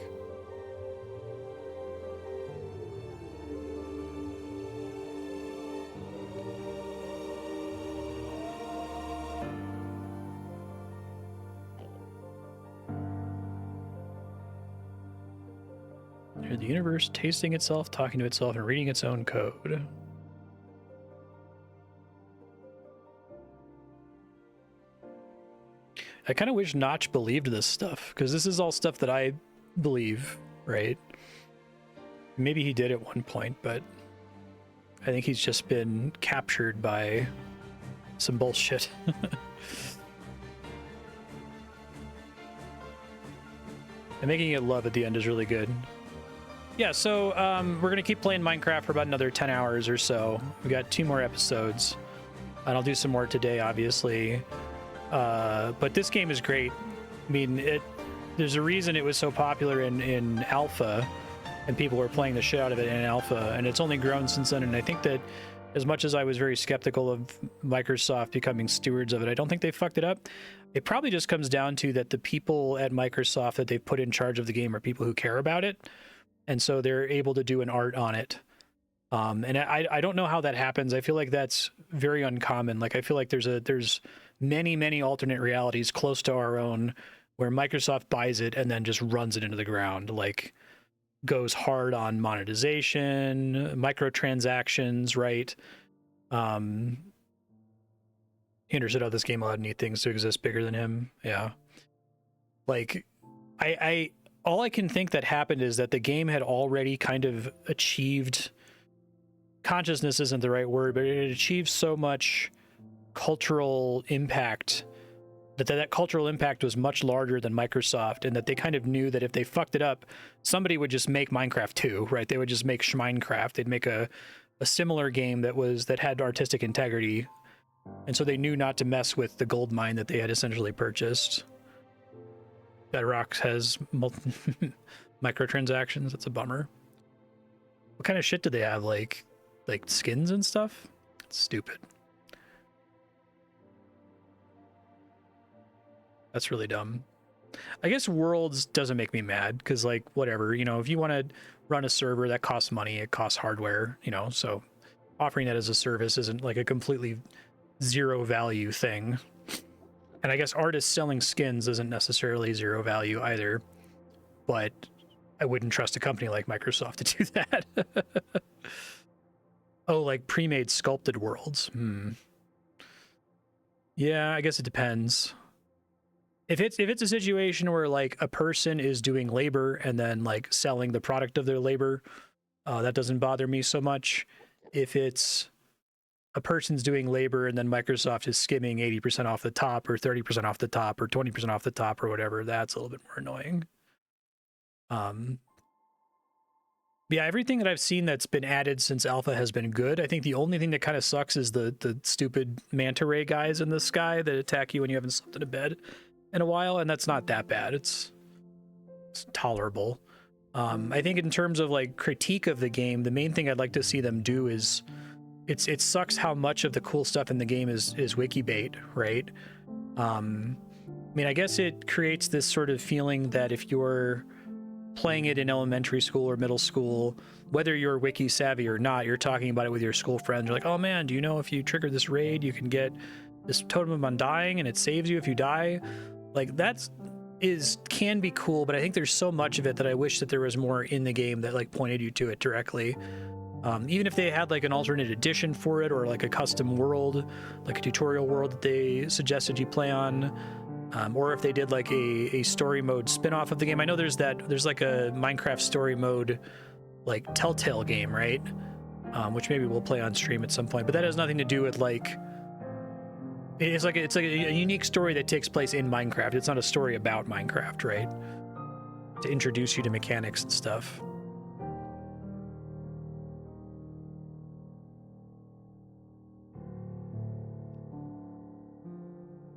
The universe tasting itself, talking to itself, and reading its own code. I kind of wish Notch believed this stuff, because this is all stuff that I believe, right? Maybe he did at one point, but I think he's just been captured by some bullshit. And making it love at the end is really good. Yeah, so we're going to keep playing Minecraft for about another 10 hours or so. We got 2 more episodes, and I'll do some more today, obviously. But this game is great. I mean, there's a reason it was so popular in alpha, and people were playing the shit out of it in alpha, and it's only grown since then. And I think that as much as I was very skeptical of Microsoft becoming stewards of it, I don't think they fucked it up. It probably just comes down to that the people at Microsoft that they've put in charge of the game are people who care about it. And so they're able to do an art on it. And I don't know how that happens. I feel like that's very uncommon. Like, I feel like there's many alternate realities close to our own where Microsoft buys it and then just runs it into the ground. Like, goes hard on monetization, microtransactions, right? Hinder said, oh, this game allowed neat things to exist bigger than him. Yeah. Like, all I can think that happened is that the game had already kind of achieved, consciousness isn't the right word, but it had achieved so much cultural impact that cultural impact was much larger than Microsoft, and that they kind of knew that if they fucked it up, somebody would just make Minecraft 2, right? They would just make Schminecraft. They'd make a similar game that had artistic integrity, and so they knew not to mess with the gold mine that they had essentially purchased. Bedrock has microtransactions. That's a bummer. What kind of shit do they have? Like skins and stuff? It's stupid. That's really dumb. I guess Worlds doesn't make me mad because, like, whatever, you know, if you want to run a server that costs money, it costs hardware, you know, so offering that as a service isn't like a completely zero value thing. And I guess artists selling skins isn't necessarily zero value either, but I wouldn't trust a company like Microsoft to do that. Oh, like pre-made sculpted worlds. Yeah, I guess it depends. If it's a situation where like a person is doing labor and then like selling the product of their labor, that doesn't bother me so much. If it's a person's doing labor and then Microsoft is skimming 80% off the top or 30% off the top or 20% off the top or whatever, that's a little bit more annoying. Yeah, everything that I've seen that's been added since alpha has been good. I think the only thing that kind of sucks is the stupid manta ray guys in the sky that attack you when you haven't slept in a bed in a while, and that's not that bad. It's tolerable. I think in terms of like critique of the game, the main thing I'd like to see them do is it sucks how much of the cool stuff in the game is wiki bait, right? I mean, I guess it creates this sort of feeling that if you're playing it in elementary school or middle school, whether you're wiki savvy or not, you're talking about it with your school friends. You're like, oh man, do you know if you trigger this raid, you can get this totem of undying and it saves you if you die? Like can be cool, but I think there's so much of it that I wish that there was more in the game that like pointed you to it directly. Even if they had like an alternate edition for it or like a custom world, like a tutorial world that they suggested you play on, or if they did like a story mode spin-off of the game. I know there's like a Minecraft story mode like Telltale game, right? Which maybe we'll play on stream at some point, but that has nothing to do with like it's like a unique story that takes place in Minecraft. It's not a story about Minecraft, right? To introduce you to mechanics and stuff.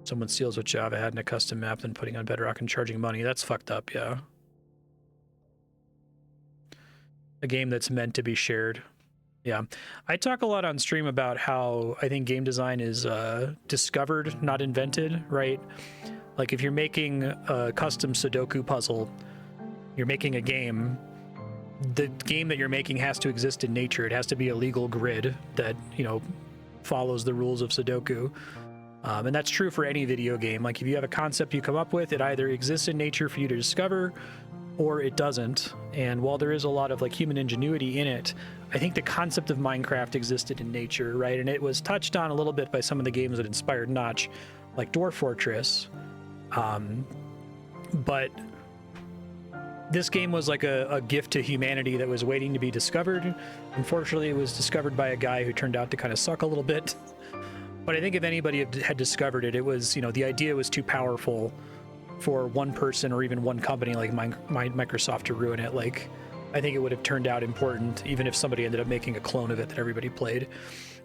Someone steals what Java had in a custom map, then putting on Bedrock and charging money. That's fucked up, yeah. A game that's meant to be shared. Yeah. I talk a lot on stream about how I think game design is discovered, not invented, right? Like if you're making a custom Sudoku puzzle, you're making a game, the game that you're making has to exist in nature. It has to be a legal grid that, you know, follows the rules of Sudoku. And that's true for any video game. Like if you have a concept you come up with, it either exists in nature for you to discover or it doesn't. And while there is a lot of like human ingenuity in it, I think the concept of Minecraft existed in nature, right? And it was touched on a little bit by some of the games that inspired Notch, like Dwarf Fortress. But this game was like a gift to humanity that was waiting to be discovered. Unfortunately, it was discovered by a guy who turned out to kind of suck a little bit. But I think if anybody had discovered it, it was, you know, the idea was too powerful for one person or even one company like Microsoft to ruin it. Like, I think it would have turned out important, even if somebody ended up making a clone of it that everybody played.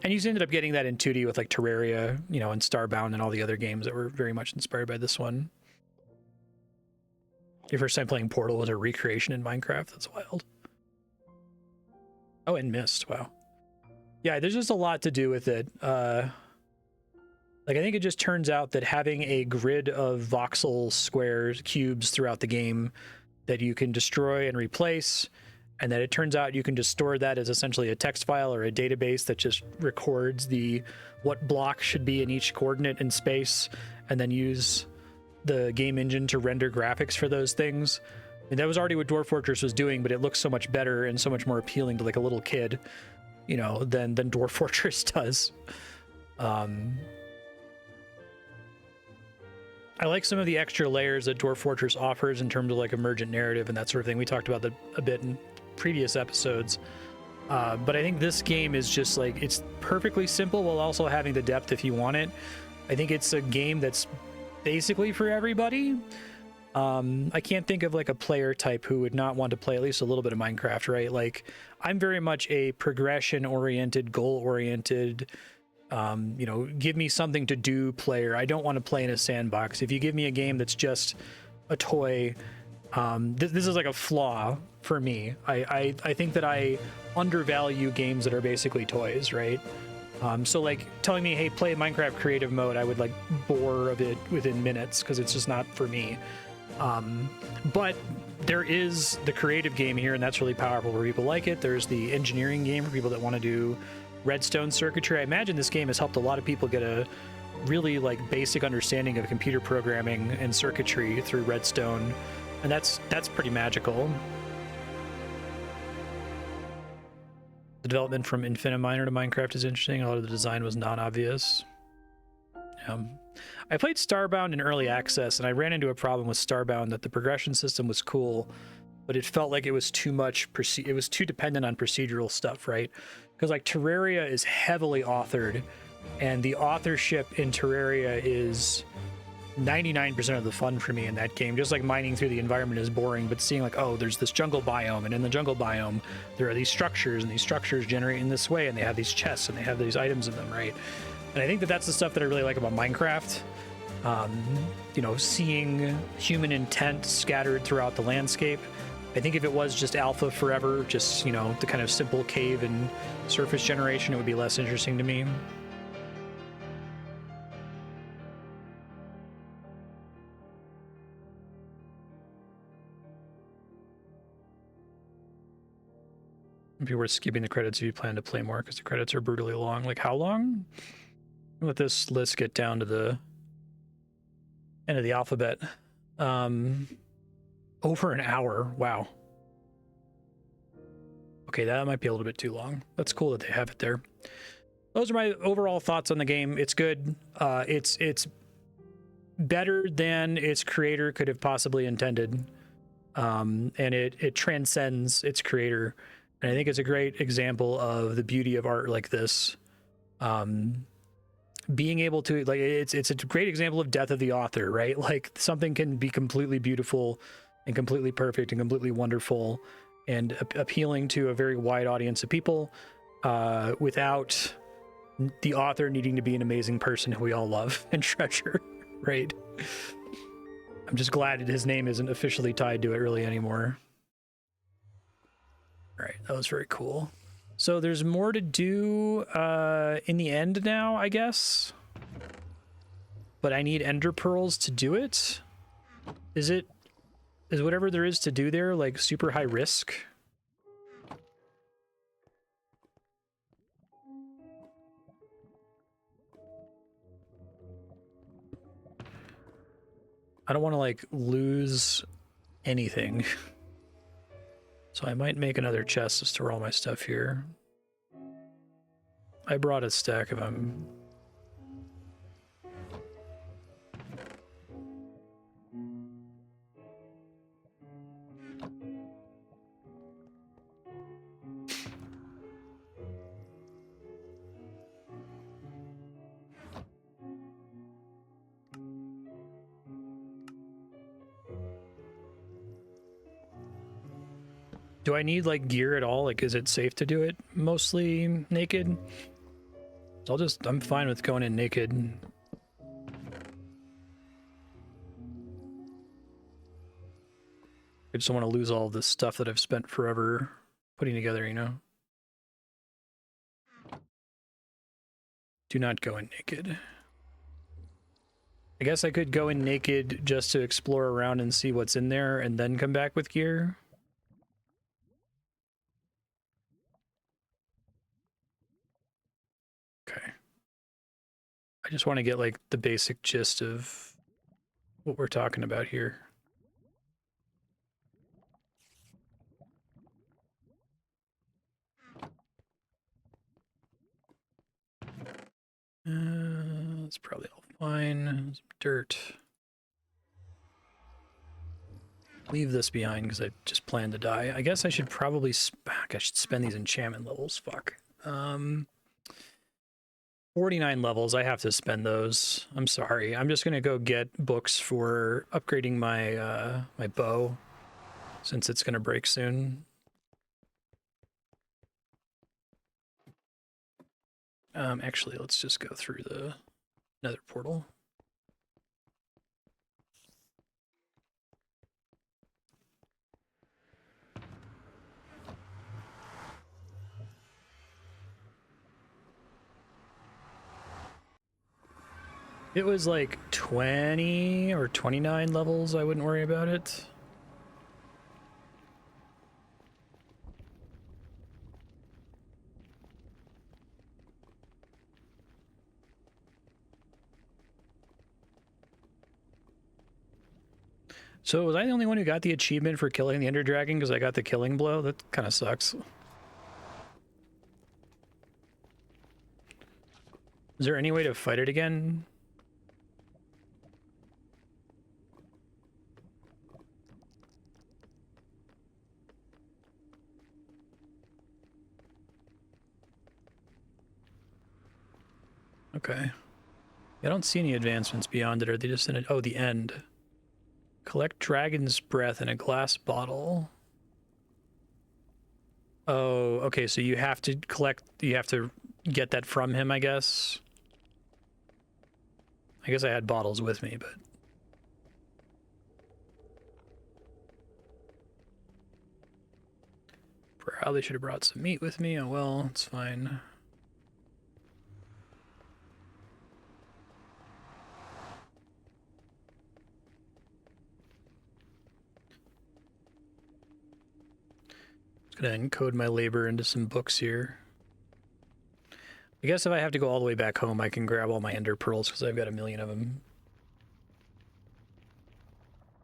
And you ended up getting that in 2D with like Terraria, you know, and Starbound and all the other games that were very much inspired by this one. Your first time playing Portal was a recreation in Minecraft. That's wild. Oh, and Myst. Wow. Yeah, there's just a lot to do with it. Like, I think it just turns out that having a grid of voxel squares, cubes throughout the game that you can destroy and replace, and that it turns out you can just store that as essentially a text file or a database that just records what block should be in each coordinate in space, and then use the game engine to render graphics for those things. I mean, that was already what Dwarf Fortress was doing, but it looks so much better and so much more appealing to like a little kid, you know, than Dwarf Fortress does. I like some of the extra layers that Dwarf Fortress offers in terms of like emergent narrative and that sort of thing. We talked about that a bit in previous episodes. But I think this game is just like, it's perfectly simple while also having the depth if you want it. I think it's a game that's basically for everybody. I can't think of like a player type who would not want to play at least a little bit of Minecraft, right? Like, I'm very much a progression-oriented, goal-oriented, you know, give me something to do player. I don't want to play in a sandbox. If you give me a game that's just a toy, this is like a flaw for me. I think that I undervalue games that are basically toys, right? So like telling me, hey, play Minecraft creative mode, I would like bore of it within minutes because it's just not for me. But there is the creative game here, and that's really powerful for people like it. There's the engineering game for people that want to do redstone circuitry. I imagine this game has helped a lot of people get a really like basic understanding of computer programming and circuitry through Redstone, and that's pretty magical. The development from Infiniminer to Minecraft is interesting. A lot of the design was not obvious. I played Starbound in early access, and I ran into a problem with Starbound that the progression system was cool, but it felt like it was too much. It was too dependent on procedural stuff, right? Because like Terraria is heavily authored, and the authorship in Terraria is 99% of the fun for me in that game. Just like mining through the environment is boring, but seeing like, oh, there's this jungle biome, and in the jungle biome there are these structures, and these structures generate in this way, and they have these chests, and they have these items in them, right? And I think that that's the stuff that I really like about Minecraft. You know, seeing human intent scattered throughout the landscape. I think if it was just alpha forever, just, you know, the kind of simple cave and surface generation, it would be less interesting to me. If you were skipping the credits, if you plan to play more, because the credits are brutally long. Like, how long? Let this list get down to the end of the alphabet. Over an hour. Wow. Okay, that might be a little bit too long. That's cool that they have it there. Those are my overall thoughts on the game. It's good. It's better than its creator could have possibly intended. And it transcends its creator. And I think it's a great example of the beauty of art like this. Being able to, like, it's a great example of death of the author, right? Like, something can be completely beautiful and completely perfect and completely wonderful and appealing to a very wide audience of people without the author needing to be an amazing person who we all love and treasure, right? I'm just glad that his name isn't officially tied to it really anymore. All right, that was very cool. So there's more to do in the end now, I guess. But I need ender pearls to do it. Is whatever there is to do there like super high risk? I don't want to like lose anything. So I might make another chest to store all my stuff here. I brought a stack if I'm... Do I need like gear at all? Like, is it safe to do it mostly naked? So I'm fine with going in naked. I just don't want to lose all this stuff that I've spent forever putting together, you know? Do not go in naked. I guess I could go in naked just to explore around and see what's in there and then come back with gear. Okay. I just want to get like the basic gist of what we're talking about here. That's probably all fine. Some dirt. Leave this behind because I just plan to die. I guess I should probably I should spend these enchantment levels. Fuck. 49 levels. I have to spend those. I'm sorry. I'm just gonna go get books for upgrading my my bow since it's gonna break soon. Actually, let's just go through the nether portal. It was like 20 or 29 levels, I wouldn't worry about it. So was I the only one who got the achievement for killing the Ender Dragon because I got the killing blow? That kind of sucks. Is there any way to fight it again? Okay. I don't see any advancements beyond it. Are they just in it? Oh, the end. Collect dragon's breath in a glass bottle. Oh, okay, so you have to get that from him, I guess. I guess I had bottles with me, but... Probably should have brought some meat with me. Oh well, it's fine. Just gonna encode my labor into some books here. I guess if I have to go all the way back home, I can grab all my ender pearls because I've got a million of them.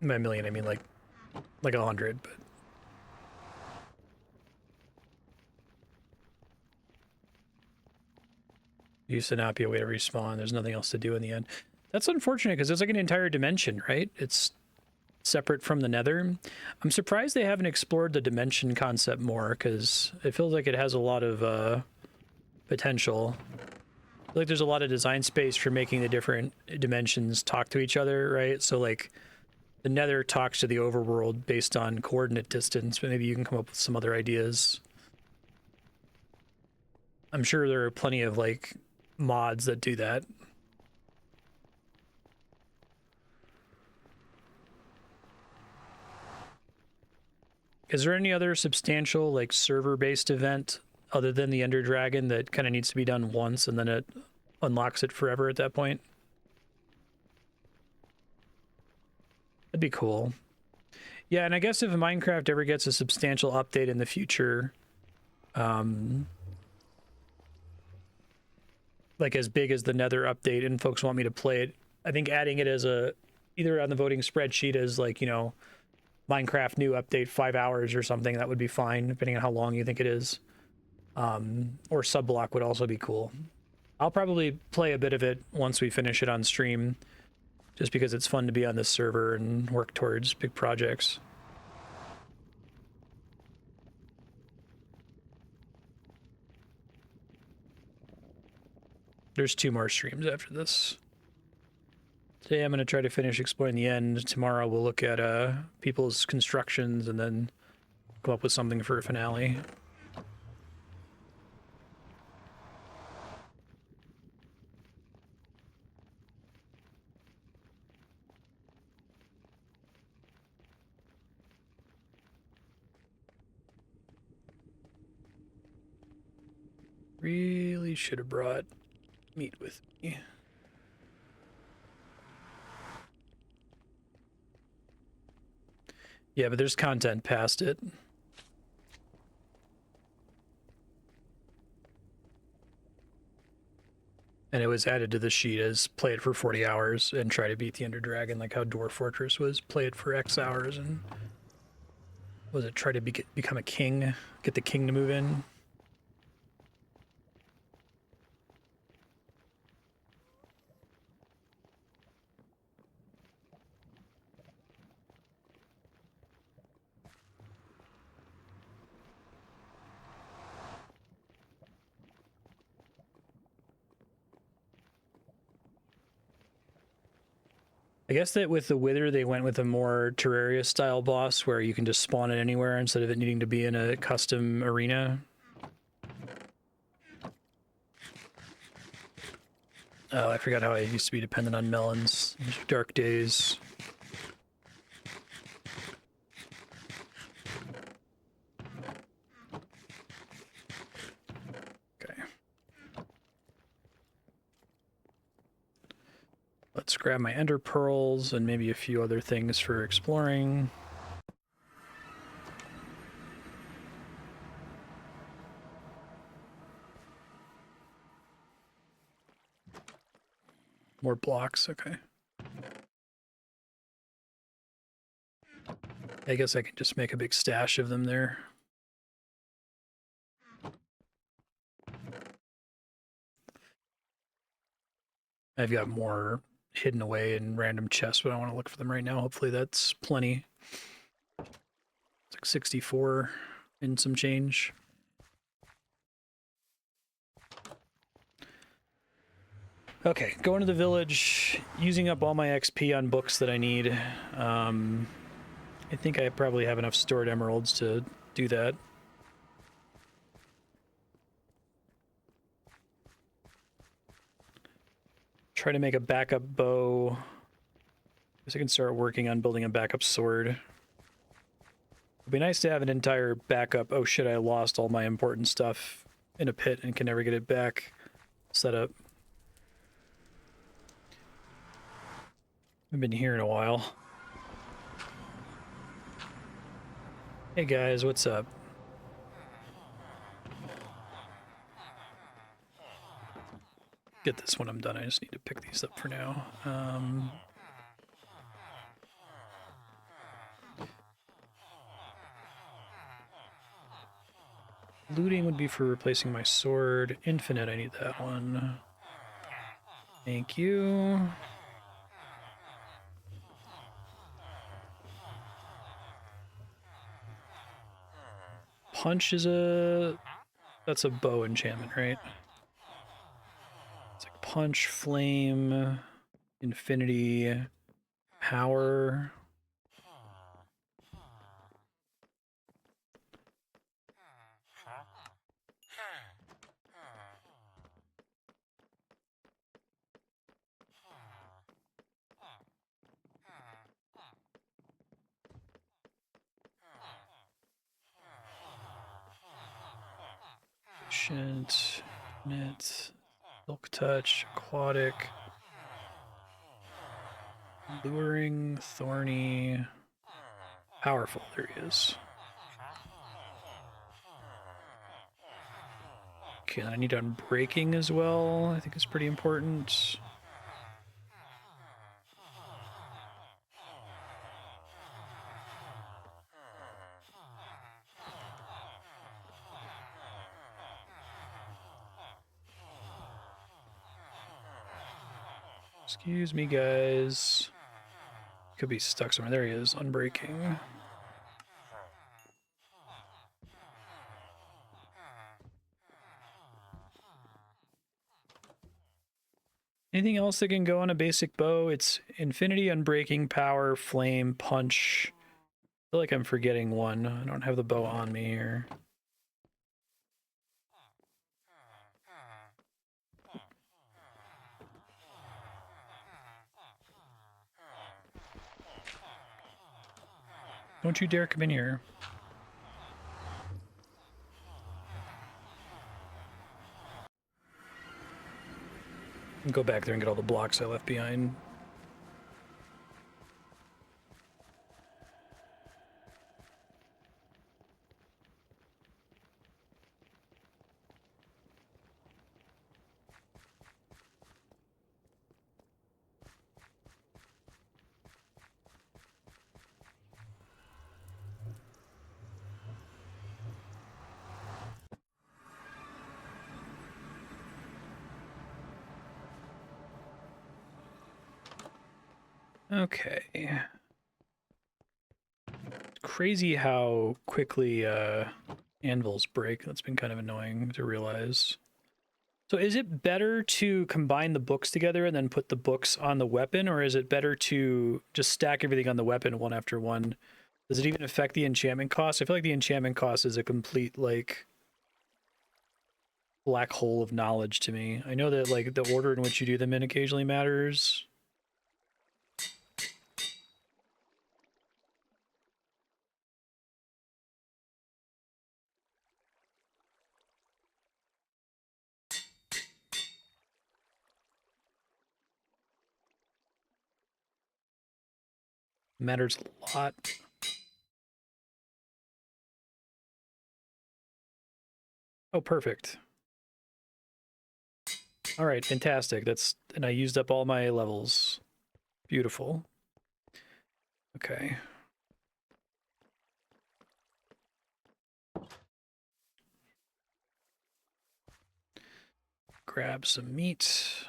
By a million, I mean like 100, but... Used to not be a way to respawn. There's nothing else to do in the end. That's unfortunate because it's like an entire dimension, right? It's separate from the nether. I'm surprised they haven't explored the dimension concept more because it feels like it has a lot of potential. I feel like there's a lot of design space for making the different dimensions talk to each other, right? So like the nether talks to the overworld based on coordinate distance, but maybe you can come up with some other ideas. I'm sure there are plenty of like mods that do that. Is there any other substantial like server-based event other than the Ender Dragon that kind of needs to be done once and then it unlocks it forever at that point? That'd be cool. Yeah, and I guess if Minecraft ever gets a substantial update in the future, like as big as the Nether update, and folks want me to play it, I think adding it as either on the voting spreadsheet as like, you know, Minecraft new update 5 hours or something, that would be fine, depending on how long you think it is. Or subblock would also be cool. I'll probably play a bit of it once we finish it on stream, just because it's fun to be on this server and work towards big projects. There's 2 more streams after this. Today I'm going to try to finish exploring the end. Tomorrow we'll look at people's constructions and then come up with something for a finale. Really should have brought meat with me. Yeah, but there's content past it. And it was added to the sheet as play it for 40 hours and try to beat the Ender Dragon, like how Dwarf Fortress was play it for X hours and was it try to become a king, get the king to move in. I guess that with the Wither, they went with a more Terraria-style boss where you can just spawn it anywhere instead of it needing to be in a custom arena. Oh, I forgot how I used to be dependent on melons. Dark days. Okay. Let's grab my ender pearls and maybe a few other things for exploring. More blocks, okay. I guess I can just make a big stash of them there. I've got more hidden away in random chests, but I want to look for them right now. Hopefully that's plenty. It's like 64 and some change. Okay, going to the village, using up all my XP on books that I need. I think I probably have enough stored emeralds to do that. Try to make a backup bow. Guess I can start working on building a backup sword. It'd be nice to have an entire backup. Oh shit, I lost all my important stuff in a pit and can never get it back set up. I've been here in a while. Hey guys, what's up? Get this when I'm done. I just need to pick these up for now. Looting would be for replacing my sword. Infinite, I need that one. Thank you. Punch is a... That's a bow enchantment, right? It's like punch, flame, infinity, power. Patient, knit, silk touch, aquatic, luring, thorny, powerful. There he is. Okay, I need unbreaking as well. I think it's pretty important. Excuse me, guys. Could be stuck somewhere. There he is, unbreaking. Anything else that can go on a basic bow? It's infinity, unbreaking, power, flame, punch. I feel like I'm forgetting one. I don't have the bow on me here. Don't you dare come in here. Go back there and get all the blocks I left behind. Okay. It's crazy how quickly anvils break. That's been kind of annoying to realize. So is it better to combine the books together and then put the books on the weapon, or is it better to just stack everything on the weapon one after one? Does it even affect the enchantment cost? I feel like the enchantment cost is a complete, like, black hole of knowledge to me. I know that, like, the order in which you do them in occasionally matters. Matters a lot. Oh, perfect. All right, fantastic. And I used up all my levels. Beautiful. Okay. grab some meat.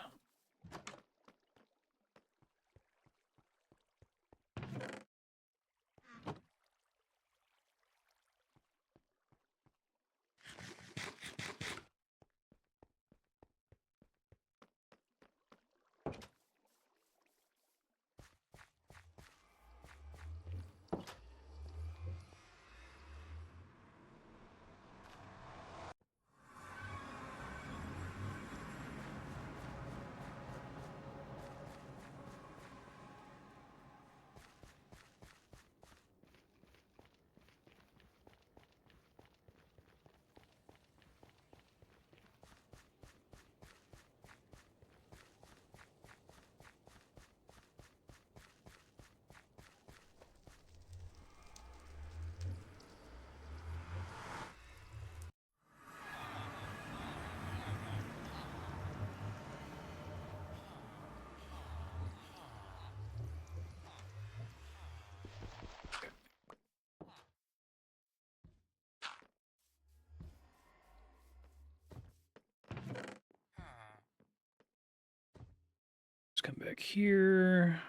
Let's come back here.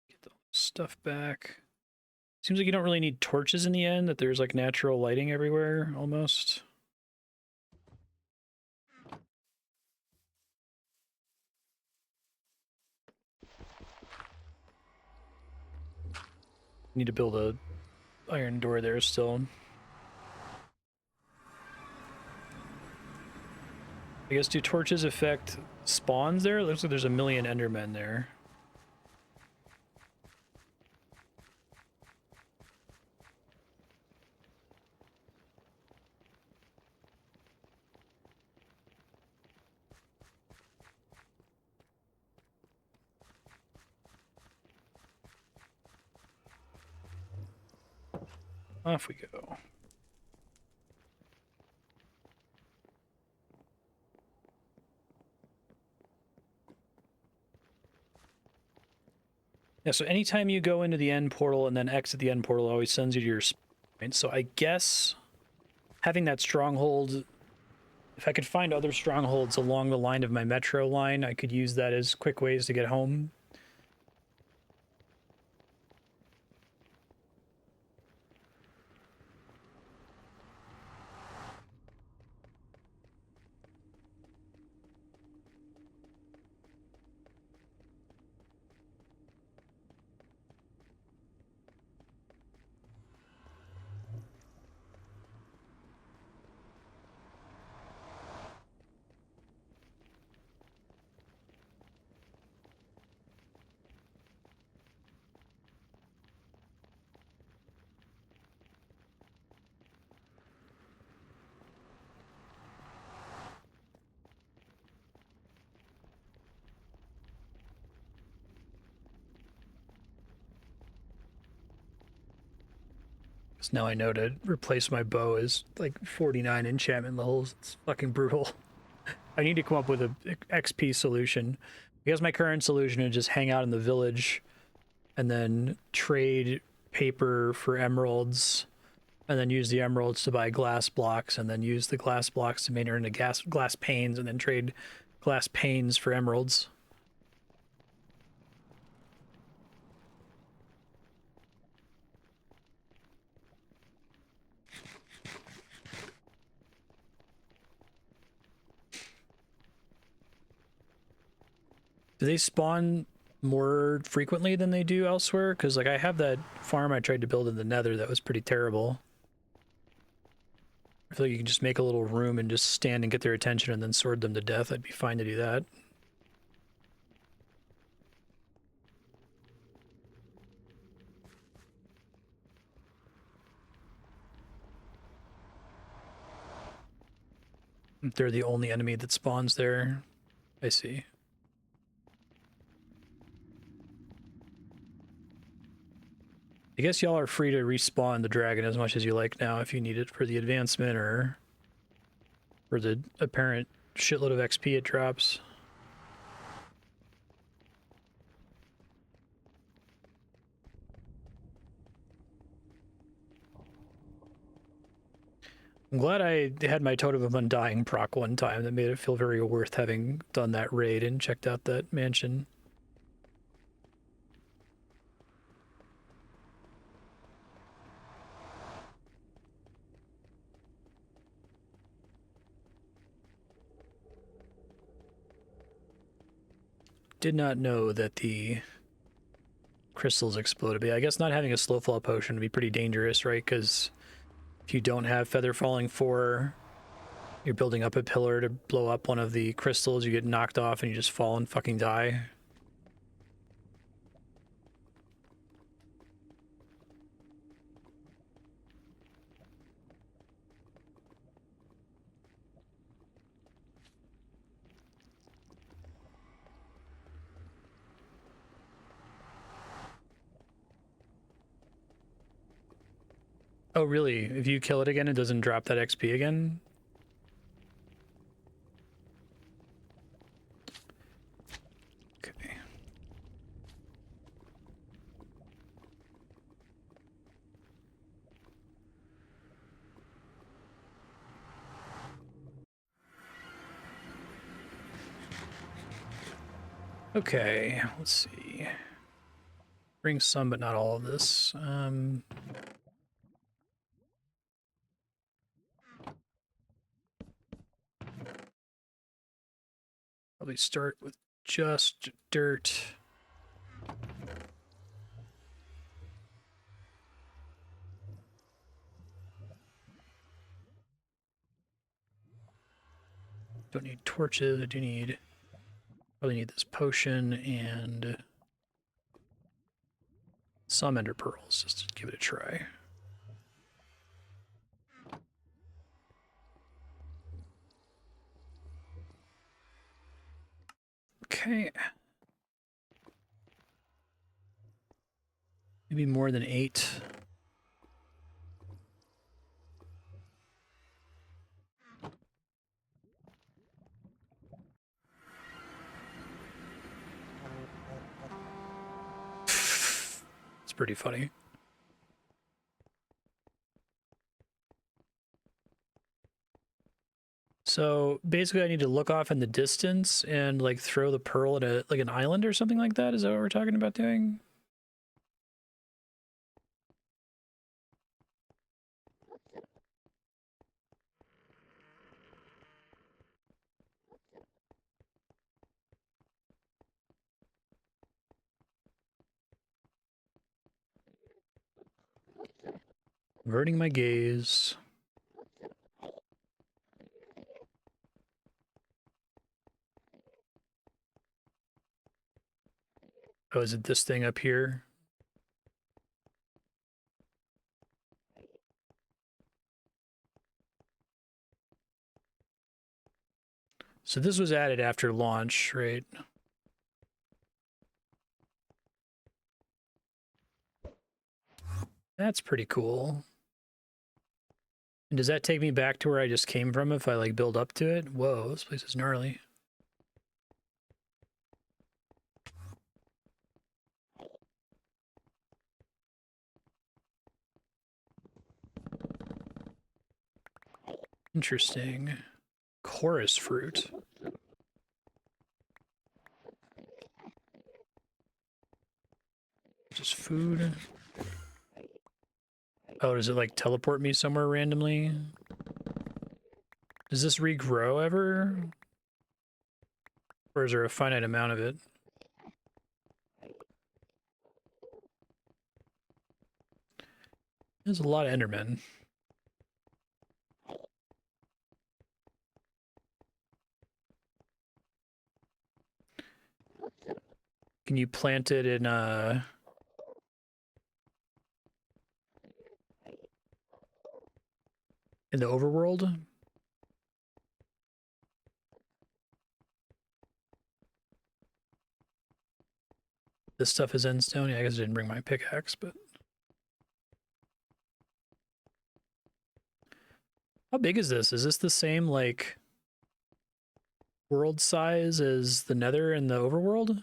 Get the stuff back. Seems like you don't really need torches in the end, that there's like natural lighting everywhere almost. Need to build a iron door there still. I guess, do torches affect spawns there? It looks like there's a million endermen there. Off we go. Yeah, so anytime you go into the end portal and then exit the end portal, it always sends you to your point. So I guess having that stronghold, if I could find other strongholds along the line of my metro line, I could use that as quick ways to get home. Because now I know to replace my bow is like 49 enchantment levels. It's fucking brutal. I need to come up with a XP solution. Because my current solution is just hang out in the village and then trade paper for emeralds, and then use the emeralds to buy glass blocks, and then use the glass blocks to make into glass panes, and then trade glass panes for emeralds. Do they spawn more frequently than they do elsewhere? Because like I have that farm I tried to build in the Nether that was pretty terrible. I feel like you can just make a little room and just stand and get their attention and then sword them to death. I'd be fine to do that. They're the only enemy that spawns there. I see. I guess y'all are free to respawn the dragon as much as you like now if you need it for the advancement or for the apparent shitload of XP it drops. I'm glad I had my Totem of Undying proc one time. That made it feel very worth having done that raid and checked out that mansion. Did not know that the crystals exploded. But yeah, I guess not having a slow fall potion would be pretty dangerous, right? Because if you don't have Feather Falling 4, you're building up a pillar to blow up one of the crystals, you get knocked off and you just fall and fucking die. Oh, really? If you kill it again, it doesn't drop that XP again? Okay. Okay, let's see. Bring some, but not all of this. Probably start with just dirt. Don't need torches. I do need, probably need this potion and some ender pearls just to give it a try. Okay. Maybe more than 8. It's pretty funny. So basically I need to look off in the distance and like throw the pearl at a like an island or something like that. Is that what we're talking about doing? Averting my gaze. Oh, is it this thing up here? So this was added after launch, right? That's pretty cool. And does that take me back to where I just came from if I like build up to it? Whoa, this place is gnarly. Interesting. Chorus fruit. Just food. Oh, does it like teleport me somewhere randomly? Does this regrow ever? Or is there a finite amount of it? There's a lot of Endermen. Can you plant it in the overworld? This stuff is endstone. Yeah, I guess I didn't bring my pickaxe, but how big is this? Is this the same like world size as the Nether and the overworld?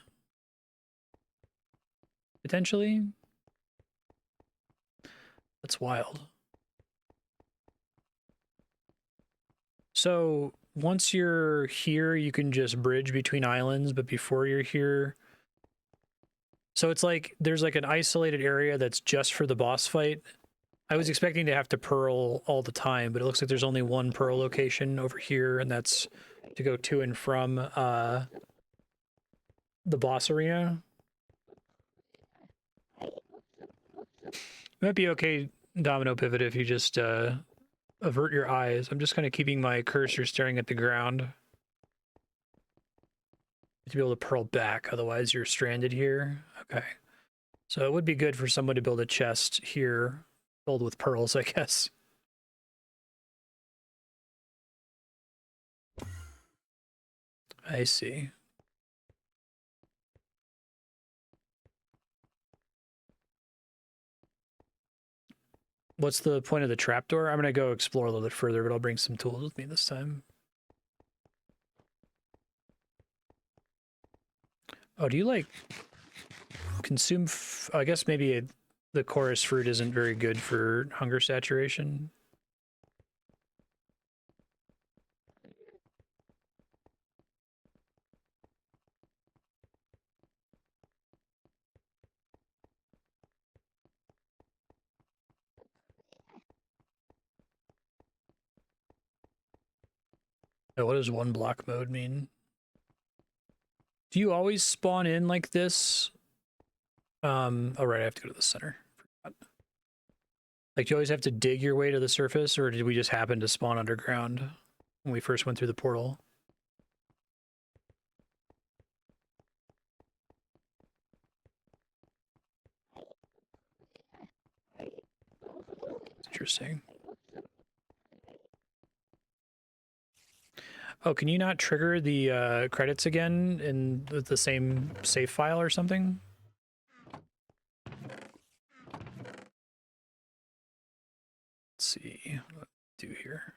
Potentially? That's wild. So once you're here, you can just bridge between islands, but before you're here, so it's like there's like an isolated area that's just for the boss fight. I was expecting to have to pearl all the time, but it looks like there's only one pearl location over here, and that's to go to and from the boss arena. It might be okay, Domino Pivot, if you just avert your eyes. I'm just kind of keeping my cursor staring at the ground to be able to pearl back, otherwise you're stranded here. Okay. So it would be good for someone to build a chest here filled with pearls, I guess. I see. What's the point of the trapdoor? I'm going to go explore a little bit further, but I'll bring some tools with me this time. Oh, do you like consume? I guess maybe the chorus fruit isn't very good for hunger saturation. Oh, what does one block mode mean? Do you always spawn in like this? Oh, right, I have to go to the center. Like, do you always have to dig your way to the surface, or did we just happen to spawn underground when we first went through the portal? Interesting. Oh, can you not trigger the credits again in the same save file or something? Let's see what I do here.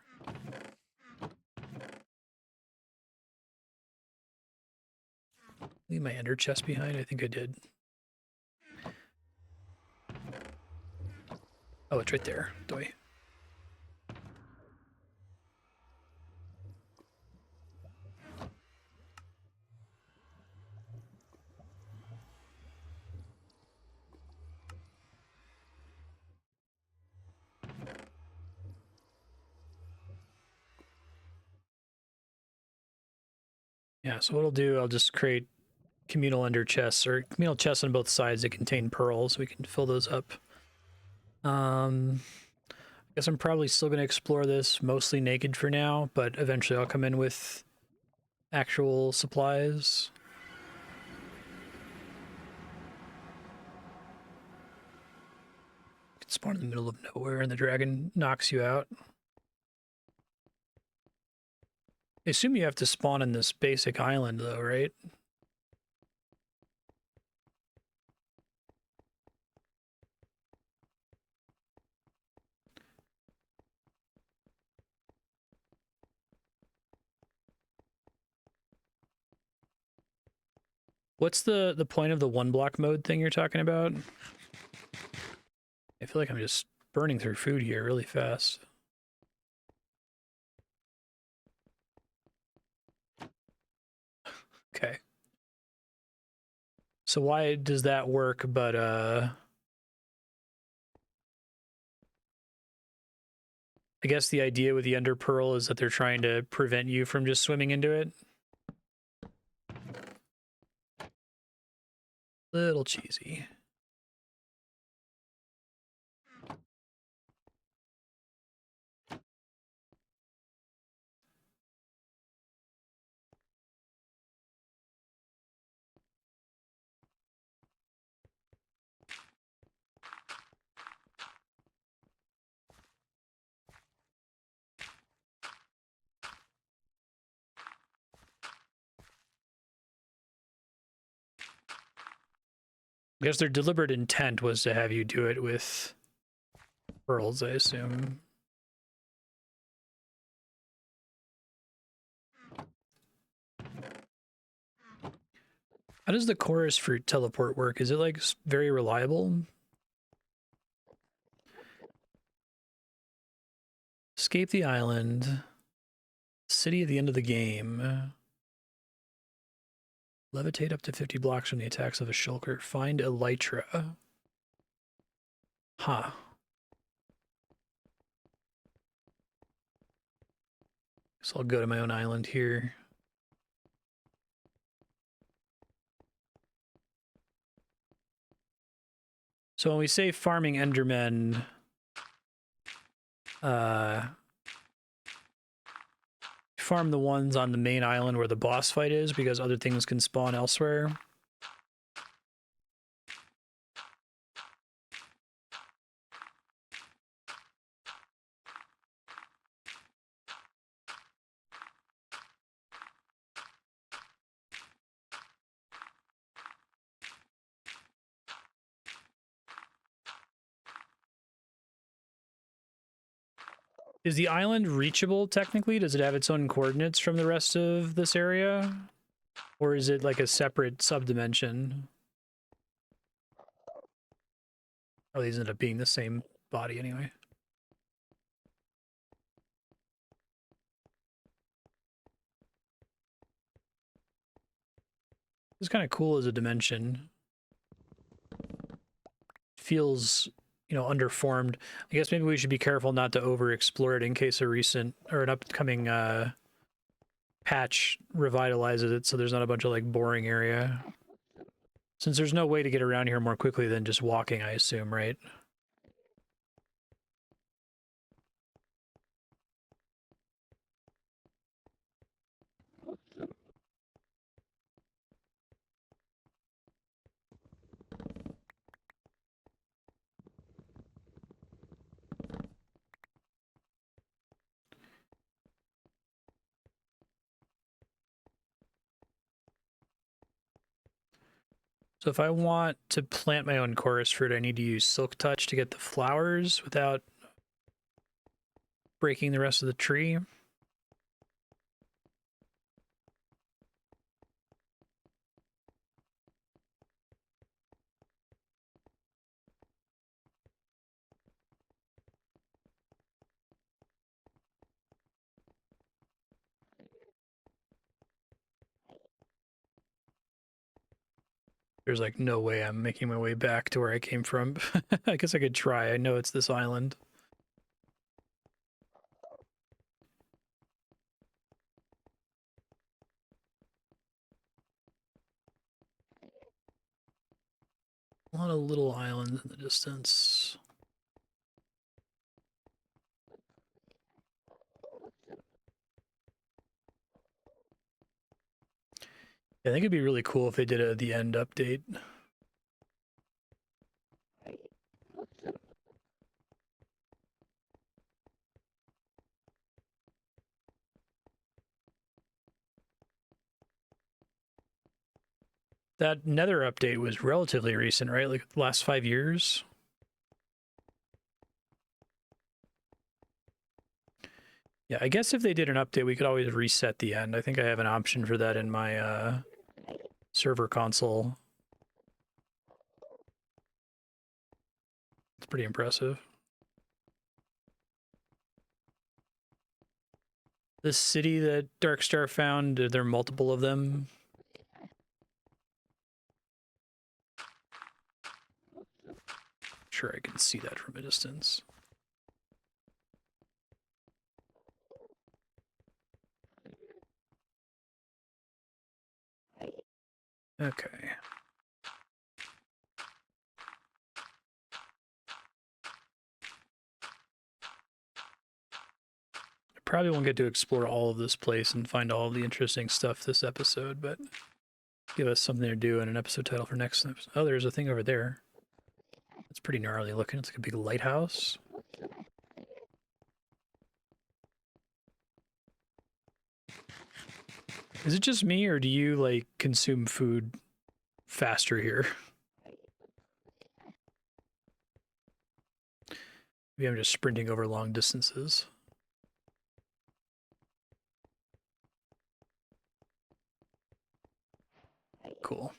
Leave my ender chest behind? I think I did. Oh, it's right there. Doy. Yeah, so what I'll do, I'll just create communal ender chests, or communal chests on both sides that contain pearls, so we can fill those up. I guess I'm probably still going to explore this mostly naked for now, but eventually I'll come in with actual supplies. You can spawn in the middle of nowhere and the dragon knocks you out. I assume you have to spawn in this basic island though, right? What's the point of the one block mode thing you're talking about? I feel like I'm just burning through food here really fast. Okay. So why does that work, but I guess the idea with the Ender Pearl is that they're trying to prevent you from just swimming into it? Little cheesy. I guess their deliberate intent was to have you do it with pearls, I assume. How does the chorus fruit teleport work? Is it like very reliable? Escape the island. City at the end of the game. Levitate up to 50 blocks from the attacks of a shulker. Find Elytra. Huh. So I'll go to my own island here. So when we say farming Endermen, farm the ones on the main island where the boss fight is because other things can spawn elsewhere. Is the island reachable technically? Does it have its own coordinates from the rest of this area? Or is it like a separate subdimension? Or these end up being the same body anyway. It's kind of cool as a dimension. Feels, you know, underformed. I guess maybe we should be careful not to overexplore it in case a recent or an upcoming patch revitalizes it so there's not a bunch of like boring area. Since there's no way to get around here more quickly than just walking, I assume, right? So if I want to plant my own chorus fruit, I need to use Silk Touch to get the flowers without breaking the rest of the tree. There's like no way I'm making my way back to where I came from. I guess I could try. I know it's this island. A lot of little islands in the distance. I think it'd be really cool if they did a the end update. That Nether update was relatively recent, right? Like the last 5 years. Yeah, I guess if they did an update, we could always reset the end. I think I have an option for that in my server console. It's pretty impressive. This city that Darkstar found, there are multiple of them. Sure, I can see that from a distance. Okay. I probably won't get to explore all of this place and find all the interesting stuff this episode, but give us something to do in an episode title for next episode. Oh, there's a thing over there. It's pretty gnarly looking. It's like a big lighthouse. Is it just me, or do you, like, consume food faster here? Maybe I'm just sprinting over long distances. Cool.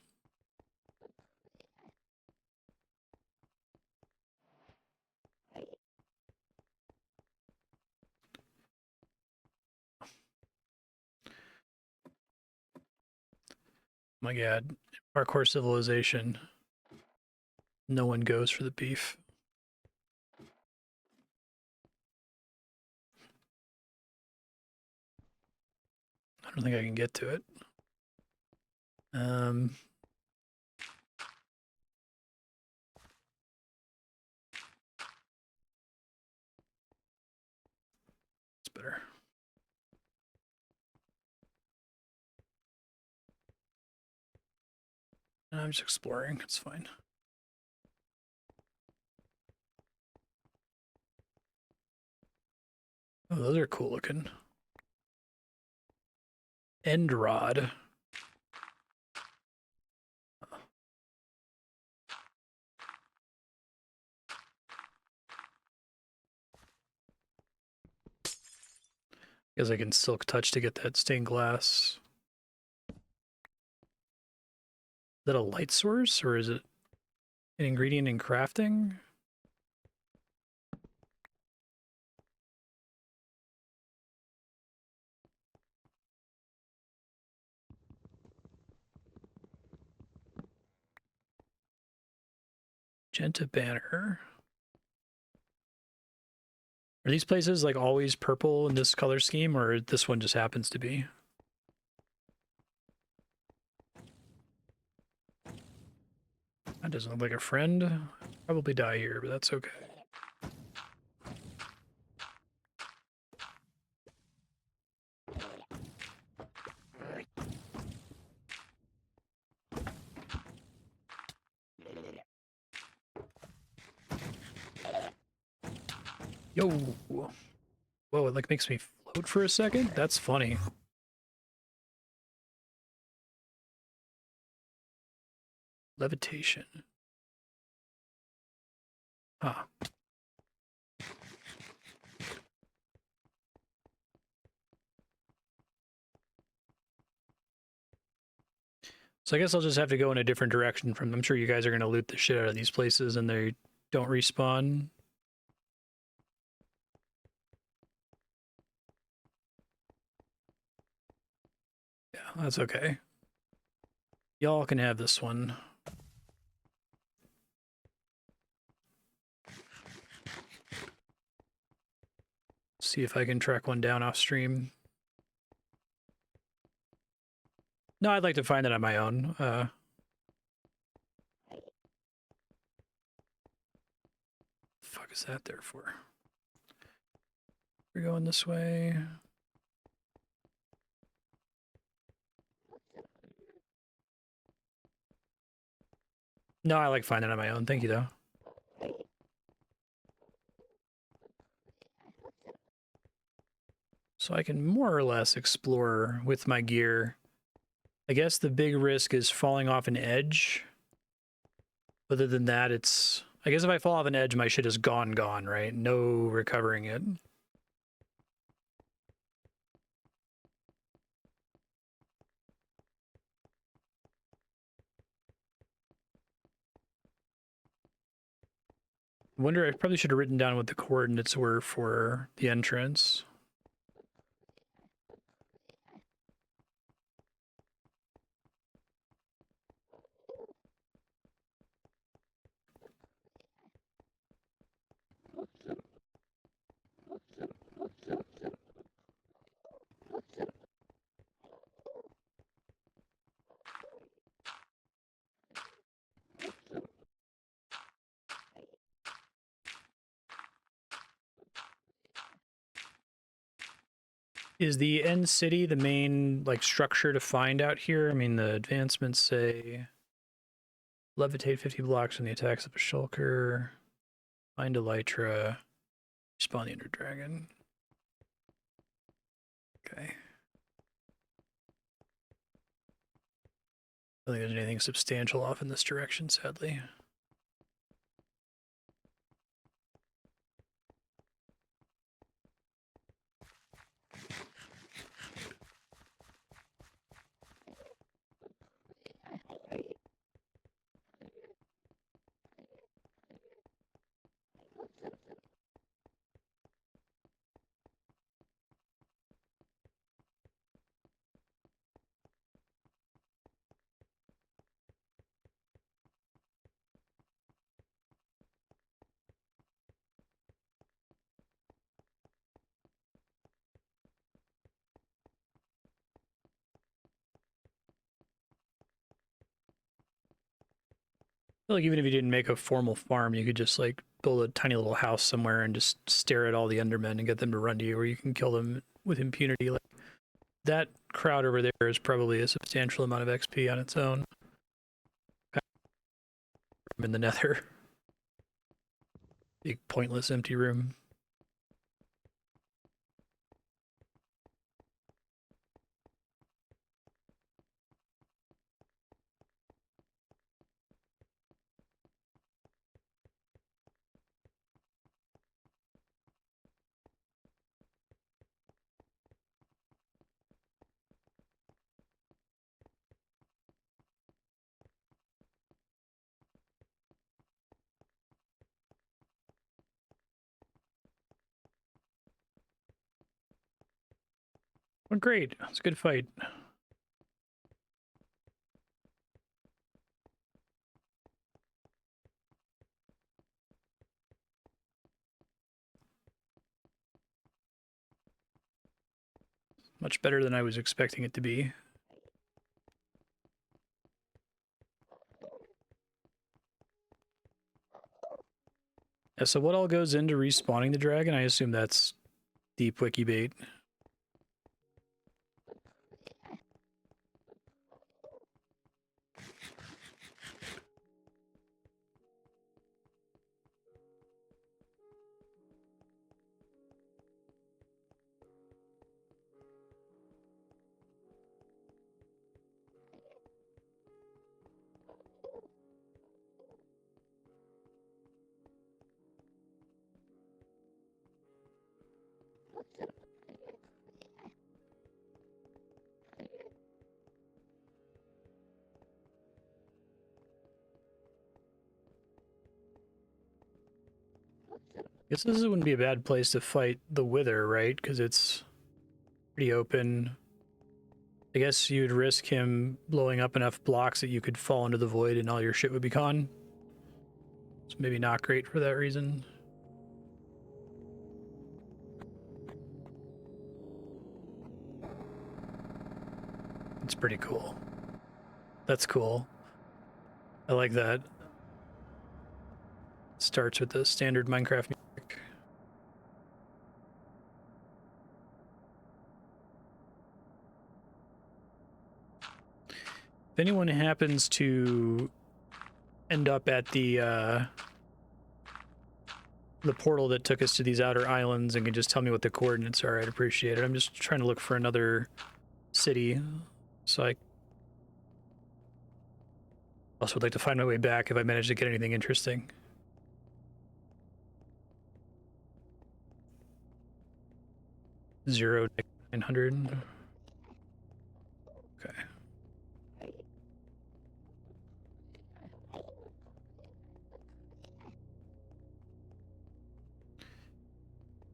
My god, parkour civilization. No one goes for the beef. I don't think I can get to it. It's better. I'm just exploring. It's fine. Oh, those are cool looking. End rod. Guess I can silk touch to get that stained glass. Is that a light source or is it an ingredient in crafting? Magenta banner. Are these places like always purple in this color scheme, or this one just happens to be? That doesn't look like a friend. Probably die here, but that's okay. Yo! Whoa, it like makes me float for a second? That's funny. Levitation. Huh. So I guess I'll just have to go in a different direction from them. I'm sure you guys are going to loot the shit out of these places and they don't respawn. Yeah, that's okay. Y'all can have this one. See if I can track one down off stream. No, I'd like to find it on my own. Fuck is that there for? We're going this way. No, I like finding it on my own. Thank you, though. So I can more or less explore with my gear. I guess the big risk is falling off an edge. Other than that, it's... I guess if I fall off an edge, my shit is gone, right? No recovering it. I wonder, I probably should have written down what the coordinates were for the entrance. Is the end city the main, like, structure to find out here? I mean, the advancements say... Levitate 50 blocks from the attacks of a Shulker. Find Elytra. Spawn the Ender Dragon. Okay. I don't think there's anything substantial off in this direction, sadly. feel like even if you didn't make a formal farm, you could just like build a tiny little house somewhere and just stare at all the Endermen and get them to run to you, or you can kill them with impunity. Like that crowd over there is probably a substantial amount of XP on its own. I'm in the Nether. Big pointless empty room. Oh, great. It's a good fight. Much better than I was expecting it to be. Yeah, so what all goes into respawning the dragon? I assume that's deep wiki bait. Guess this wouldn't be a bad place to fight the Wither, right? Because it's pretty open. I guess you'd risk him blowing up enough blocks that you could fall into the void and all your shit would be gone. It's maybe not great for that reason. It's pretty cool. That's cool. I like that. Starts with the standard Minecraft music. If anyone happens to end up at the portal that took us to these outer islands and can just tell me what the coordinates are, I'd appreciate it. I'm just trying to look for another city, so I also would like to find my way back if I manage to get anything interesting. Zero 900. Okay.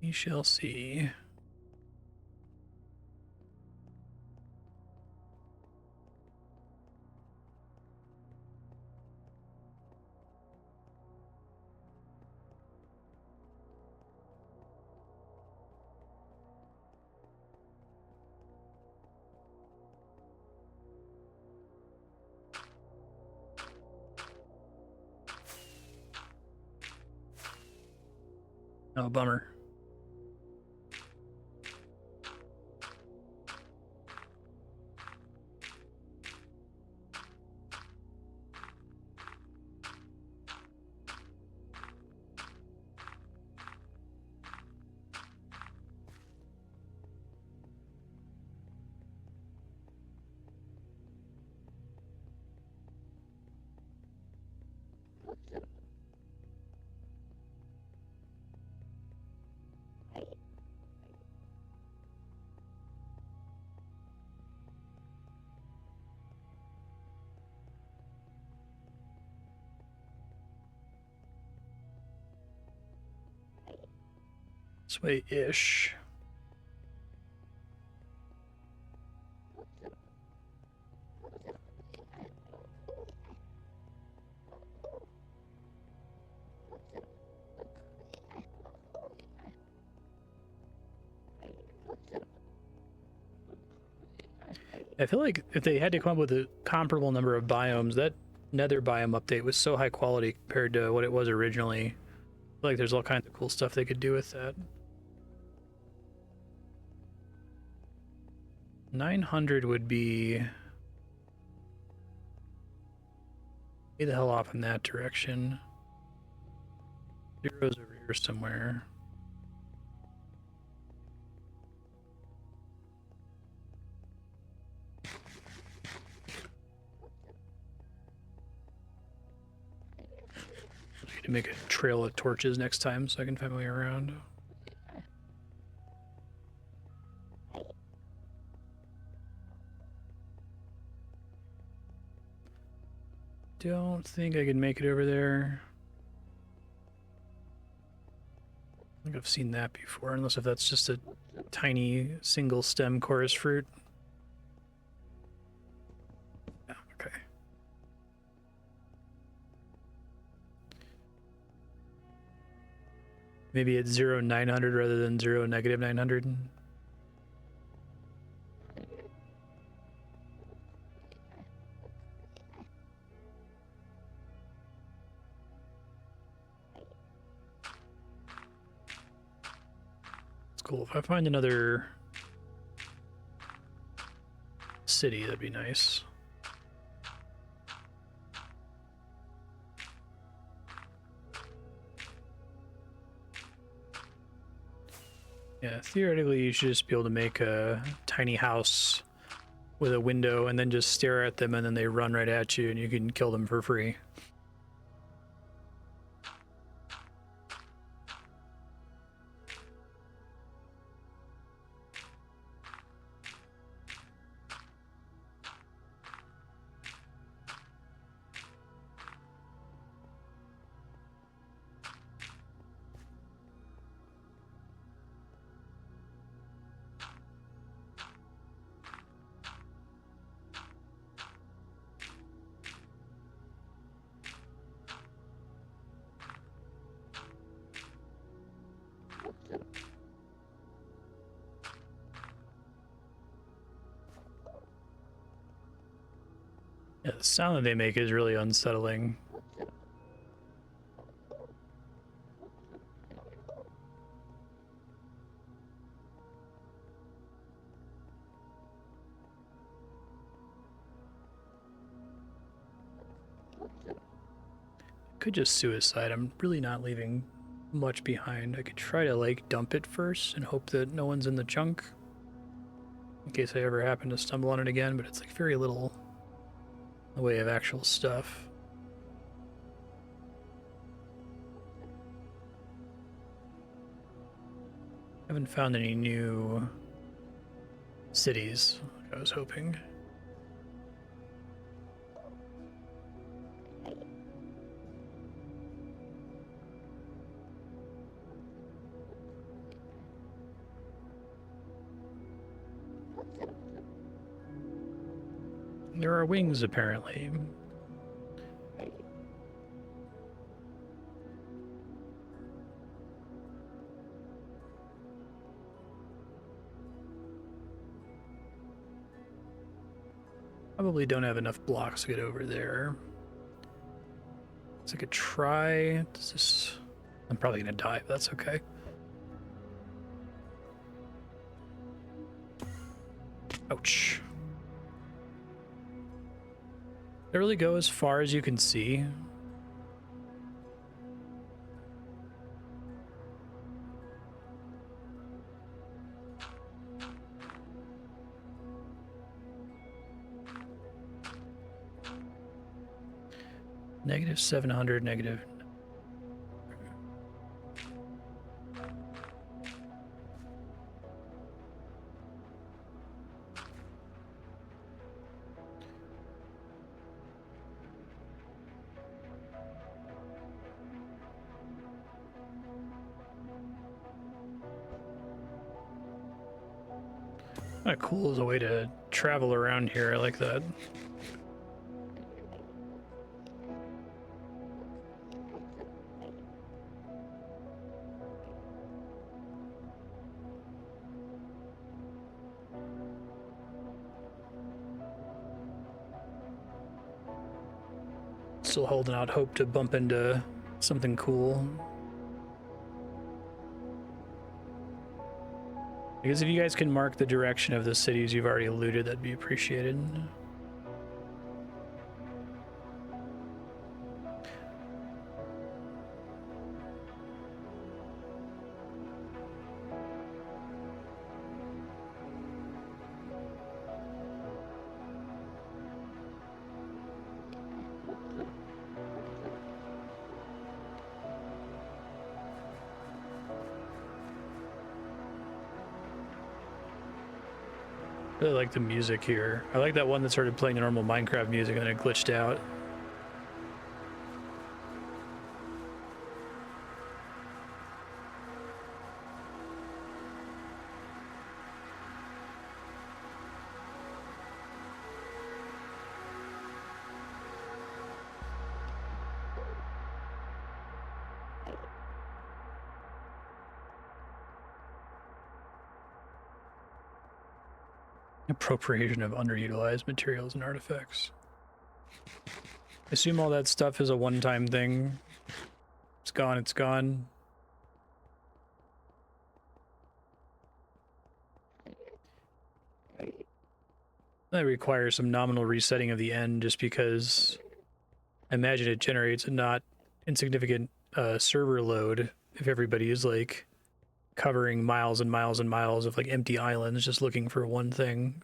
We shall see. Oh, bummer. This way-ish. I feel like if they had to come up with a comparable number of biomes, that Nether biome update was so high quality compared to what it was originally. I feel like there's all kinds of cool stuff they could do with that. 900 would be... Get the hell off in that direction. Zero's over here somewhere. I need to make a trail of torches next time so I can find my way around. Don't think I can make it over there. I think I've seen that before, unless if that's just a tiny single stem chorus fruit. Yeah, okay. Maybe it's 0, 900 rather than 0, negative 900. Cool. If I find another city, that'd be nice. Yeah, theoretically you should just be able to make a tiny house with a window and then just stare at them and then they run right at you and you can kill them for free. Yeah, the sound that they make is really unsettling. Could just suicide. I'm really not leaving much behind. I could try to like dump it first and hope that no one's in the chunk in case I ever happen to stumble on it again, but it's like very little in the way of actual stuff. Haven't found any new cities like I was hoping. There are wings, apparently. Probably don't have enough blocks to get over there. So I could try. Does this... I'm probably gonna die, but that's okay. Ouch. Did it really go as far as you can see? Negative 700, negative. Kind of cool as a way to travel around here. I like that. still holding out hope to bump into something cool. I guess if you guys can mark the direction of the cities you've already looted, that'd be appreciated. I really like the music here. I like that one that started playing the normal Minecraft music and then it glitched out. Appropriation of underutilized materials and artifacts. I assume all that stuff is a one-time thing. It's gone, it's gone. That requires some nominal resetting of the end just because I imagine it generates a not insignificant server load if everybody is like covering miles and miles and miles of like empty islands just looking for one thing.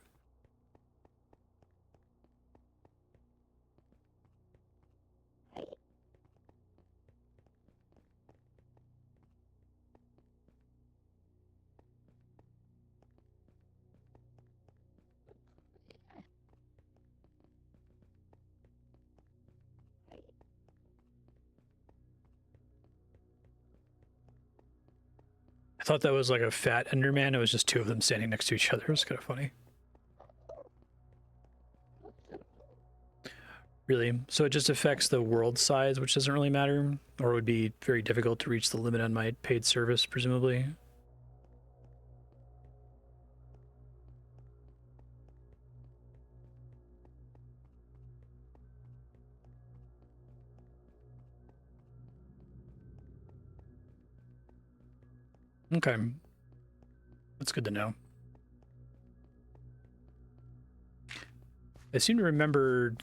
I thought that was like a fat Enderman. It was just two of them standing next to each other. It was kind of funny. Really? So it just affects the world size, which doesn't really matter? Or would be very difficult to reach the limit on my paid service, presumably? Okay. That's good to know. I seem to remember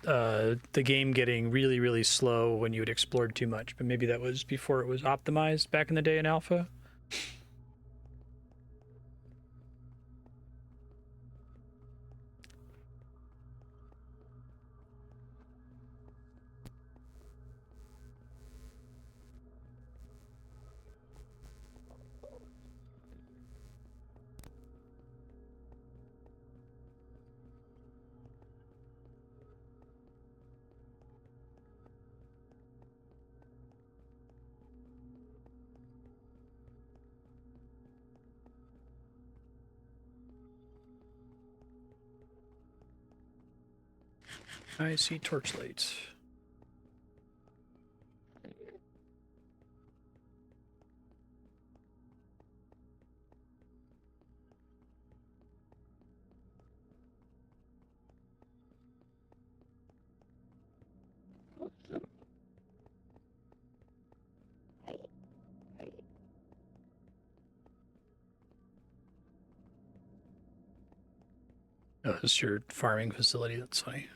the game getting really, really slow when you had explored too much, but maybe that was before it was optimized back in the day in alpha. I see torchlight. Oh, this is your farming facility. That's funny.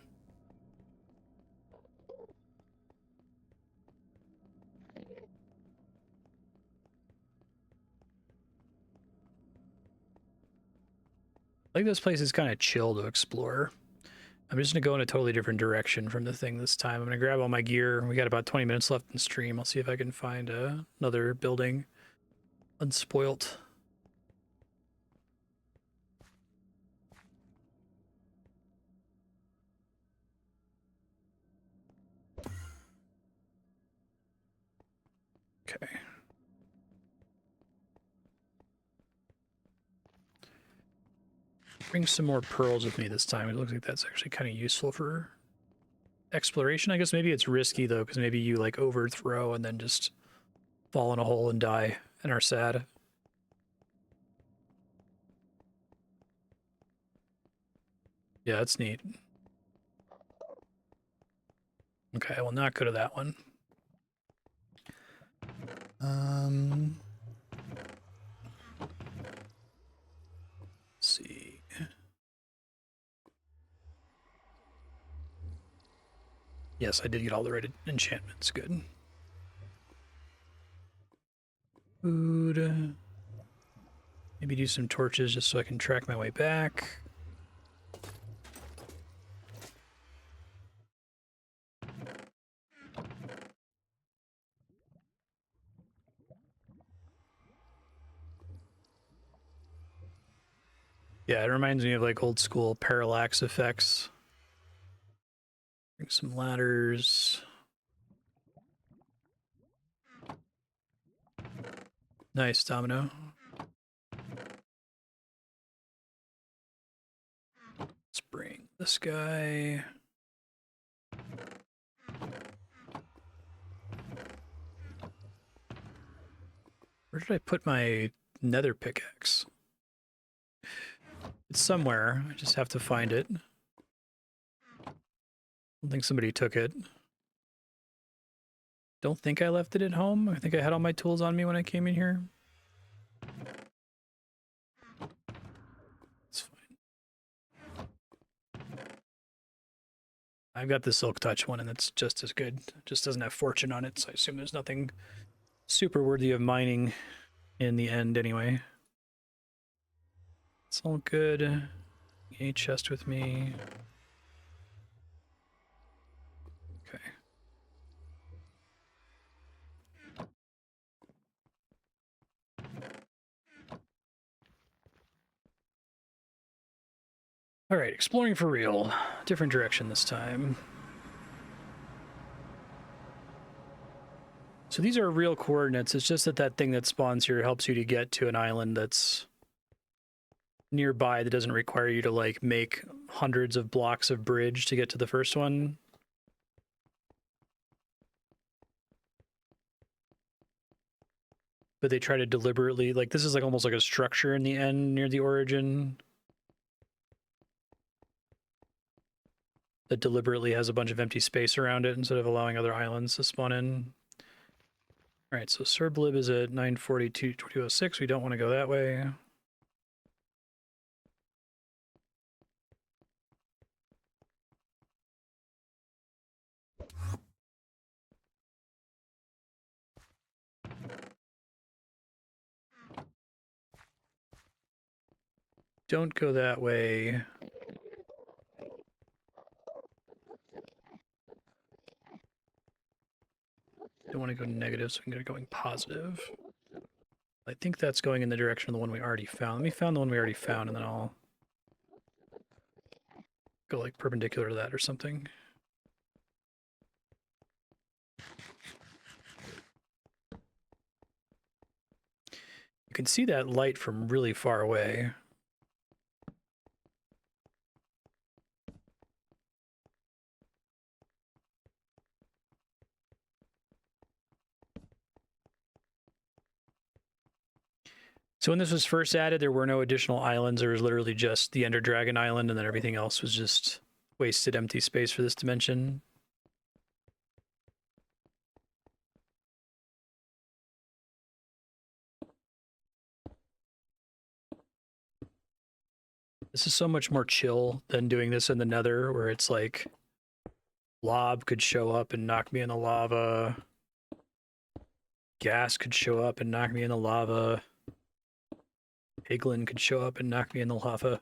I think this place is kind of chill to explore. I'm just going to go in a totally different direction from the thing this time. I'm going to grab all my gear. We got about 20 minutes left in stream. I'll see if I can find another building unspoilt. Okay. Bring some more pearls with me this time. It looks like that's actually kind of useful for exploration. I guess maybe it's risky though, because maybe you like overthrow and then just fall in a hole and die and are sad. Yeah, that's neat. Okay, I will not go to that one. Let's see. Yes, I did get all the right enchantments. Good. Food. Maybe do some torches just so I can track my way back. Yeah, it reminds me of like old school parallax effects. Bring some ladders. Nice, Domino. Let's bring this guy. Where did I put my nether pickaxe? It's somewhere. I just have to find it. I don't think somebody took it. Don't think I left it at home. I think I had all my tools on me when I came in here. It's fine. I've got the Silk Touch one, and it's just as good. It just doesn't have fortune on it, so I assume there's nothing super worthy of mining in the end anyway. It's all good. A chest with me. Okay. All right, exploring for real. Different direction this time. So these are real coordinates. It's just that that thing that spawns here helps you to get to an island that's nearby that doesn't require you to like make hundreds of blocks of bridge to get to the first one. But they try to deliberately, like, this is like almost like a structure in the end near the origin that deliberately has a bunch of empty space around it instead of allowing other islands to spawn in. All right, so Serblib is at 942, 2206. We don't want to go that way. Don't go that way. Don't want to go negative, so I'm going to go going positive. I think that's going in the direction of the one we already found. Let me find the one we already found, and then I'll go like perpendicular to that or something. You can see that light from really far away. So when this was first added, there were no additional islands. There was literally just the Ender Dragon Island, and then everything else was just wasted empty space for this dimension. This is so much more chill than doing this in the Nether, where it's like Lob could show up and knock me in the lava. Gas could show up and knock me in the lava. Piglin could show up and knock me in the lava.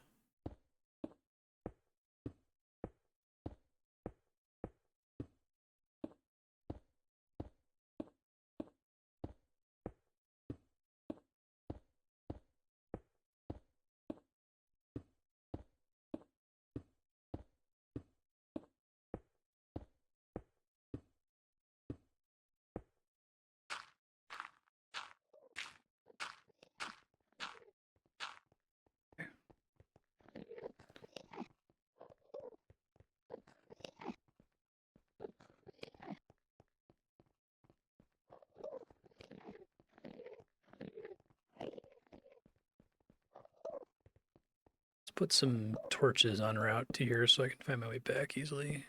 Let's put some torches en route to here so I can find my way back easily.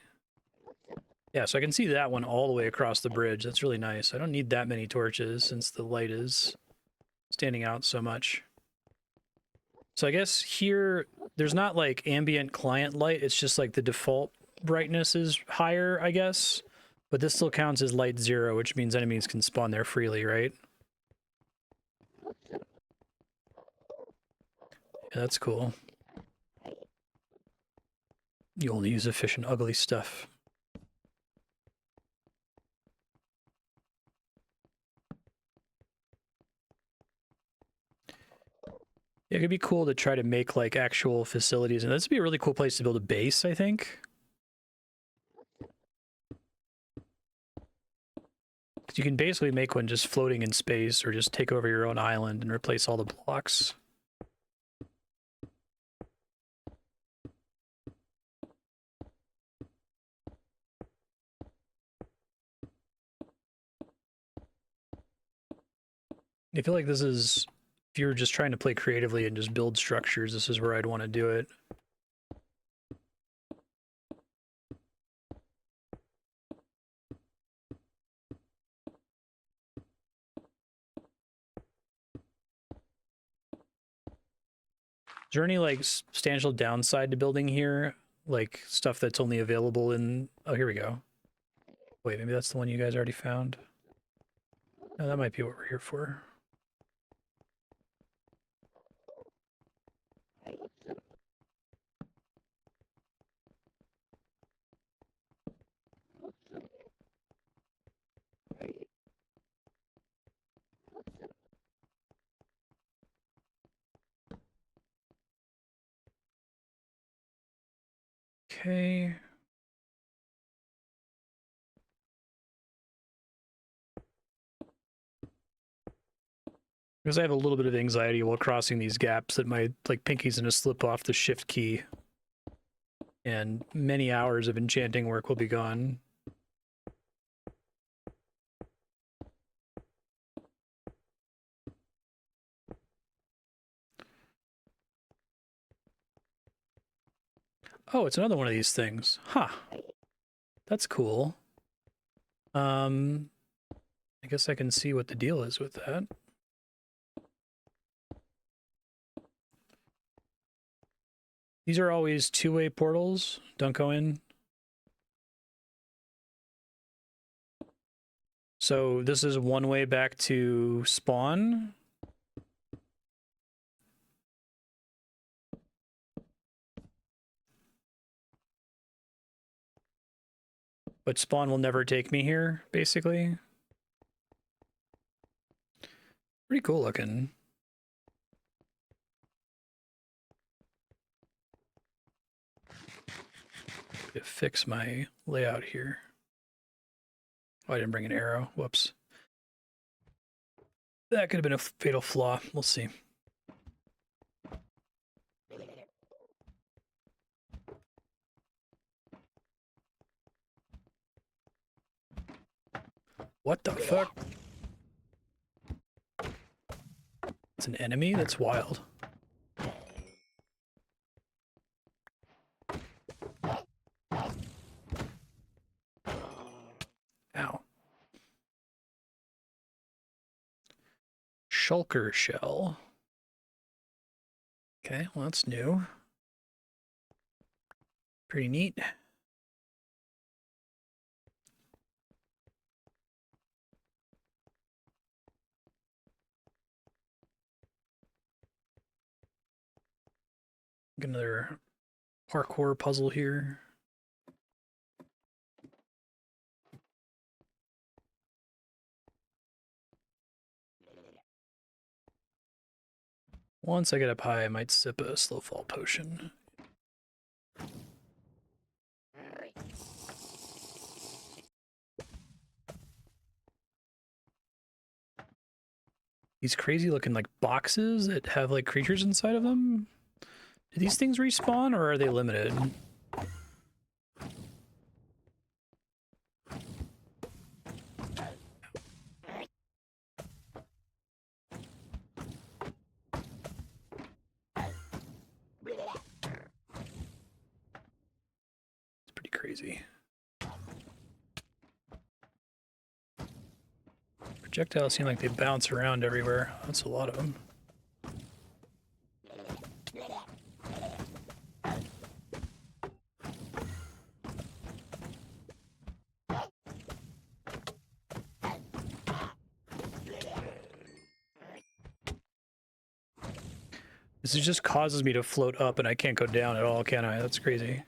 Yeah, so I can see that one all the way across the bridge. That's really nice. I don't need that many torches since the light is standing out so much. So I guess here, there's not like ambient client light. It's just like the default brightness is higher, I guess. But this still counts as light 0, which means enemies can spawn there freely, right? Yeah, that's cool. You only use efficient, ugly stuff. Yeah, it could be cool to try to make like actual facilities, and this would be a really cool place to build a base, I think. Because you can basically make one just floating in space, or just take over your own island and replace all the blocks. I feel like this is, if you're just trying to play creatively and just build structures, this is where I'd want to do it. Is there any like substantial downside to building here? Like stuff that's only available in, oh, here we go. Wait, maybe that's the one you guys already found. No, that might be what we're here for. Okay. Because I have a little bit of anxiety while crossing these gaps that my like pinky's gonna slip off the shift key and many hours of enchanting work will be gone. Oh, it's another one of these things. Huh. That's cool. I guess I can see what the deal is with that. These are always two-way portals. Don't go in. So this is one way back to spawn. But spawn will never take me here, basically. Pretty cool looking. Fix my layout here. Oh, I didn't bring an arrow. Whoops. That could have been a fatal flaw. We'll see. What the fuck? It's an enemy? That's wild. Ow. Shulker shell. Okay, well that's new. Pretty neat. Another parkour puzzle here. Once I get up high, I might sip a slow fall potion. These crazy looking like boxes that have like creatures inside of them. Do these things respawn or are they limited? It's pretty crazy. Projectiles seem like they bounce around everywhere. That's a lot of them. This just causes me to float up and I can't go down at all, can I? That's crazy.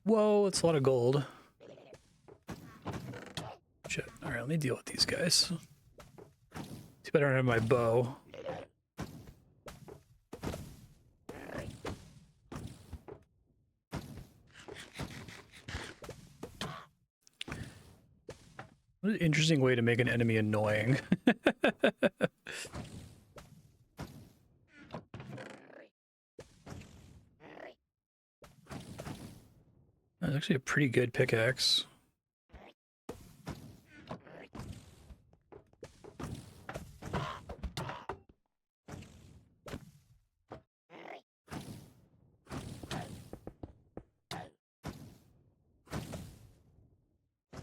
Whoa, that's a lot of gold. Shit. Alright, let me deal with these guys. Too bad I don't have my bow. What an interesting way to make an enemy annoying. That's actually a pretty good pickaxe.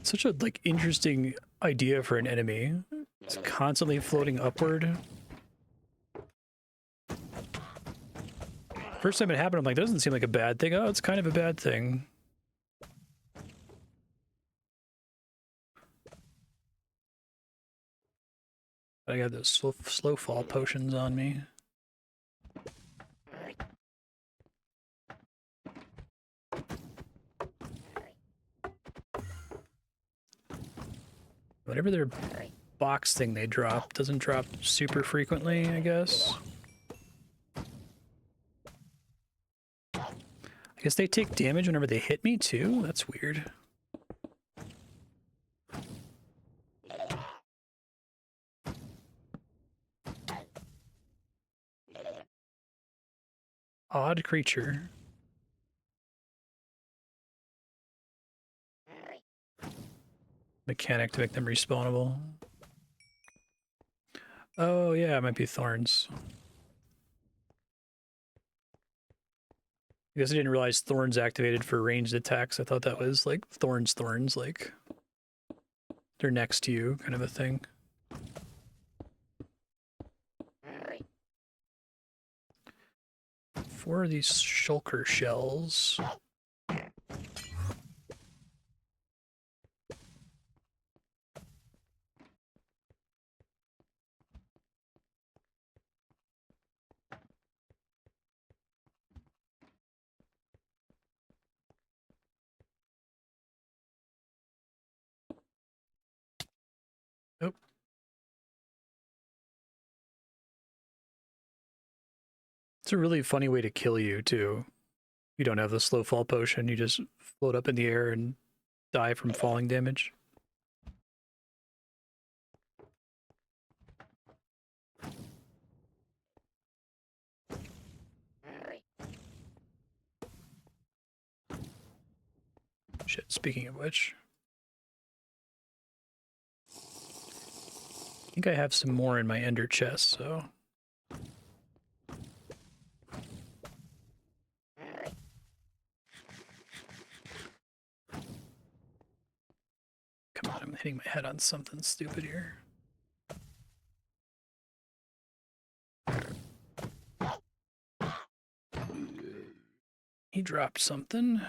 Such a like interesting idea for an enemy. It's constantly floating upward. First time it happened, I'm like, that doesn't seem like a bad thing. Oh, it's kind of a bad thing. I got those slow fall potions on me. Whatever their box thing they drop doesn't drop super frequently, I guess. I guess they take damage whenever they hit me too? That's weird. Odd creature. Mechanic to make them respawnable. Oh yeah, it might be thorns. I guess I didn't realize thorns activated for ranged attacks. I thought that was like thorns, like they're next to you kind of a thing. 4 of these shulker shells. Nope. It's a really funny way to kill you, too. You don't have the slow fall potion, you just float up in the air and die from falling damage. Shit, speaking of which. I think I have some more in my ender chest, so... Come on, I'm hitting my head on something stupid here. He dropped something.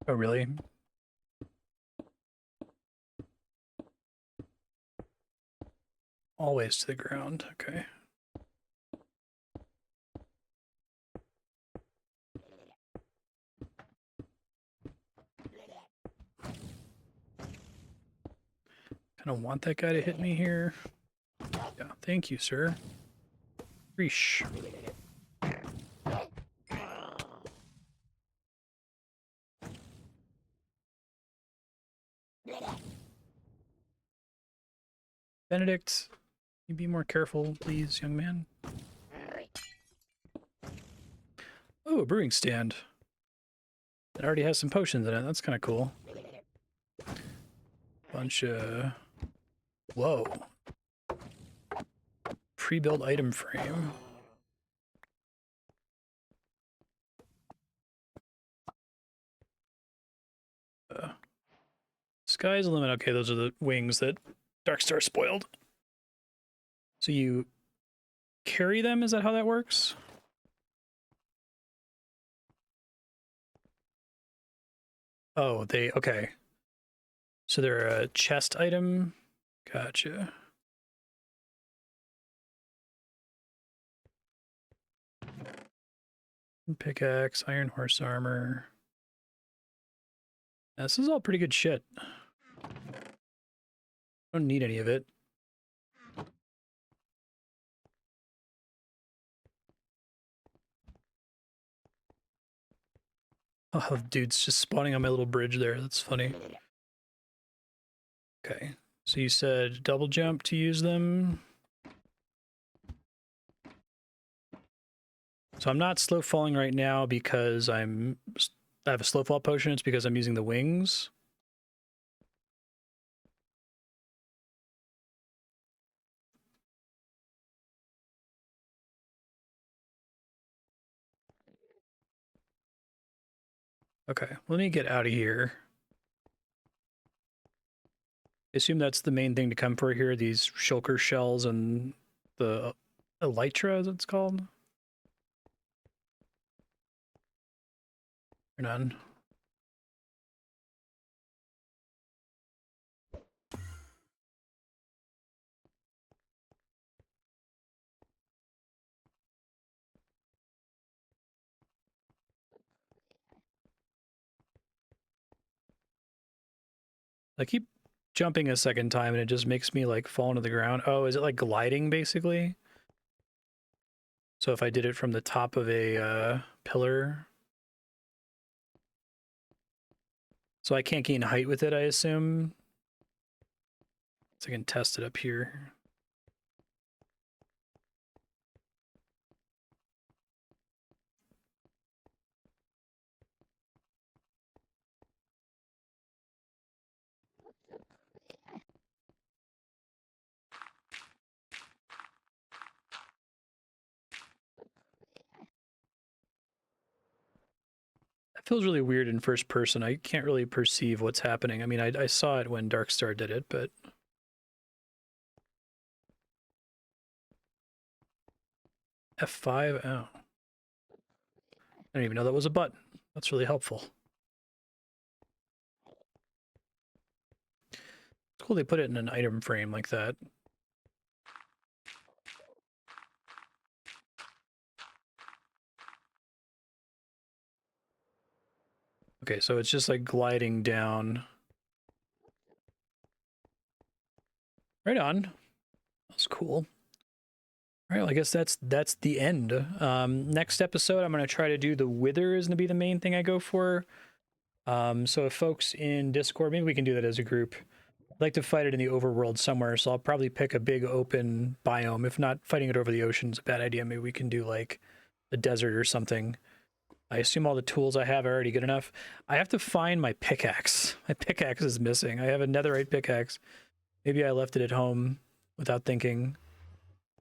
Oh, really? Always to the ground, okay. Kind of want that guy to hit me here. Yeah, thank you, sir. Reesh. Benedict, can you be more careful, please, young man? Oh, a brewing stand. It already has some potions in it. That's kind of cool. Bunch of... Whoa. Pre-built item frame. Sky's the limit. Okay, those are the wings that Darkstar spoiled. So you carry them? Is that how that works? Oh, they... Okay. So they're a chest item? Gotcha. Pickaxe, iron horse armor. This is all pretty good shit. Don't need any of it. Oh, dude's just spawning on my little bridge there. That's funny. Okay, so you said double jump to use them. So I'm not slow falling right now because I have a slow fall potion. It's because I'm using the wings. Okay, let me get out of here. I assume that's the main thing to come for here, these shulker shells and the Elytra, as it's called. Turn on. I keep jumping a second time and it just makes me like fall into the ground. Oh, is it like gliding basically? So if I did it from the top of a pillar. So I can't gain height with it, I assume. So I can test it up here. Feels really weird in first person. I can't really perceive what's happening. I mean, I saw it when Darkstar did it, but... F5? Oh. I didn't even know that was a button. That's really helpful. It's cool they put it in an item frame like that. Okay, so it's just like gliding down. Right on. That's cool. All right, well, I guess that's the end. Next episode, I'm going to try to do the Wither is going to be the main thing I go for. So if folks in Discord, maybe we can do that as a group. I'd like to fight it in the overworld somewhere, so I'll probably pick a big open biome. If not, fighting it over the ocean is a bad idea. Maybe we can do like the desert or something. I assume all the tools I have are already good enough. I have to find my pickaxe. My pickaxe is missing. I have a netherite pickaxe. Maybe I left it at home without thinking.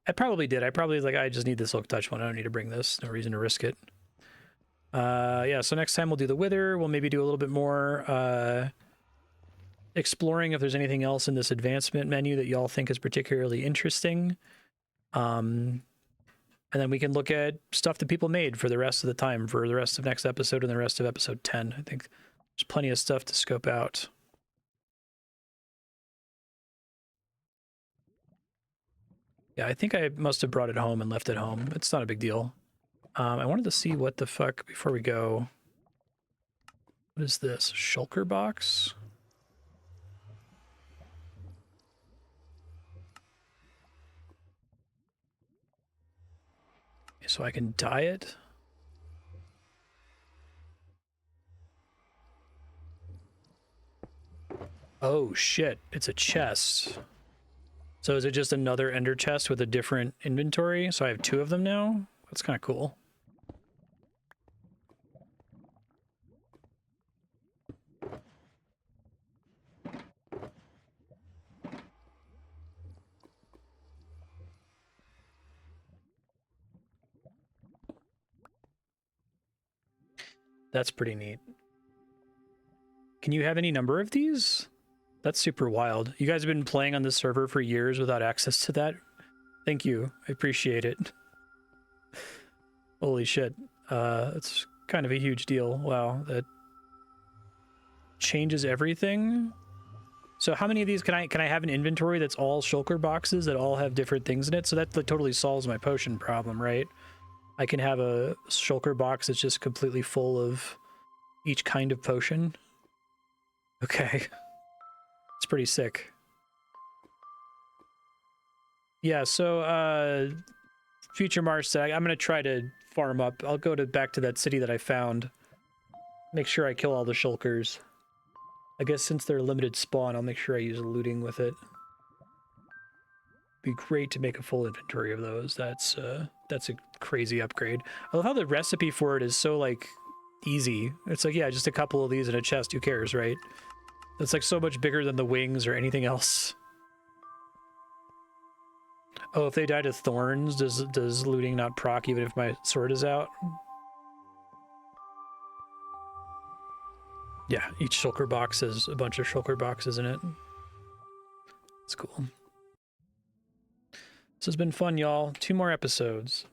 I probably did. I probably was like, I just need this Silk Touch one. I don't need to bring this. No reason to risk it. Yeah, so next time we'll do the Wither. We'll maybe do a little bit more exploring if there's anything else in this advancement menu that y'all think is particularly interesting. And then we can look at stuff that people made for the rest of the time, for the rest of next episode and the rest of episode 10. I think there's plenty of stuff to scope out. Yeah, I think I must have brought it home and left it home. It's not a big deal. I wanted to see what the fuck before we go. What is this? Shulker Box? Okay, so I can dye it. Oh shit, it's a chest. So is it just another ender chest with a different inventory? So I have two of them now? That's kind of cool. That's pretty neat. Can you have any number of these? That's super wild. You guys have been playing on this server for years without access to that? Thank you. I appreciate it. Holy shit. It's kind of a huge deal. Wow, that changes everything. So how many of these can I have an inventory that's all shulker boxes that all have different things in it? So that totally solves my potion problem, right? I can have a shulker box that's just completely full of each kind of potion. Okay. It's pretty sick. Yeah, so future Marstead, I'm gonna try to farm up. I'll go back to that city that I found. Make sure I kill all the shulkers. I guess since they're limited spawn, I'll make sure I use looting with it. Be great to make a full inventory of those. That's a crazy upgrade. I love how the recipe for it is so like easy. It's like, yeah, just a couple of these in a chest, who cares, right? It's like so much bigger than the wings or anything else. Oh, if they die to thorns, does looting not proc even if my sword is out? Yeah, each shulker box has a bunch of shulker boxes in it. It's cool. This has been fun, y'all. 2 more episodes.